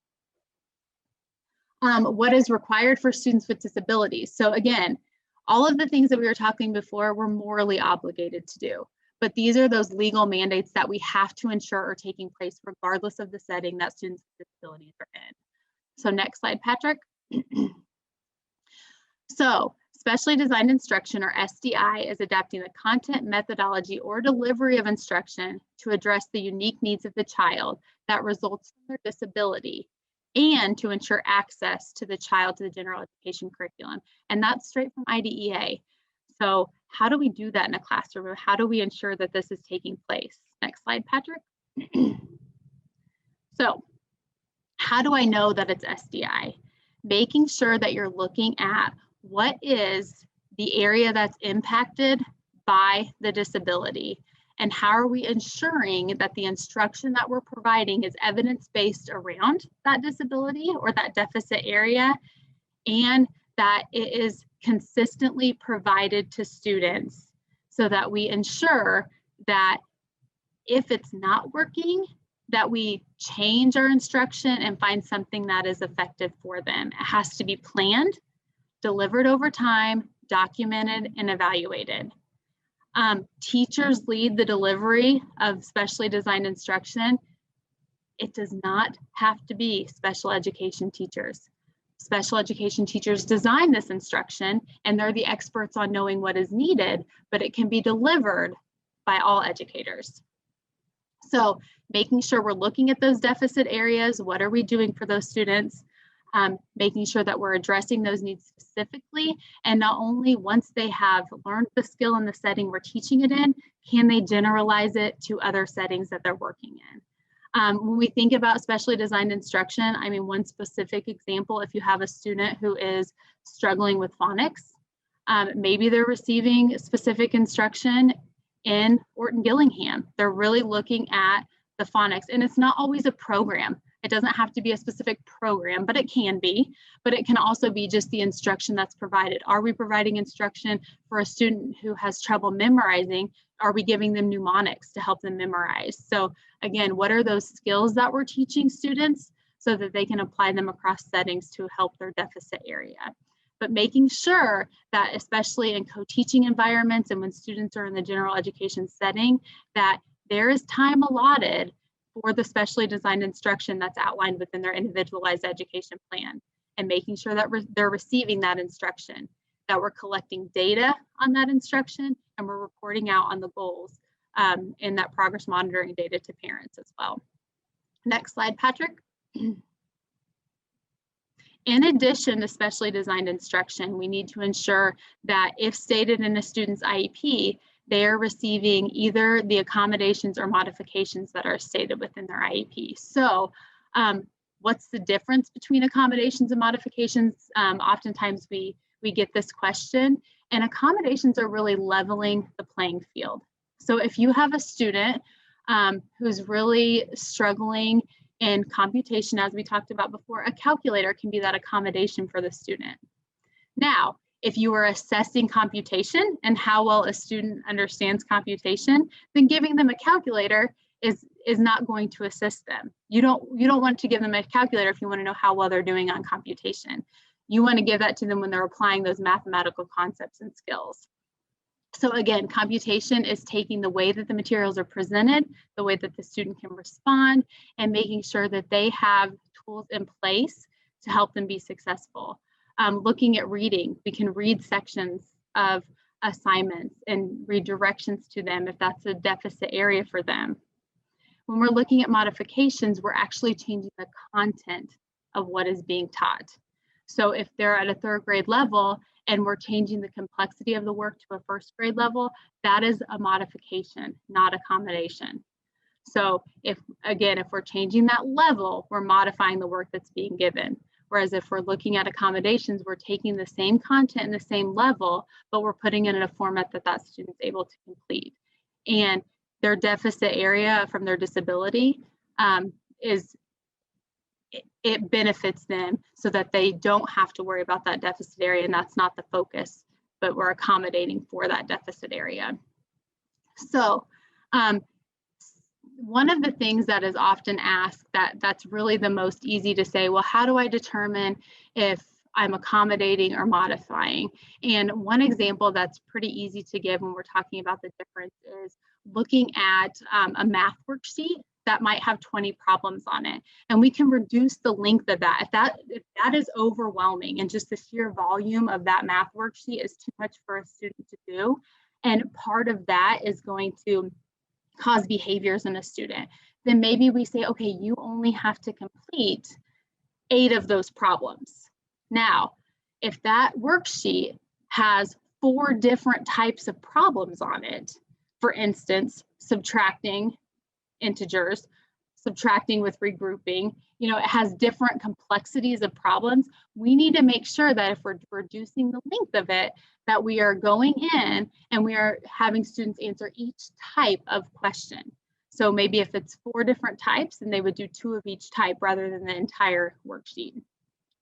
What is required for students with disabilities? So again, all of the things that we were talking before, we're morally obligated to do. But these are those legal mandates that we have to ensure are taking place regardless of the setting that students with disabilities are in. So next slide, Patrick. So specially designed instruction, or SDI, is adapting the content, methodology, or delivery of instruction to address the unique needs of the child that results from their disability and to ensure access to the child to the general education curriculum. And that's straight from IDEA. So how do we do that in a classroom? Or how do we ensure that this is taking place? Next slide, Patrick. So how do I know that it's SDI? Making sure that you're looking at what is the area that's impacted by the disability, and how are we ensuring that the instruction that we're providing is evidence-based around that disability or that deficit area, and that it is consistently provided to students so that we ensure that if it's not working, that we change our instruction and find something that is effective for them. It has to be planned, delivered over time, documented, and evaluated. Teachers lead the delivery of specially designed instruction. It does not have to be special education teachers. Special education teachers design this instruction, and they're the experts on knowing what is needed, but it can be delivered by all educators. So making sure we're looking at those deficit areas, what are we doing for those students? Making sure that we're addressing those needs specifically, and not only once they have learned the skill in the setting we're teaching it in, can they generalize it to other settings that they're working in. When we think about specially designed instruction, I mean, one specific example, if you have a student who is struggling with phonics, maybe they're receiving specific instruction in Orton Gillingham. They're really looking at the phonics, and it's not always a program. It doesn't have to be a specific program, but it can be. But it can also be just the instruction that's provided. Are we providing instruction for a student who has trouble memorizing? Are we giving them mnemonics to help them memorize? So again, what are those skills that we're teaching students? so that they can apply them across settings to help their deficit area. But making sure that, especially in co-teaching environments and when students are in the general education setting, that there is time allotted for the specially designed instruction that's outlined within their individualized education plan, and making sure that they're receiving that instruction, that we're collecting data on that instruction, and we're reporting out on the goals in that progress monitoring data to parents as well. Next slide, Patrick. In addition to specially designed instruction, we need to ensure that if stated in a student's IEP, they are receiving either the accommodations or modifications that are stated within their IEP. So what's the difference between accommodations and modifications? Oftentimes we get this question, and accommodations are really leveling the playing field. So if you have a student who's really struggling in computation, as we talked about before, a calculator can be that accommodation for the student. Now, if you are assessing computation and how well a student understands computation, then giving them a calculator is not going to assist them. You don't want to give them a calculator if you want to know how well they're doing on computation. You want to give that to them when they're applying those mathematical concepts and skills. So again, computation is taking the way that the materials are presented, the way that the student can respond, and making sure that they have tools in place to help them be successful. Looking at reading, we can read sections of assignments and read directions to them if that's a deficit area for them. When we're looking at modifications, we're actually changing the content of what is being taught. So if they're at a 3rd grade level and we're changing the complexity of the work to a 1st grade level, that is a modification, not accommodation. So if we're changing that level, we're modifying the work that's being given. Whereas if we're looking at accommodations, we're taking the same content and the same level, but we're putting it in a format that student's able to complete. And their deficit area from their disability it benefits them so that they don't have to worry about that deficit area, and that's not the focus, but we're accommodating for that deficit area. So one of the things that is often asked that's really the most easy to say, well, how do I determine if I'm accommodating or modifying? And one example that's pretty easy to give when we're talking about the difference is looking at a math worksheet that might have 20 problems on it. And we can reduce the length of that. If that is overwhelming and just the sheer volume of that math worksheet is too much for a student to do, and part of that is going to cause behaviors in a student, then maybe we say, okay, you only have to complete 8 of those problems. Now, if that worksheet has 4 different types of problems on it, for instance, subtracting integers, subtracting with regrouping, it has different complexities of problems. We need to make sure that if we're reducing the length of it, that we are going in and we are having students answer each type of question. So maybe if it's 4 different types, then they would do 2 of each type rather than the entire worksheet.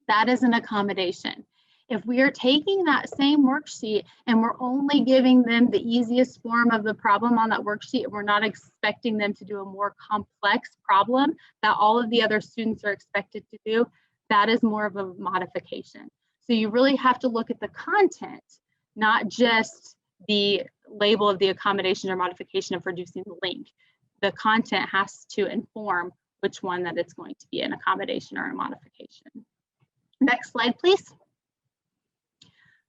That is an accommodation. If we are taking that same worksheet and we're only giving them the easiest form of the problem on that worksheet, and we're not expecting them to do a more complex problem that all of the other students are expected to do, that is more of a modification. So you really have to look at the content, not just the label of the accommodation or modification of reducing the link. The content has to inform which one that it's going to be an accommodation or a modification. Next slide, please.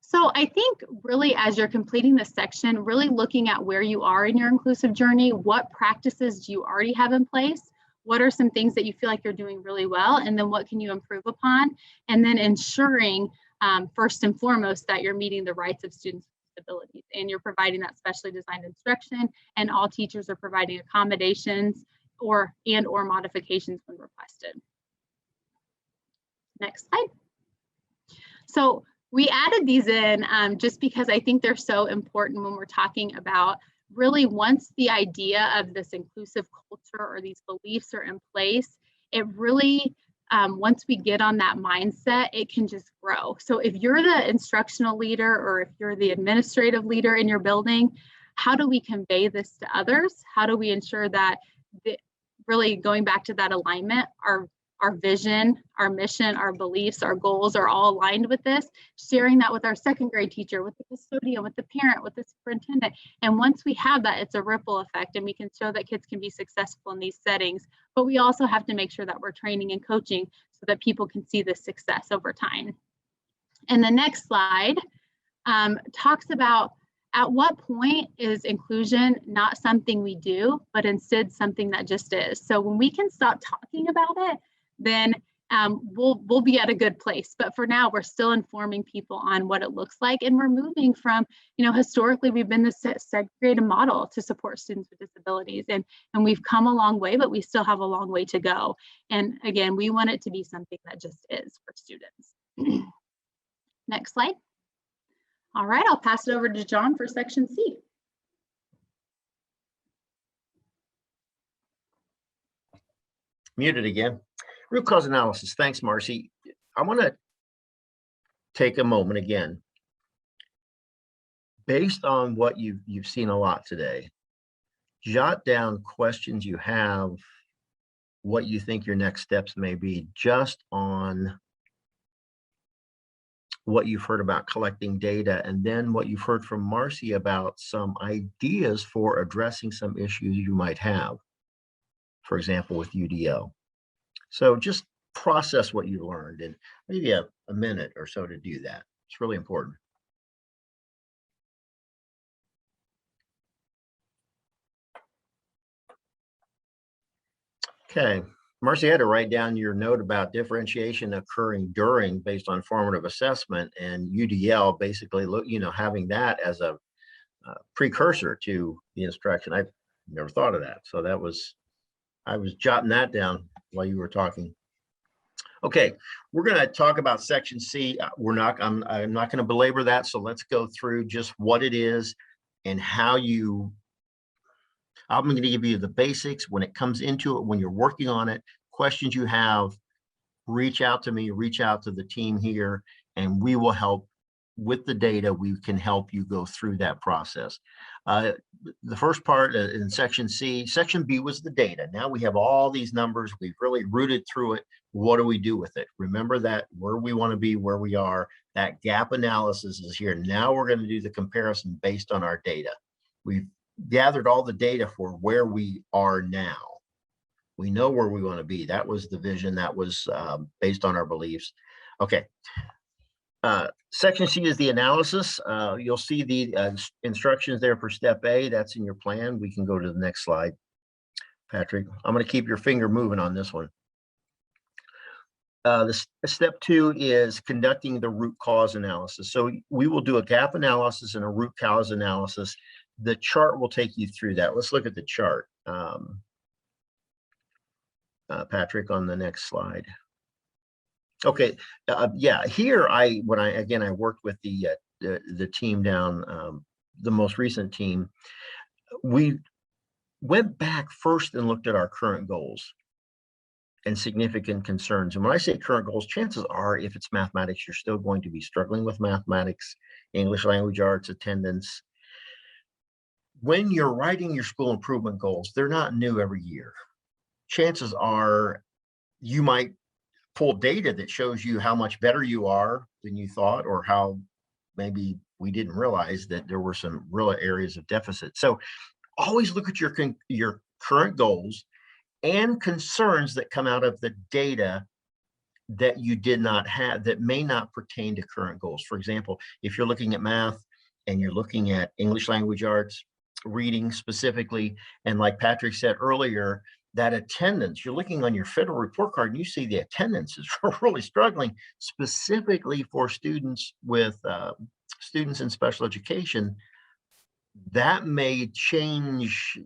So I think really as you're completing this section, really looking at where you are in your inclusive journey, what practices do you already have in place? What are some things that you feel like you're doing really well? And then what can you improve upon? And then ensuring first and foremost that you're meeting the rights of students with disabilities and you're providing that specially designed instruction, and all teachers are providing accommodations or modifications when requested. Next slide. So we added these in just because I think they're so important when we're talking about really once the idea of this inclusive culture or these beliefs are in place, it really, once we get on that mindset, it can just grow. So if you're the instructional leader or if you're the administrative leader in your building, how do we convey this to others? How do we ensure that really going back to that alignment, our our vision, our mission, our beliefs, our goals are all aligned with this, sharing that with our second grade teacher, with the custodian, with the parent, with the superintendent. And once we have that, it's a ripple effect, and we can show that kids can be successful in these settings. But we also have to make sure that we're training and coaching so that people can see the success over time. And the next slide talks about, at what point is inclusion not something we do, but instead something that just is. So when we can stop talking about it, then we'll be at a good place. But for now, we're still informing people on what it looks like. And we're moving from, historically, we've been the segregated model to support students with disabilities. And we've come a long way, but we still have a long way to go. And again, we want it to be something that just is for students. Next slide. All right, I'll pass it over to John for section C. Muted again. Root cause analysis. Thanks, Marcee. I want to take a moment again. Based on what you've seen a lot today, jot down questions you have, what you think your next steps may be, just on what you've heard about collecting data, and then what you've heard from Marcee about some ideas for addressing some issues you might have, for example, with UDL. So just process what you learned, and maybe a minute or so to do that. It's really important. Okay, Marcee had to write down your note about differentiation occurring during based on formative assessment, and UDL basically, having that as a precursor to the instruction. I've never thought of that. So I was jotting that down while you were talking. Okay, we're going to talk about section C. I'm not going to belabor that. So let's go through just what it is and how I'm going to give you the basics when it comes into it, when you're working on it, questions you have, reach out to me, reach out to the team here, and we will help with the data. We can help you go through that process. The first part in section C, section B was the data. Now we have all these numbers. We've really rooted through it. What do we do with it? Remember that where we want to be, where we are, that gap analysis is here. Now we're going to do the comparison based on our data. We've gathered all the data for where we are now. We know where we want to be. That was the vision. That was based on our beliefs. Okay. Section C is the analysis. You'll see the instructions there for step A. That's in your plan. We can go to the next slide, Patrick. I'm going to keep your finger moving on this one. Step 2 is conducting the root cause analysis. So we will do a gap analysis and a root cause analysis. The chart will take you through that. Let's look at the chart. Patrick, on the next slide. Okay, yeah, here I worked with the team down, the most recent team. We went back first and looked at our current goals and significant concerns. And when I say current goals, chances are if it's mathematics, you're still going to be struggling with mathematics, English language arts, attendance. When you're writing your school improvement goals, they're not new every year. Chances are you might pull data that shows you how much better you are than you thought, or how maybe we didn't realize that there were some real areas of deficit. So always look at your current goals and concerns that come out of the data that you did not have, that may not pertain to current goals. For example, if you're looking at math and you're looking at English language arts, reading specifically, and like Patrick said earlier, that attendance, you're looking on your federal report card and you see the attendance is really struggling, specifically for students with students in special education. That may change.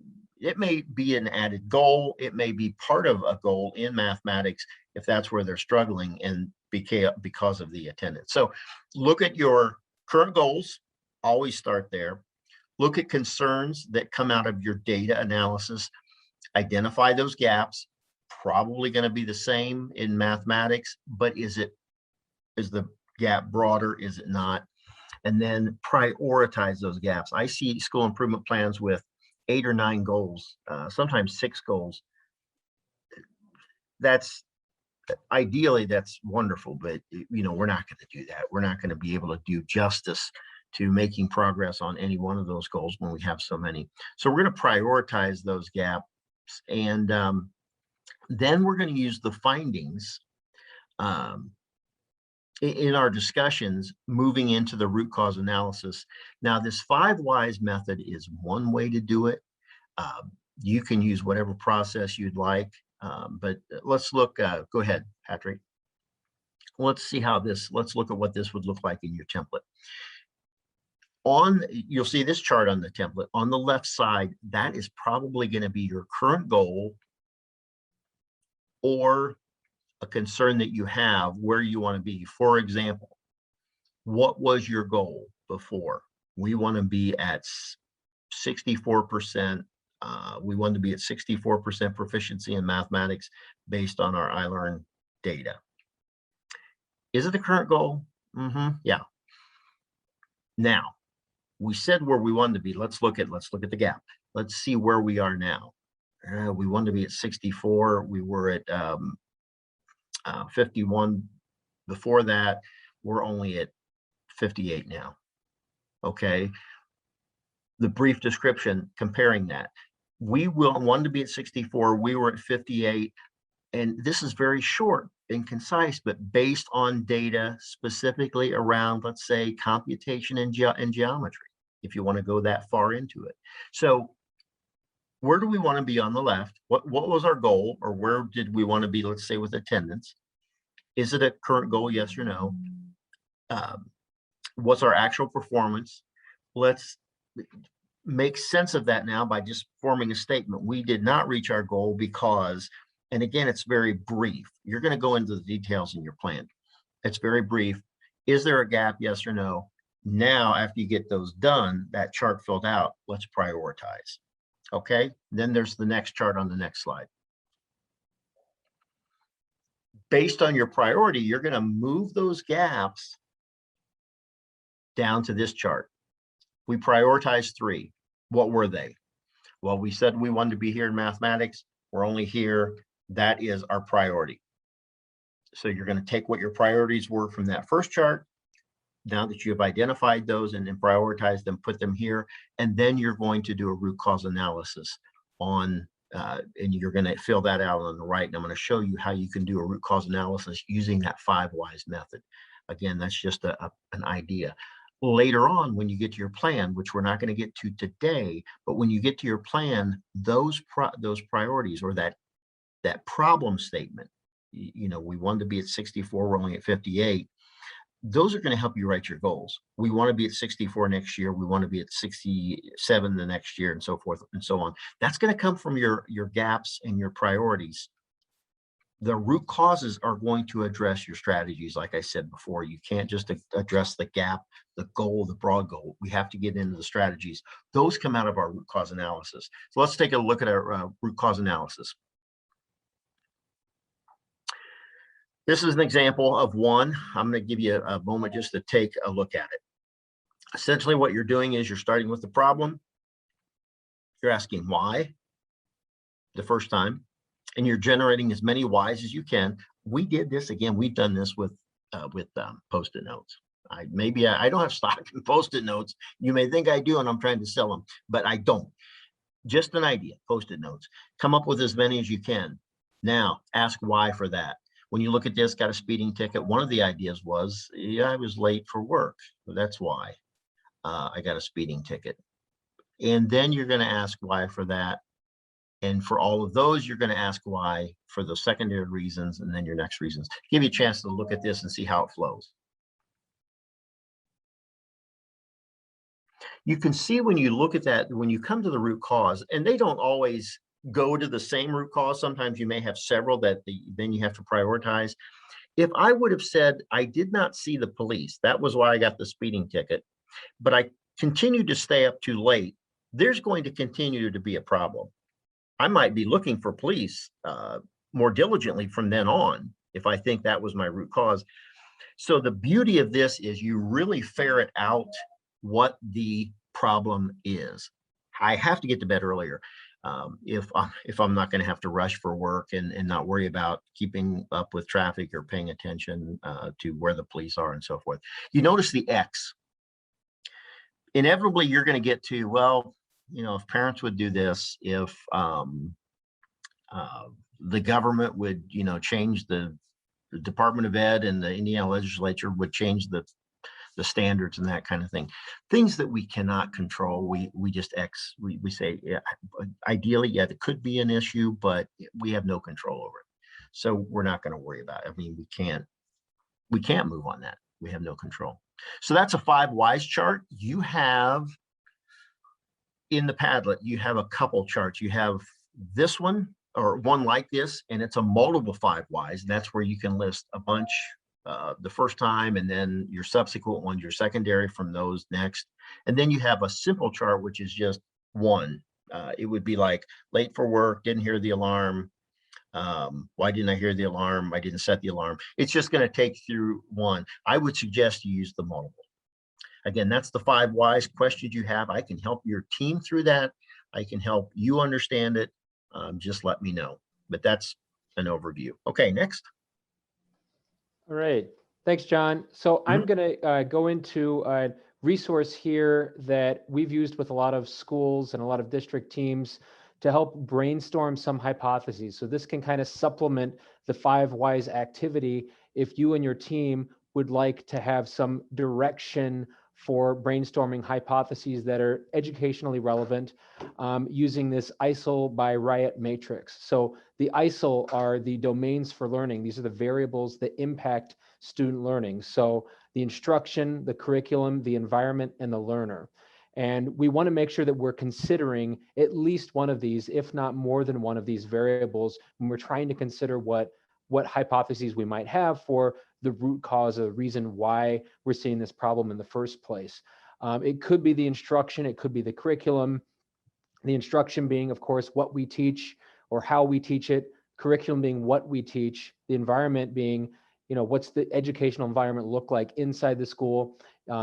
It may be an added goal. It may be part of a goal in mathematics if that's where they're struggling and because of the attendance. So look at your current goals, always start there. Look at concerns that come out of your data analysis. Identify those gaps. Probably going to be the same in mathematics, but is the gap broader? Is it not? And then prioritize those gaps. I see school improvement plans with 8 or 9 goals, sometimes 6 goals. That's ideally that's wonderful, but you know, we're not going to do that. We're not going to be able to do justice to making progress on any one of those goals when we have so many. So we're going to prioritize those gaps, and then we're going to use the findings in our discussions moving into the root cause analysis. Now, this 5 whys method is one way to do it. You can use whatever process you'd like, but let's look, go ahead, Patrick. Let's see how this, let's look at what this would look like in your template. You'll see this chart on the template. On the left side, that is probably going to be your current goal or a concern that you have where you want to be. For example, what was your goal before? We want to be at 64%. We want to be at 64% proficiency in mathematics based on our iLearn data. Is it the current goal? Yeah. Now, we said where we wanted to be. Let's look at the gap. Let's see where we are now. We wanted to be at 64. We were at 51 before that. We're only at 58 now. Okay. The brief description comparing that. We wanted to be at 64. We were at 58. And this is very short and concise, but based on data specifically around, let's say, computation and geometry, if you want to go that far into it. So where do we want to be on the left? What was our goal, or where did we want to be, let's say, with attendance? Is it a current goal, yes or no? What's our actual performance? Let's make sense of that now by just forming a statement. We did not reach our goal because, and again, it's very brief. You're going to go into the details in your plan. It's very brief. Is there a gap, yes or no? Now, after you get those done, that chart filled out, let's prioritize. Okay, then there's the next chart on the next slide. Based on your priority, you're going to move those gaps down to this chart. We prioritized 3. What were they? Well, we said we wanted to be here in mathematics. We're only here. That is our priority. So you're going to take what your priorities were from that first chart. Now that you've identified those and then prioritized them, put them here, and then you're going to do a root cause analysis on, and you're going to fill that out on the right. And I'm going to show you how you can do a root cause analysis using that 5 whys method. Again, that's just an idea. Later on, when you get to your plan, which we're not going to get to today, but when you get to your plan, those priorities or that problem statement, you know, we wanted to be at 64, we're only at 58. Those are going to help you write your goals. We want to be at 64 next year. We want to be at 67 the next year, and so forth and so on. That's going to come from your gaps and your priorities. The root causes are going to address your strategies. Like I said before, you can't just address the gap, the goal, the broad goal. We have to get into the strategies. Those come out of our root cause analysis. So let's take a look at our root cause analysis. This is an example of one. I'm going to give you a moment just to take a look at it. Essentially, what you're doing is you're starting with the problem. You're asking why the first time, and you're generating as many whys as you can. We did this again. We've done this with Post-it notes. I don't have stock in Post-it notes. You may think I do, and I'm trying to sell them, but I don't. Just an idea. Post-it notes. Come up with as many as you can. Now, ask why for that. When you look at this, got a speeding ticket. One of the ideas was, yeah, I was late for work. So that's why I got a speeding ticket. And then you're going to ask why for that. And for all of those, you're going to ask why for the secondary reasons, and then your next reasons. Give you a chance to look at this and see how it flows. You can see when you look at that, when you come to the root cause, and they don't always go to the same root cause. Sometimes you may have several that then you have to prioritize. If I would have said, I did not see the police, that was why I got the speeding ticket, but I continued to stay up too late, there's going to continue to be a problem. I might be looking for police more diligently from then on if I think that was my root cause. So the beauty of this is you really ferret out what the problem is. I have to get to bed earlier. if I'm not going to have to rush for work and not worry about keeping up with traffic or paying attention to where the police are and so forth. You notice the X. Inevitably, you're going to get to, well, you know, if parents would do this, if the government would, you know, change the Department of Ed and the Indiana legislature would change the standards and that kind of thing. Things that we cannot control, we just we say, yeah, ideally, yeah, it could be an issue, but we have no control over it. So we're not going to worry about it. I mean, we can't move on that. We have no control. So that's a 5 whys chart. You have in the Padlet, you have a couple charts. You have this one or one like this, and it's a multiple 5 whys. That's where you can list a bunch the first time, and then your subsequent ones, your secondary from those next. And then you have a simple chart, which is just one. It would be like late for work, didn't hear the alarm. Why didn't I hear the alarm? I didn't set the alarm. It's just going to take through one. I would suggest you use the multiple. Again, that's the 5 whys questions you have. I can help your team through that. I can help you understand it. Just let me know. But that's an overview. Okay, next. All right. Thanks, John. So I'm going to go into a resource here that we've used with a lot of schools and a lot of district teams to help brainstorm some hypotheses. So this can kind of supplement the 5 whys activity if you and your team would like to have some direction for brainstorming hypotheses that are educationally relevant using this ISIL by Riot matrix. So the ISIL are the domains for learning. These are the variables that impact student learning. So the instruction, the curriculum, the environment, and the learner. And we want to make sure that we're considering at least one of these, if not more than one of these variables, when we're trying to consider what hypotheses we might have for the root cause or the reason why we're seeing this problem in the first place. It could be the instruction, it could be the curriculum, the instruction being, of course, what we teach or how we teach it, curriculum being what we teach, the environment being, you know, what's the educational environment look like inside the school,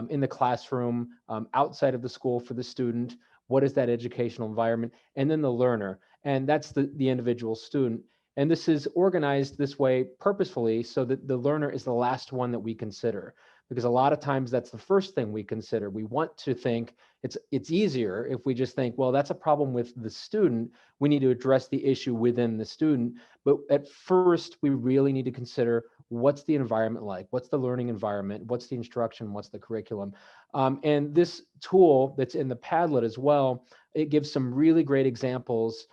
in the classroom, outside of the school for the student, what is that educational environment, and then the learner, and that's the individual student. And this is organized this way purposefully so that the learner is the last one that we consider, because a lot of times that's the first thing we consider. We want to think it's easier if we just think, well, that's a problem with the student. We need to address the issue within the student. But at first, we really need to consider what's the environment like, what's the learning environment, what's the instruction, what's the curriculum. And this tool that's in the Padlet as well, it gives some really great examples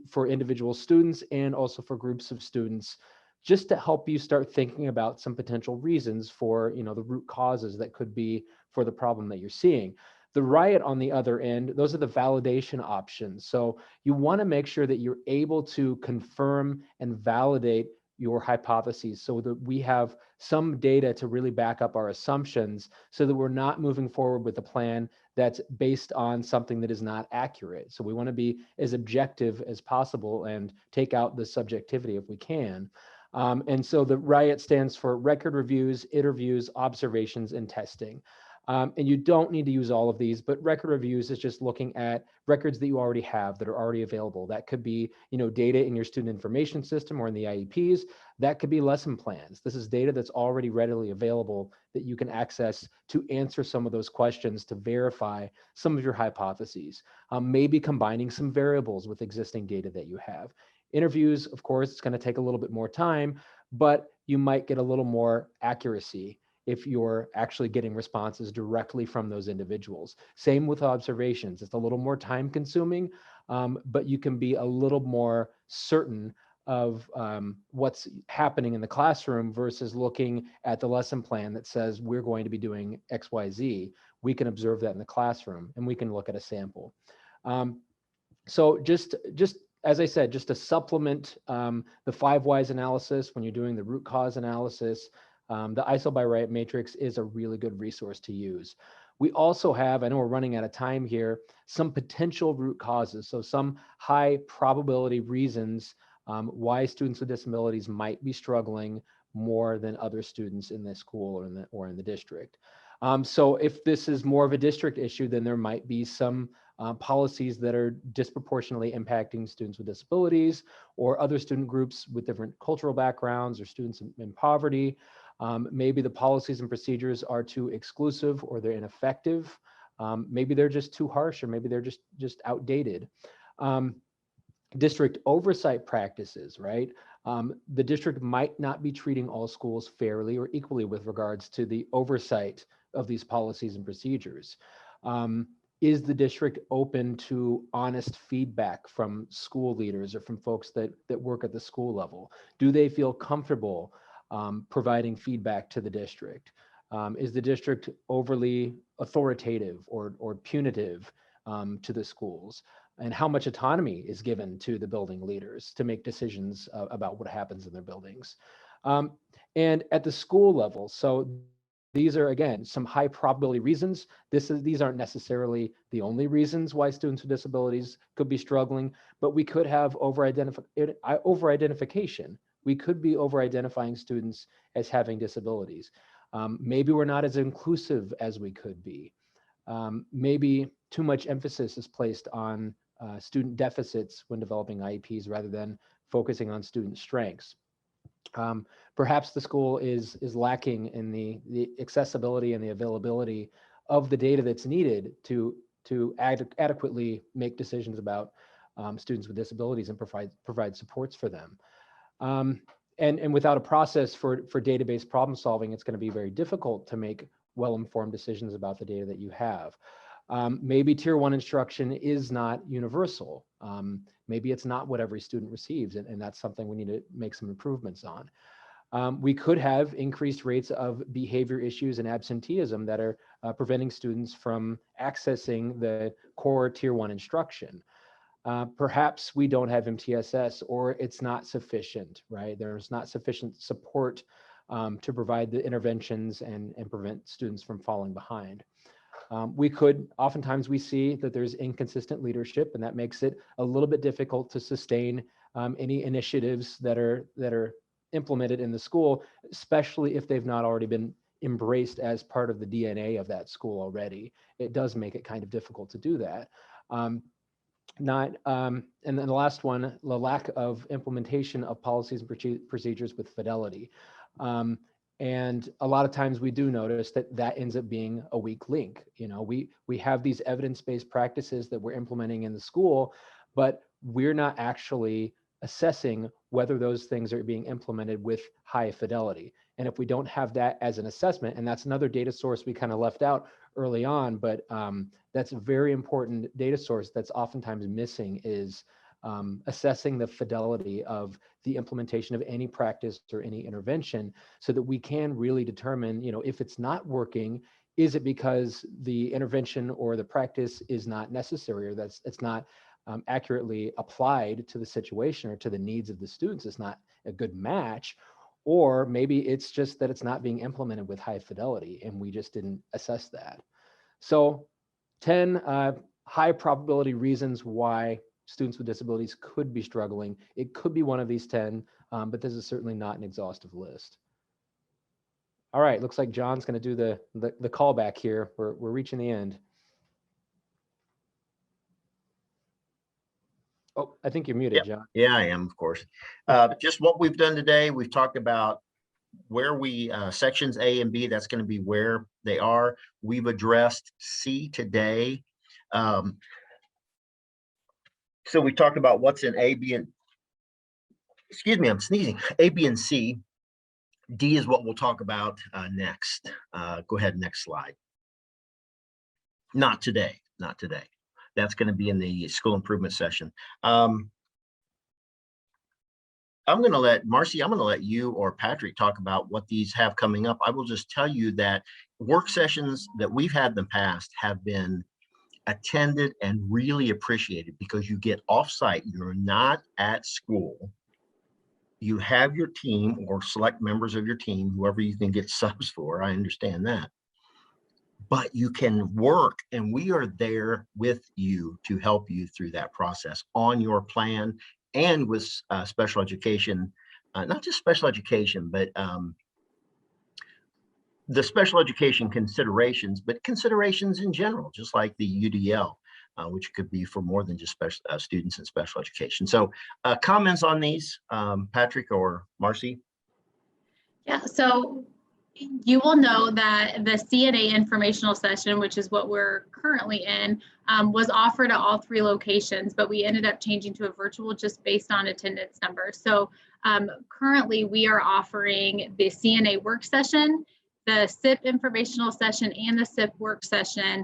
for individual students and also for groups of students, just to help you start thinking about some potential reasons for, you know, the root causes that could be for the problem that you're seeing. The Riot on the other end, those are the validation options. So you want to make sure that you're able to confirm and validate your hypotheses so that we have some data to really back up our assumptions so that we're not moving forward with a plan that's based on something that is not accurate. So we want to be as objective as possible and take out the subjectivity if we can. And so the Riot stands for record reviews, interviews, observations, and testing. And you don't need to use all of these, but record reviews is just looking at records that you already have that are already available. That could be, you know, data in your student information system or in the IEPs. That could be lesson plans. This is data that's already readily available that you can access to answer some of those questions to verify some of your hypotheses. Maybe combining some variables with existing data that you have. Interviews, of course, it's going to take a little bit more time, but you might get a little more accuracy if you're actually getting responses directly from those individuals. Same with observations. It's a little more time consuming, but you can be a little more certain of what's happening in the classroom versus looking at the lesson plan that says we're going to be doing X, Y, Z. We can observe that in the classroom and we can look at a sample. So just as I said, just to supplement the 5 whys analysis when you're doing the root cause analysis, the ISIL by Riot matrix is a really good resource to use. We also have, I know we're running out of time here, some potential root causes. So some high probability reasons why students with disabilities might be struggling more than other students in the school or in the district. So if this is more of a district issue, then there might be some policies that are disproportionately impacting students with disabilities or other student groups with different cultural backgrounds or students in poverty. Maybe the policies and procedures are too exclusive or they're ineffective. Maybe they're just too harsh, or maybe they're just outdated. District oversight practices, right? The district might not be treating all schools fairly or equally with regards to the oversight of these policies and procedures. Is the district open to honest feedback from school leaders or from folks that work at the school level? Do they feel comfortable providing feedback to the district? Is the district overly authoritative or punitive to the schools? And how much autonomy is given to the building leaders to make decisions about what happens in their buildings? And at the school level, so these are, again, some high probability reasons. These aren't necessarily the only reasons why students with disabilities could be struggling, but we could have over-identification. We could be over-identifying students as having disabilities. Maybe we're not as inclusive as we could be. Maybe too much emphasis is placed on student deficits when developing IEPs rather than focusing on student strengths. Perhaps the school is lacking in the accessibility and the availability of the data that's needed to adequately make decisions about students with disabilities and provide supports for them. And without a process for database problem solving, it's going to be very difficult to make well-informed decisions about the data that you have. Maybe tier 1 instruction is not universal. Maybe it's not what every student receives, and that's something we need to make some improvements on. We could have increased rates of behavior issues and absenteeism that are preventing students from accessing the core tier 1 instruction. Perhaps we don't have MTSS, or it's not sufficient, right? There's not sufficient support to provide the interventions and prevent students from falling behind. Oftentimes we see that there's inconsistent leadership, and that makes it a little bit difficult to sustain any initiatives that are implemented in the school, especially if they've not already been embraced as part of the DNA of that school already. It does make it kind of difficult to do that. And then the last one, the lack of implementation of policies and procedures with fidelity. And a lot of times we do notice that ends up being a weak link. You know, we have these evidence-based practices that we're implementing in the school, but we're not actually assessing whether those things are being implemented with high fidelity. And if we don't have that as an assessment, and that's another data source we kind of left out early on, but that's a very important data source that's oftentimes missing, is assessing the fidelity of the implementation of any practice or any intervention, so that we can really determine, you know, if it's not working, is it because the intervention or the practice is not necessary, or it's not accurately applied to the situation or to the needs of the students, it's not a good match, or maybe it's just that it's not being implemented with high fidelity and we just didn't assess that. So 10 high probability reasons why students with disabilities could be struggling. It could be one of these 10, but this is certainly not an exhaustive list. All right, looks like John's going to do the callback here. We're reaching the end. Oh, I think you're muted, Yep. John. Yeah, I am, of course. Just what we've done today, we've talked about where we, sections A and B, that's going to be where they are. We've addressed C today. So we talked about what's in A, B, and, excuse me, I'm sneezing, A, B, and C. D is what we'll talk about next. Go ahead, next slide. Not today, not today. That's going to be in the school improvement session. I'm going to let Marcee, I'm going to let you or Patrick talk about what these have coming up. I will just tell you that work sessions that we've had in the past have been attended and really appreciated, because you get off-site, you're not at school. You have your team or select members of your team, whoever you can get subs for, I understand that. But you can work, and we are there with you to help you through that process on your plan, and with special education, not just special education, but the special education considerations, but considerations in general, just like the UDL, which could be for more than just special students in special education. So comments on these, Patrick or Marcee? Yeah, so you will know that the CNA informational session, which is what we're currently in, was offered at all 3 locations, but we ended up changing to a virtual just based on attendance numbers. So currently we are offering the CNA work session, the SIP informational session, and the SIP work session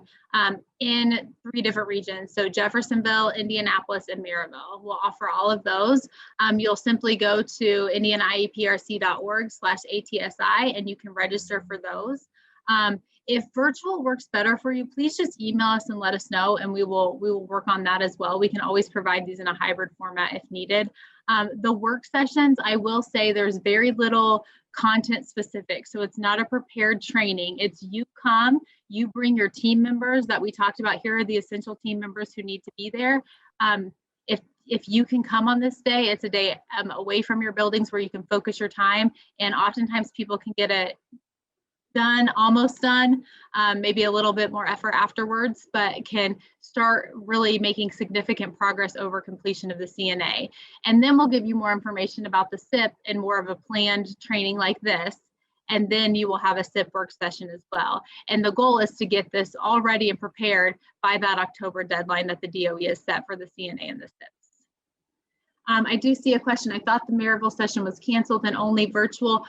in 3 different regions. So Jeffersonville, Indianapolis, and Maryville. We'll offer all of those. You'll simply go to indianaiEPRC.org/ATSI and you can register for those. If virtual works better for you, please just email us and let us know, and we will work on that as well. We can always provide these in a hybrid format if needed. The work sessions, I will say there's very little content specific. So it's not a prepared training. It's you come, you bring your team members that we talked about. Here are the essential team members who need to be there. If you can come on this day, it's a day away from your buildings where you can focus your time. And oftentimes people can get it done, almost done, maybe a little bit more effort afterwards, but can start really making significant progress over completion of the CNA. And then we'll give you more information about the SIP and more of a planned training like this. And then you will have a SIP work session as well. And the goal is to get this all ready and prepared by that October deadline that the DOE has set for the CNA and the SIPs. I do see a question. I thought the Maryville session was canceled and only virtual.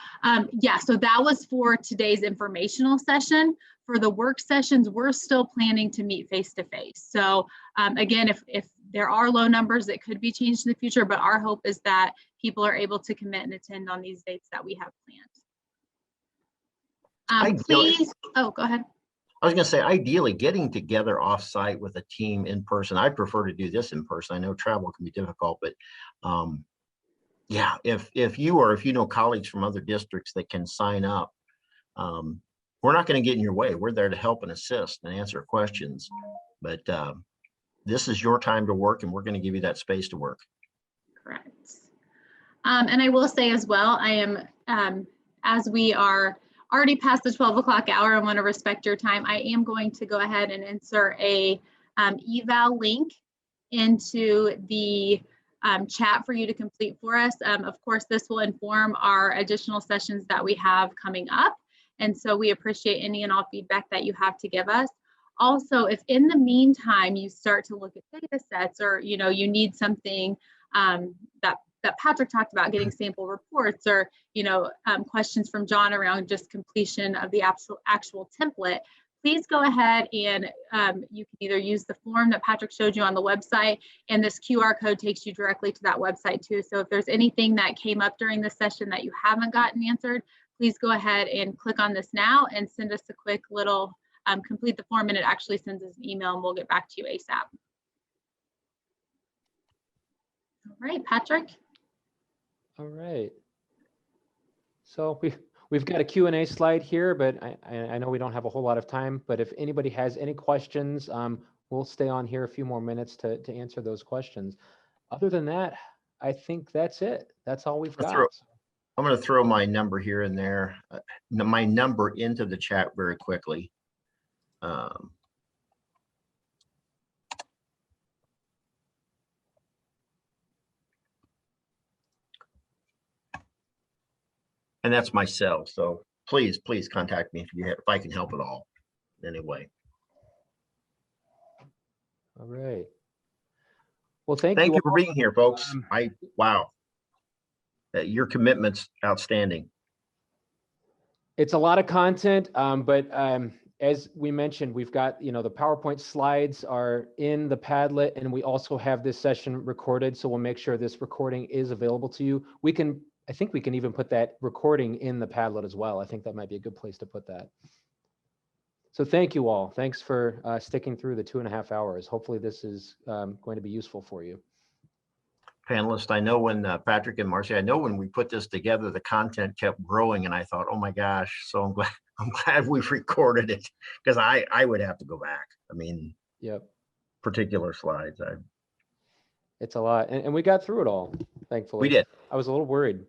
Yeah, so that was for today's informational session. For the work sessions, we're still planning to meet face-to-face. So again, if there are low numbers, it could be changed in the future, but our hope is that people are able to commit and attend on these dates that we have planned. Please, oh, go ahead. I was going to say, ideally, getting together off-site with a team in person. I prefer to do this in person. I know travel can be difficult, but yeah, if you know colleagues from other districts that can sign up, we're not going to get in your way. We're there to help and assist and answer questions. But this is your time to work, and we're going to give you that space to work. Correct. And I will say as well, I am, as we are already past the 12 o'clock hour, I want to respect your time. I am going to go ahead and insert a eval link into the chat for you to complete for us. Of course, this will inform our additional sessions that we have coming up. And so we appreciate any and all feedback that you have to give us. Also, if in the meantime you start to look at data sets, or you need something that Patrick talked about, getting sample reports, or questions from John around just completion of the actual template, please go ahead and you can either use the form that Patrick showed you on the website, and this QR code takes you directly to that website too. So if there's anything that came up during this session that you haven't gotten answered, please go ahead and click on this now and send us a quick little complete the form, and it actually sends us an email and we'll get back to you ASAP. All right, Patrick. All right. So we've got a Q&A slide here, but I know we don't have a whole lot of time, but if anybody has any questions, we'll stay on here a few more minutes to answer those questions. Other than that, I think that's it. That's all we've got. I'm going to throw my number here and there, my number into the chat very quickly. And that's my cell. So please contact me if I can help at all in any way. All right. Well, thank you for all. being here, folks. Wow. Your commitment's outstanding. It's a lot of content, but as we mentioned, we've got, the PowerPoint slides are in the Padlet, and we also have this session recorded. So we'll make sure this recording is available to you. I think we can even put that recording in the Padlet as well. I think that might be a good place to put that. So thank you all. Thanks for sticking through the 2.5 hours. Hopefully this is going to be useful for you. Panelists, I know when Patrick and Marcee, I know when we put this together, the content kept growing, and I thought, oh my gosh, so I'm glad we've recorded it, because I would have to go back. I mean, yep, particular slides. It's a lot, and we got through it all, thankfully. We did. I was a little worried.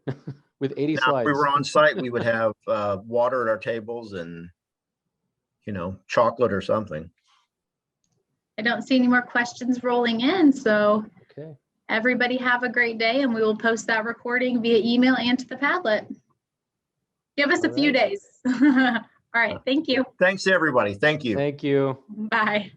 with 80 Now, if slides. we were on site, we would have water at our tables and, you know, chocolate or something. I don't see any more questions rolling in, so Okay. everybody have a great day, and we will post that recording via email and to the Padlet. Give us a All few right. days. All right, thank you. Thanks, everybody. Thank you. Thank you. Bye.